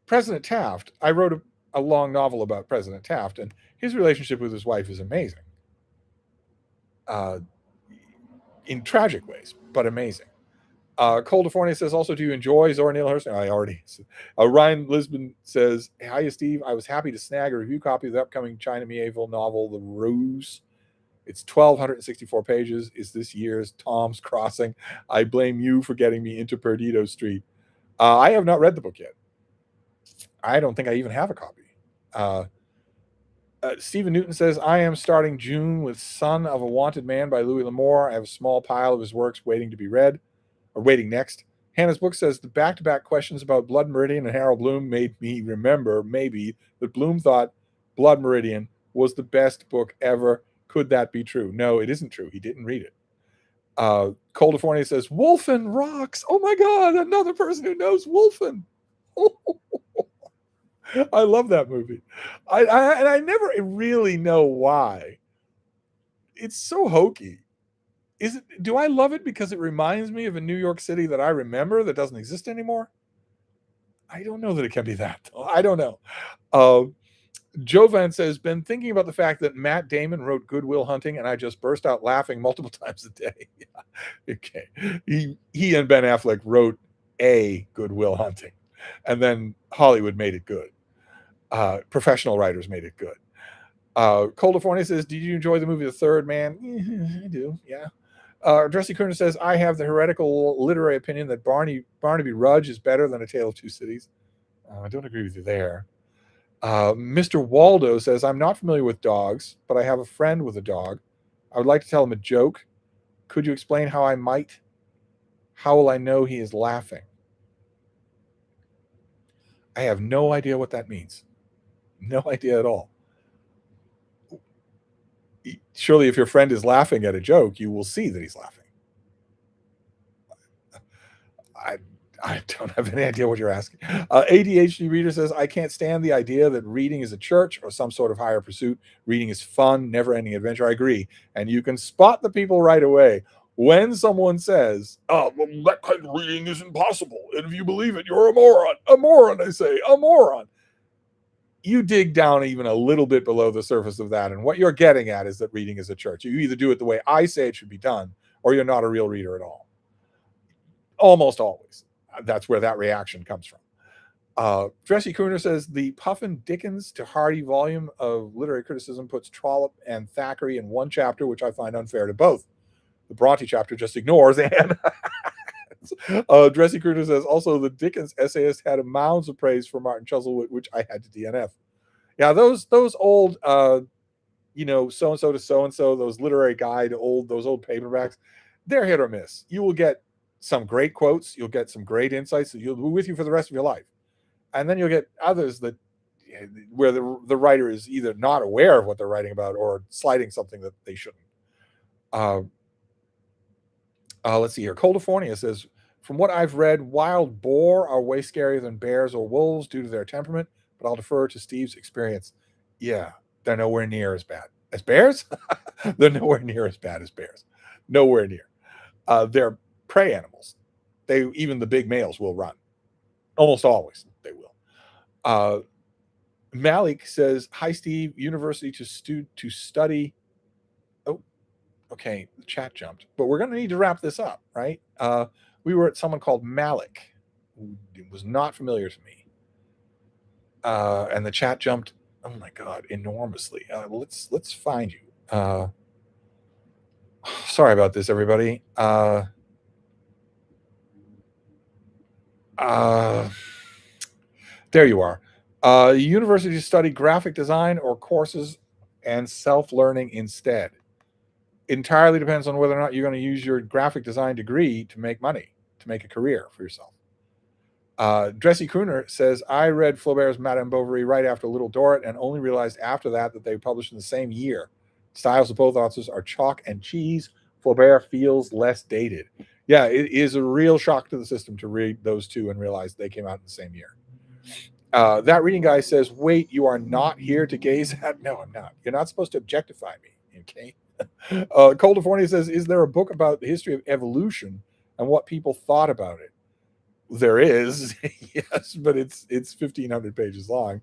President Taft, I wrote a long novel about President Taft, and his relationship with his wife is amazing. In tragic ways, but amazing. California says, also, do you enjoy Zora Neale Hurston? I already said. Ryan Lisbon says, hiya, Steve. I was happy to snag a review copy of the upcoming China Mieville novel, The Ruse. It's 1,264 pages. Is this year's Tom's Crossing. I blame you for getting me into Perdido Street. I have not read the book yet. I don't think I even have a copy. Stephen Newton says, I am starting June with Son of a Wanted Man by Louis L'Amour. I have a small pile of his works waiting to be read. Or waiting next. Hannah's book says the back-to-back questions about Blood Meridian and Harold Bloom made me remember maybe that Bloom thought Blood Meridian was the best book ever. Could that be true? No, it isn't true. He didn't read it. California says, Wolfen rocks. Oh my God, another person who knows Wolfen. I love that movie. I never really know why. It's so hokey. Do I love it because it reminds me of a New York City that I remember that doesn't exist anymore? I don't know that it can be that, though. I don't know. Jovan says, been thinking about the fact that Matt Damon wrote Good Will Hunting, and I just burst out laughing multiple times a day. Yeah. Okay. He and Ben Affleck wrote a Good Will Hunting, and then Hollywood made it good. Professional writers made it good. California says, did you enjoy the movie The Third Man? I do, yeah. Dressy Kerner says, I have the heretical literary opinion that Barnaby Rudge is better than A Tale of Two Cities. I don't agree with you there. Mr. Waldo says, I'm not familiar with dogs, but I have a friend with a dog. I would like to tell him a joke. Could you explain how I might? How will I know he is laughing? I have no idea what that means. No idea at all. Surely if your friend is laughing at a joke, you will see that he's laughing. I don't have any idea what you're asking. ADHD reader says, I can't stand the idea that reading is a church or some sort of higher pursuit. Reading is fun, never-ending adventure. I agree. And you can spot the people right away. When someone says, oh, well, that kind of reading is impossible, and if you believe it, you're a moron. A moron, I say, a moron. You dig down even a little bit below the surface of that, and what you're getting at is that reading is a church. You either do it the way I say it should be done, or you're not a real reader at all. Almost always. That's where that reaction comes from. Dressy Crooner says, the Puffin Dickens to Hardy volume of literary criticism puts Trollope and Thackeray in one chapter, which I find unfair to both. The Bronte chapter just ignores Anne. Dressy Crooner says, also, the Dickens essayist had mounds of praise for Martin Chuzzlewit, which I had to DNF. Yeah, those old, so-and-so to so-and-so, those literary guide, those old paperbacks, they're hit or miss. You will get some great quotes. You'll get some great insights that you'll be with you for the rest of your life. And then you'll get others that where the writer is either not aware of what they're writing about or slighting something that they shouldn't. Uh, let's see here. California says, from what I've read, wild boar are way scarier than bears or wolves due to their temperament, but I'll defer to Steve's experience. Yeah, they're nowhere near as bad as bears. They're nowhere near as bad as bears. Nowhere near. They're prey animals. Even the big males will run. Almost always they will. Malik says, "Hi Steve, university to study." Oh, okay, the chat jumped, but we're going to need to wrap this up, right? We were at someone called Malik, who was not familiar to me, and the chat jumped. Oh my god, enormously. Let's find you. Sorry about this, everybody. There you are. University to study graphic design or courses and self-learning instead. Entirely depends on whether or not you're going to use your graphic design degree to make money, to make a career for yourself. Dressy Crooner says, I read Flaubert's Madame Bovary right after Little Dorrit and only realized after that they were published in the same year. Styles of both authors are chalk and cheese. Flaubert feels less dated. Yeah, it is a real shock to the system to read those two and realize they came out in the same year. That reading guy says, wait, you are not here to gaze at? No, I'm not. You're not supposed to objectify me, okay? California says, is there a book about the history of evolution and what people thought about it? There is, yes, but it's 1,500 pages long.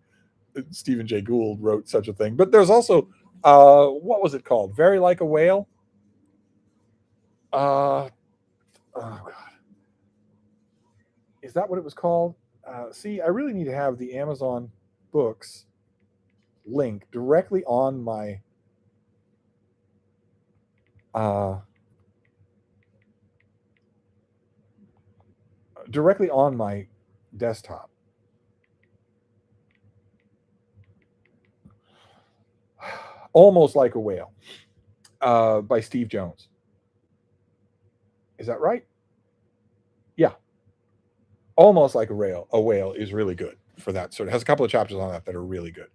Stephen Jay Gould wrote such a thing. But there's also, what was it called? Very Like a Whale? Oh, God. Is that what it was called? See, I really need to have the Amazon books link directly on my desktop. Almost Like a Whale, by Steve Jones. Is that right? Yeah. Almost Like a Whale. A Whale is really good for that sort of. Has a couple of chapters on that are really good.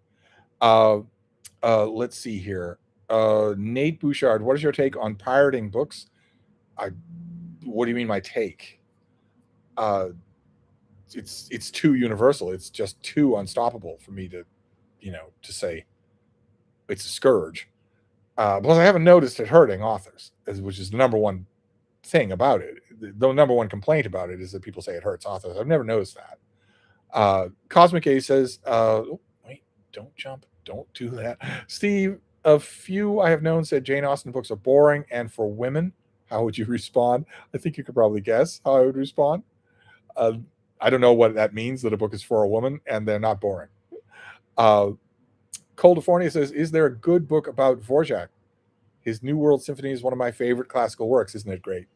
Let's see here. Nate Bouchard, what is your take on pirating books? What do you mean my take? It's too universal. It's just too unstoppable for me to say it's a scourge. Plus, I haven't noticed it hurting authors, which is the number one thing about it. The number one complaint about it is that people say it hurts authors. I've never noticed that. Cosmic A says, wait, don't jump. Don't do that. Steve, a few I have known said Jane Austen books are boring and for women. How would you respond? I think you could probably guess how I would respond. I don't know what that means, that a book is for a woman and they're not boring. California says, is there a good book about Dvorak? His New World Symphony is one of my favorite classical works. Isn't it great?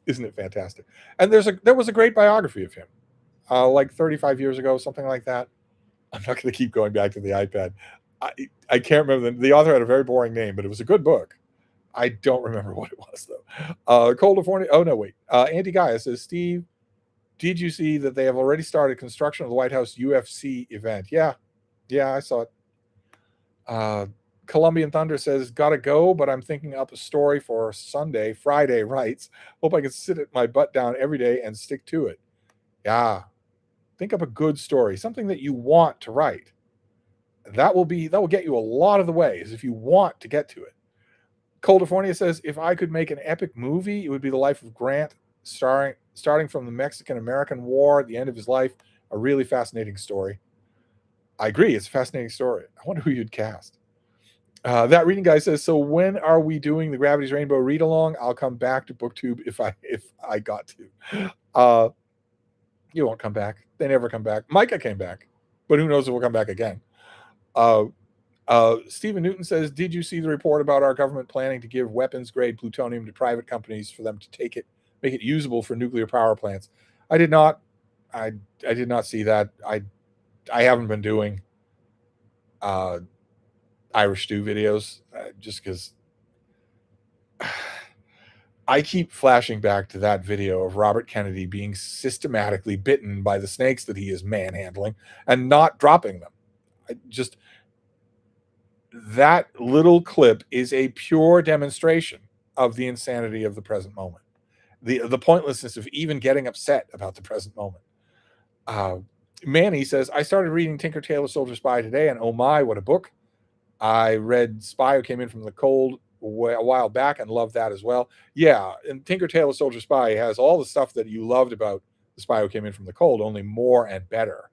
Isn't it fantastic? And there was a great biography of him, like 35 years ago, something like that. I'm not going to keep going back to the iPad. I can't remember. The author had a very boring name, but it was a good book. I don't remember what it was, though. California. Oh, no, wait. Andy Gaia says, Steve, did you see that they have already started construction of the White House UFC event? Yeah, I saw it. Colombian Thunder says, gotta go, but I'm thinking up a story for Sunday. Friday writes, hope I can sit my butt down every day and stick to it. Yeah. Think up a good story, something that you want to write. That will get you a lot of the ways if you want to get to it. California says, if I could make an epic movie, it would be the life of Grant, starting from the Mexican-American War at the end of his life. A really fascinating story. I agree. It's a fascinating story. I wonder who you'd cast. That reading guy says, so when are we doing the Gravity's Rainbow read along? I'll come back to BookTube if I got to. You won't come back. They never come back. Micah came back, but who knows if we'll come back again. Stephen Newton says, did you see the report about our government planning to give weapons grade plutonium to private companies for them to make it usable for nuclear power plants? I did not. I did not see that. I haven't been doing Irish stew videos just because I keep flashing back to that video of Robert Kennedy being systematically bitten by the snakes that he is manhandling and not dropping them. Just that little clip is a pure demonstration of the insanity of the present moment, the pointlessness of even getting upset about the present moment. Uh, Manny says, I started reading Tinker Tailor Soldier Spy today, and oh my, what a book. I read Spy Who Came In From the Cold a while back and loved that as well. Yeah, and Tinker Tailor Soldier Spy has all the stuff that you loved about The Spy Who Came In From the Cold, only more and better.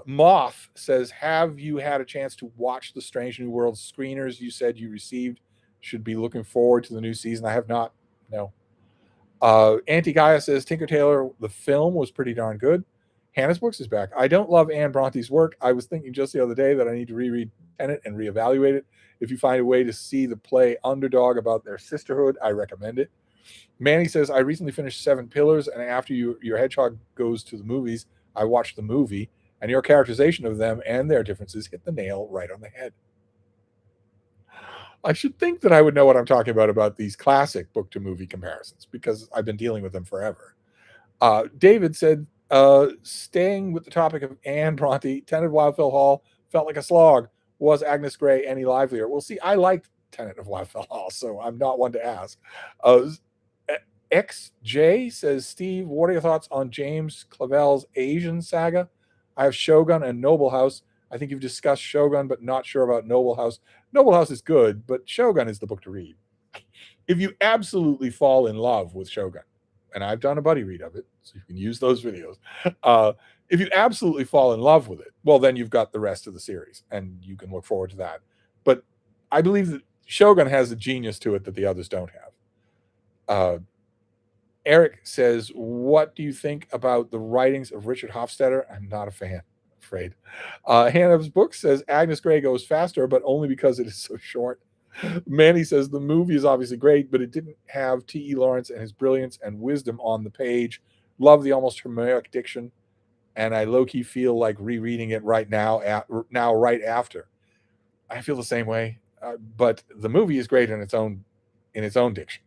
Moth says, have you had a chance to watch the Strange New World screeners you said you received? Should be looking forward to the new season. I have not. No. Anti-Gaia says, Tinker Tailor, the film was pretty darn good. Hannah's Books is back. I don't love Anne Bronte's work. I was thinking just the other day that I need to reread Tenet and reevaluate it. If you find a way to see the play Underdog about their sisterhood, I recommend it. Manny says, I recently finished Seven Pillars, and after your hedgehog goes to the movies, I watched the movie, and your characterization of them and their differences hit the nail right on the head. I should think that I would know what I'm talking about these classic book-to-movie comparisons, because I've been dealing with them forever. David said, staying with the topic of Anne Bronte, Tenet of Wildfell Hall felt like a slog. Was Agnes Grey any livelier? Well, see, I liked Tenet of Wildfell Hall, so I'm not one to ask. XJ says, Steve, what are your thoughts on James Clavell's Asian saga? I have Shogun and Noble House. I think you've discussed Shogun, but not sure about Noble House. Noble House is good, but Shogun is the book to read. If you absolutely fall in love with Shogun, and I've done a buddy read of it, so you can use those videos. If you absolutely fall in love with it, well, then you've got the rest of the series, and you can look forward to that. But I believe that Shogun has a genius to it that the others don't have. Eric says, what do you think about the writings of Richard Hofstadter? I'm not a fan, I'm afraid. Hannah's Book says, Agnes Grey goes faster, but only because it is so short. Manny says, the movie is obviously great, but it didn't have T.E. Lawrence and his brilliance and wisdom on the page. Love the almost Homeric diction, and I low-key feel like rereading it right now, right after. I feel the same way, but the movie is great in its own diction.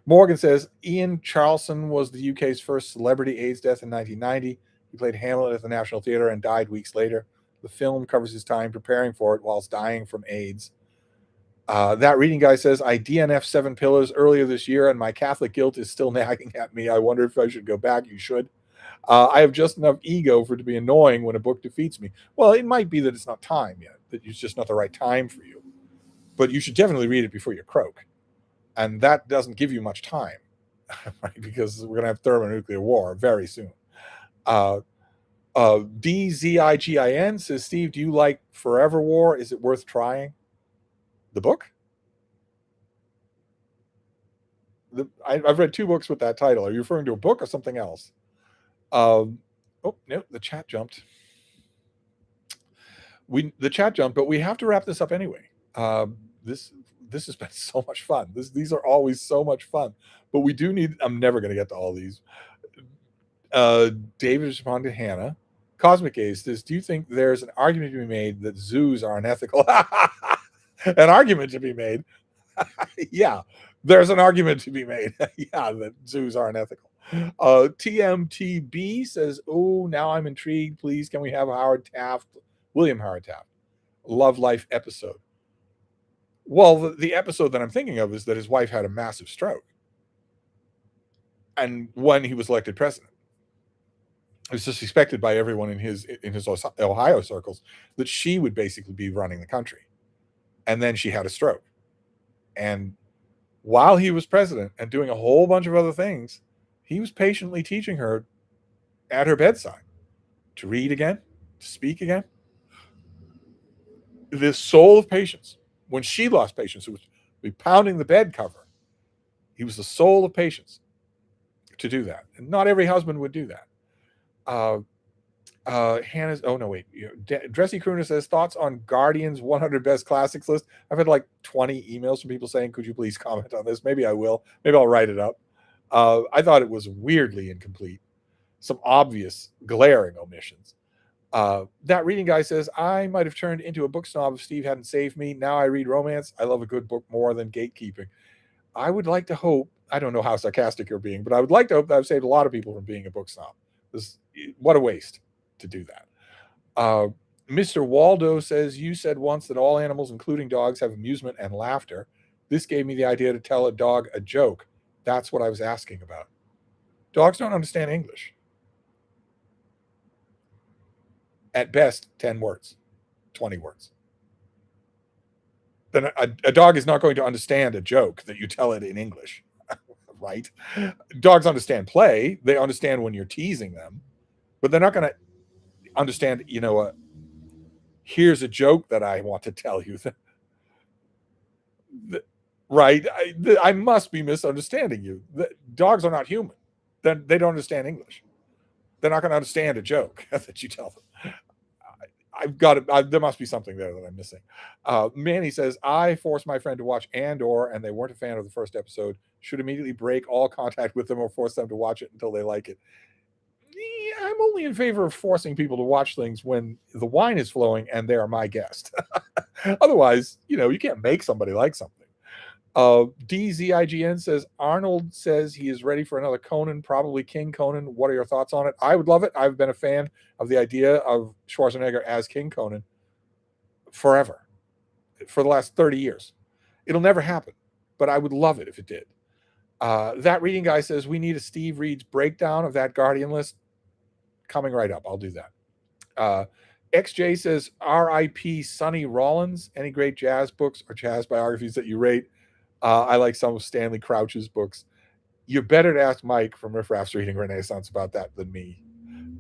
Morgan says, Ian Charleson was the UK's first celebrity AIDS death in 1990. He played Hamlet at the National Theatre and died weeks later. The film covers his time preparing for it whilst dying from AIDS. That reading guy says, I DNF Seven Pillars earlier this year, and my Catholic guilt is still nagging at me. I wonder if I should go back. You should. I have just enough ego for it to be annoying when a book defeats me. Well, it might be that it's not time yet, that it's just not the right time for you. But you should definitely read it before you croak. And that doesn't give you much time, right? Because we're going to have thermonuclear war very soon. DZIGIN says, Steve, do you like Forever War? Is it worth trying? The book? I've read 2 books with that title. Are you referring to a book or something else? Oh, no, the chat jumped. The chat jumped, but we have to wrap this up anyway. This has been so much fun. These are always so much fun, but we do need, I'm never going to get to all these. David responded to Hannah. Cosmic Gaze says, do you think there's an argument to be made that zoos are unethical? An argument to be made. Yeah, there's an argument to be made. Yeah, that zoos are unethical. TMTB says, oh, now I'm intrigued. Please, can we have William Howard Taft, Love Life episode? Well, the episode that I'm thinking of is that his wife had a massive stroke. And when he was elected president, it was suspected by everyone in his Ohio circles that she would basically be running the country. And then she had a stroke. And while he was president and doing a whole bunch of other things, he was patiently teaching her at her bedside to read again, to speak again. This soul of patience. When she lost patience, it was be pounding the bed cover. He was the soul of patience to do that. And not every husband would do that. Hannah's, oh no, wait. Dressy Crooner says, thoughts on Guardian's 100 best classics list. I've had like 20 emails from people saying, could you please comment on this? Maybe I will. Maybe I'll write it up. I thought it was weirdly incomplete. Some obvious glaring omissions. That reading guy says, I might have turned into a book snob if Steve hadn't saved me. Now I read romance. I love a good book more than gatekeeping. I would like to hope, I don't know how sarcastic you're being, but I would like to hope that I've saved a lot of people from being a book snob. What a waste to do that. Mr. Waldo says, you said once that all animals, including dogs, have amusement and laughter. This gave me the idea to tell a dog a joke. That's what I was asking about. Dogs don't understand English. At best, 10 words, 20 words. Then a dog is not going to understand a joke that you tell it in English, right? Dogs understand play. They understand when you're teasing them, but they're not going to understand, here's a joke that I want to tell you. Right? I must be misunderstanding you. Dogs are not human. They don't understand English. They're not going to understand a joke that you tell them. There must be something there that I'm missing. Manny says, I forced my friend to watch Andor, and they weren't a fan of the first episode. Should immediately break all contact with them or force them to watch it until they like it. I'm only in favor of forcing people to watch things when the wine is flowing and they are my guest. Otherwise, you can't make somebody like something. DZIGN says, Arnold says he is ready for another Conan, probably King Conan. What are your thoughts on it? I would love it. I've been a fan of the idea of Schwarzenegger as King Conan forever, for the last 30 years. It'll never happen, but I would love it if it did. That reading guy says, we need a Steve Reed's breakdown of that Guardian list. Coming right up. I'll do that. XJ says, R.I.P. Sonny Rollins. Any great jazz books or jazz biographies that you rate? I like some of Stanley Crouch's books. You're better to ask Mike from Riff Raff's Reading Renaissance about that than me.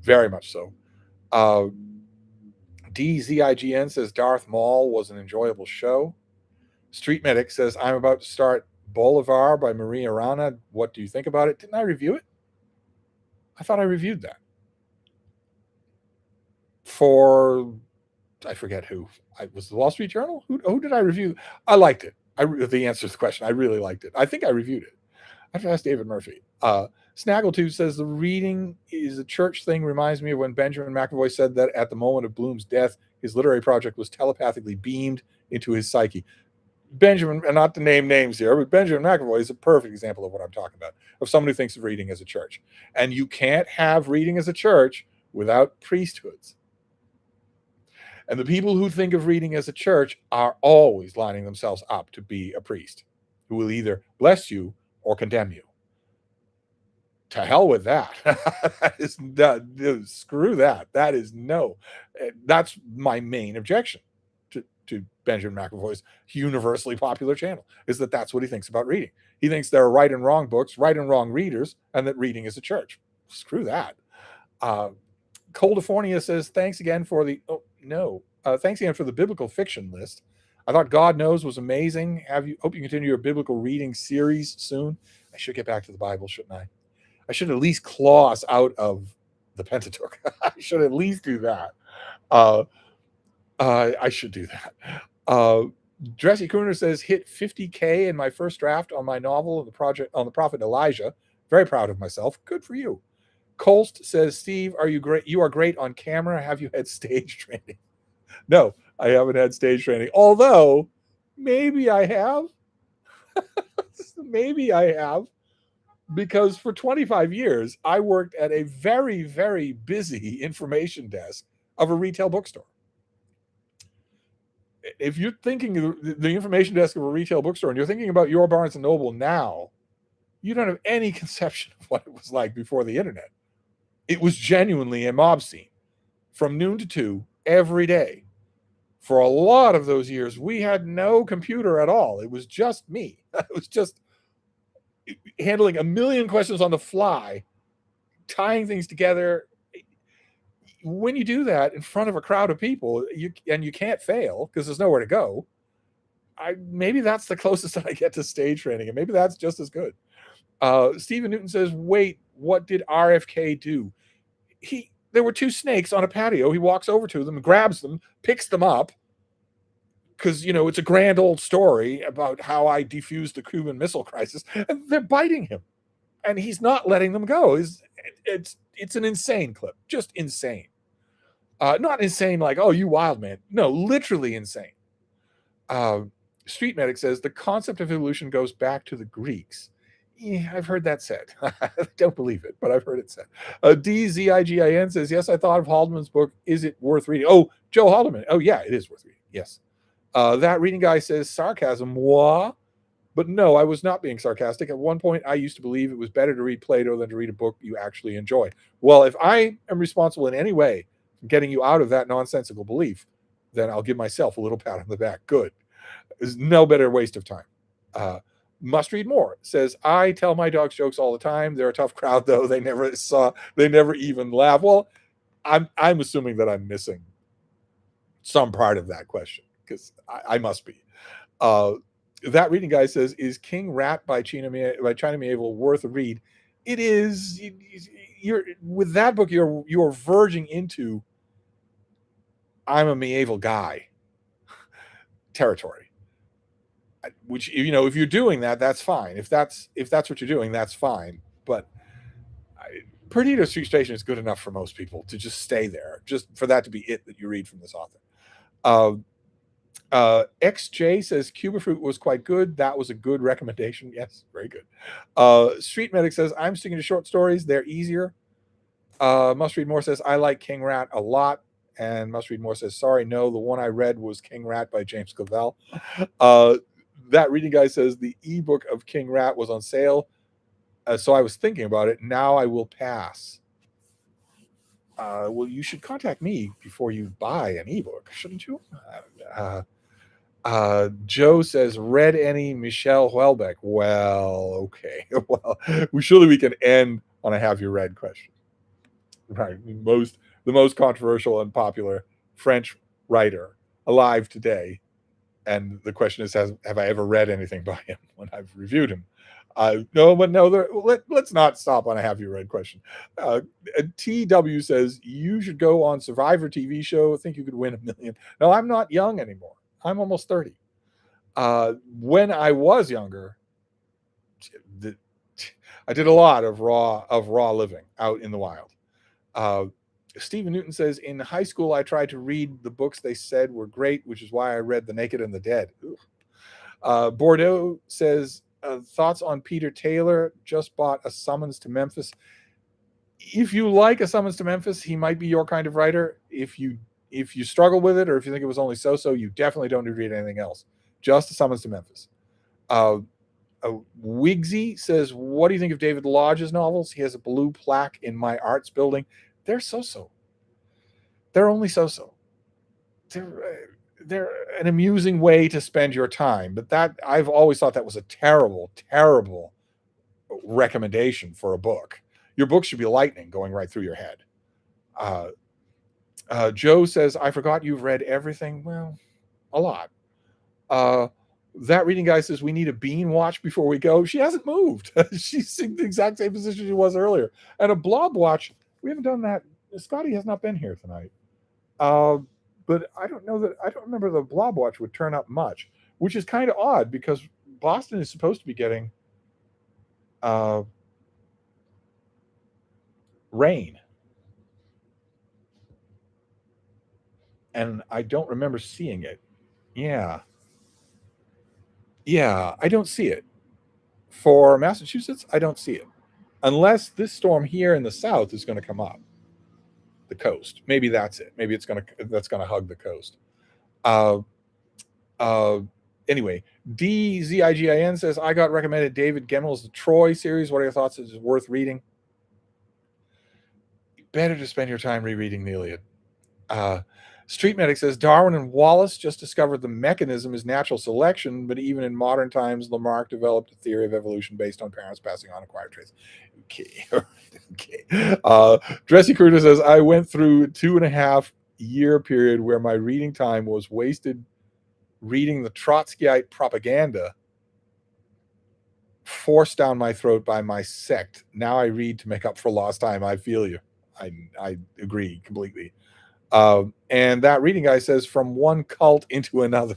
Very much so. DZIGN says, Darth Maul was an enjoyable show. Street Medic says, I'm about to start Bolivar by Maria Arana. What do you think about it? Didn't I review it? I thought I reviewed that. For, I forget who. Was the Wall Street Journal? Who did I review? I liked it. The answer to the question, I really liked it. I think I reviewed it. I have to ask David Murphy. Snaggletooth says, the reading is a church thing. Reminds me of when Benjamin McAvoy said that at the moment of Bloom's death, his literary project was telepathically beamed into his psyche. Benjamin, and not to name names here, but Benjamin McAvoy is a perfect example of what I'm talking about, of someone who thinks of reading as a church. And you can't have reading as a church without priesthoods. And the people who think of reading as a church are always lining themselves up to be a priest who will either bless you or condemn you. To hell with that. Screw that. That's my main objection to Benjamin McAvoy's universally popular channel, is that's what he thinks about reading. He thinks there are right and wrong books, right and wrong readers, and that reading is a church. Screw that. Coldifornia says, thanks again for the biblical fiction list. I thought God Knows was amazing. Hope you continue your biblical reading series soon. I should get back to the Bible, shouldn't I? I should at least claw us out of the Pentateuch. I should at least do that. I should do that. Dressy Crooner says, hit 50K in my first draft on my novel on the prophet Elijah. Very proud of myself. Good for you. Colst says, Steve, are you great? You are great on camera. Have you had stage training? No, I haven't had stage training. Although, maybe I have. Maybe I have. Because for 25 years, I worked at a very, very busy information desk of a retail bookstore. If you're thinking of the information desk of a retail bookstore and you're thinking about your Barnes & Noble now, you don't have any conception of what it was like before the internet. It was genuinely a mob scene from noon to 2 every day. For a lot of those years, we had no computer at all. It was just me. It was just handling a million questions on the fly, tying things together. When you do that in front of a crowd of people, you can't fail because there's nowhere to go. Maybe that's the closest that I get to stage training, and maybe that's just as good. Stephen Newton says, wait, what did RFK do? There were two snakes on a patio. He walks over to them, grabs them, picks them up, because, it's a grand old story about how I defused the Cuban Missile Crisis, and they're biting him, and he's not letting them go. It's an insane clip, just insane. Not insane like, oh, you wild man. No, literally insane. Street Medic says the concept of evolution goes back to the Greeks. Yeah, I've heard that said. I don't believe it, but I've heard it said. DZIGIN says, yes, I thought of Haldeman's book. Is it worth reading? Oh, Joe Haldeman. Oh, yeah, it is worth reading. Yes. That reading guy says, sarcasm, moi. But no, I was not being sarcastic. At one point, I used to believe it was better to read Plato than to read a book you actually enjoy. Well, if I am responsible in any way for getting you out of that nonsensical belief, then I'll give myself a little pat on the back. Good. There's no better waste of time. Must read more. Says, I tell my dogs jokes all the time. They're a tough crowd, though. They never even laugh. Well, I'm assuming that I'm missing some part of that question, because I must be. That reading guy says, is King Rat by China Mieville worth a read? It is. You're with that book, you're verging into I'm a Mieville guy territory. Which, if you're doing that, that's fine. If that's what you're doing, that's fine. But Perdido Street Station is good enough for most people to just stay there, just for that to be it that you read from this author. XJ says Cuba Fruit was quite good. That was a good recommendation. Yes, very good. Street Medic says, I'm sticking to short stories. They're easier. Must Read More says, I like King Rat a lot. And Must Read More says, sorry, no, the one I read was King Rat by James Clavell. That reading guy says the ebook of King Rat was on sale. So I was thinking about it. Now I will pass. Well, you should contact me before you buy an ebook, shouldn't you? Joe says, read any Michel Houellebecq? Well, okay. Well, we can end on a have you read question. Right. The most controversial and popular French writer alive today. And the question is, have I ever read anything by him when I've reviewed him? Let's not stop on a have you read question. TW says, you should go on Survivor TV show. I think you could win $1 million. No, I'm not young anymore. I'm almost 30. When I was younger, I did a lot of raw living out in the wild. Stephen Newton says, in high school, I tried to read the books they said were great, which is why I read The Naked and the Dead. Bordeaux says, thoughts on Peter Taylor? Just bought A Summons to Memphis. If you like A Summons to Memphis, he might be your kind of writer. If you struggle with it, or if you think it was only so-so, you definitely don't need to read anything else. Just A Summons to Memphis. Wigsy says, what do you think of David Lodge's novels? He has a blue plaque in my arts building. They're so-so. They're only so-so. They're an amusing way to spend your time. But that, I've always thought that was a terrible, terrible recommendation for a book. Your book should be lightning going right through your head. Joe says, I forgot you've read everything. Well, a lot. That reading guy says, we need a bean watch before we go. She hasn't moved. She's in the exact same position she was earlier. And a blob watch, we haven't done that. Scotty has not been here tonight. But I don't remember the blob watch would turn up much, which is kind of odd because Boston is supposed to be getting rain. And I don't remember seeing it. Yeah, I don't see it. For Massachusetts, I don't see it. Unless this storm here in the south is going to come up the coast. Maybe that's it. Maybe that's going to hug the coast. Anyway, DZIGIN says, I got recommended David Gemmell's The Troy series. What are your thoughts? Is it worth reading? Better to spend your time rereading the Iliad. Street Medic says, Darwin and Wallace just discovered the mechanism is natural selection, but even in modern times, Lamarck developed a theory of evolution based on parents passing on acquired traits. Okay. Dressy Cruder says, I went through a 2.5 year period where my reading time was wasted reading the Trotskyite propaganda forced down my throat by my sect. Now I read to make up for lost time. I feel you. I agree completely. And that reading guy says, from one cult into another.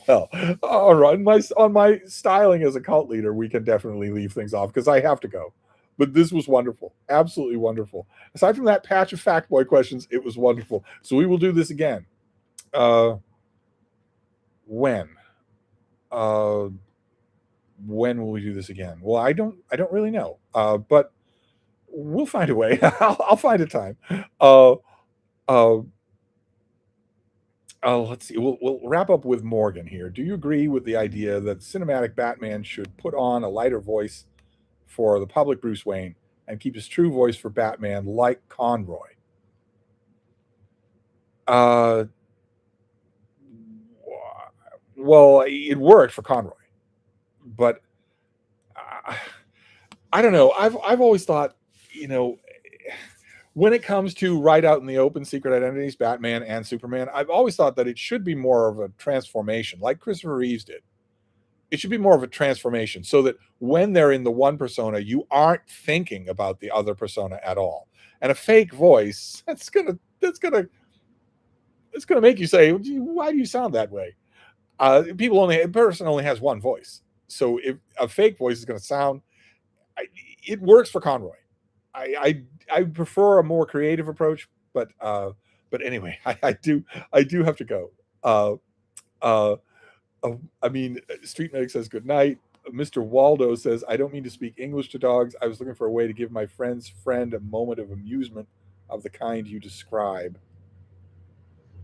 Well, all right. On my styling as a cult leader, we can definitely leave things off because I have to go. But this was wonderful. Absolutely wonderful. Aside from that patch of Factboy questions, it was wonderful. So we will do this again. When? Uh, when will we do this again? Well, I don't really know. But we'll find a way. I'll find a time. Uh, uh, let's see. We'll wrap up with Morgan here. Do you agree with the idea that cinematic Batman should put on a lighter voice for the public Bruce Wayne and keep his true voice for Batman, like Conroy? Uh, well, it worked for Conroy, but uh, I don't know. I've always thought, you know, when it comes to right out in the open secret identities, Batman and Superman, I've always thought that it should be more of a transformation, like Christopher Reeves did. It should be more of a transformation so that when they're in the one persona, you aren't thinking about the other persona at all. And a fake voice, that's gonna make you say, why do you sound that way? A person only has one voice. So if a fake voice is gonna sound, I, it works for Conroy. I prefer a more creative approach, but anyway, I do have to go. Uh, uh, I mean, Street Medic says good night. Mr. Waldo says, I don't mean to speak English to dogs. I was looking for a way to give my friend's friend a moment of amusement of the kind you describe.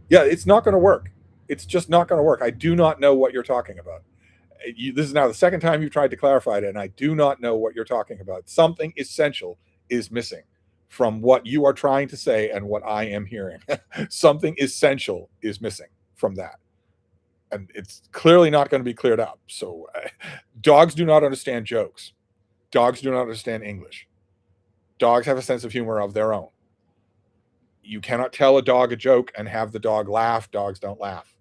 Yeah, it's not going to work. It's just not going to work. I do not know what you're talking about. This is now the second time you've tried to clarify it, and I do not know what you're talking about. Something essential is missing from what you are trying to say and what I am hearing. Something essential is missing from that. And it's clearly not going to be cleared up. So, dogs do not understand jokes. Dogs do not understand English. Dogs have a sense of humor of their own. You cannot tell a dog a joke and have the dog laugh. Dogs don't laugh.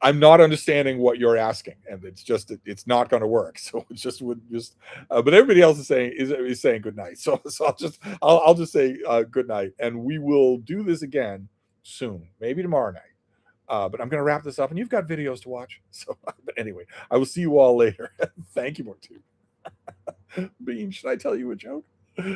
I'm not understanding what you're asking, and it's not going to work. So it's just. But everybody else is saying good night. So I'll just say good night, and we will do this again soon, maybe tomorrow night. But I'm going to wrap this up, and you've got videos to watch. So, but anyway, I will see you all later. Thank you, Mortu. Bean, should I tell you a joke?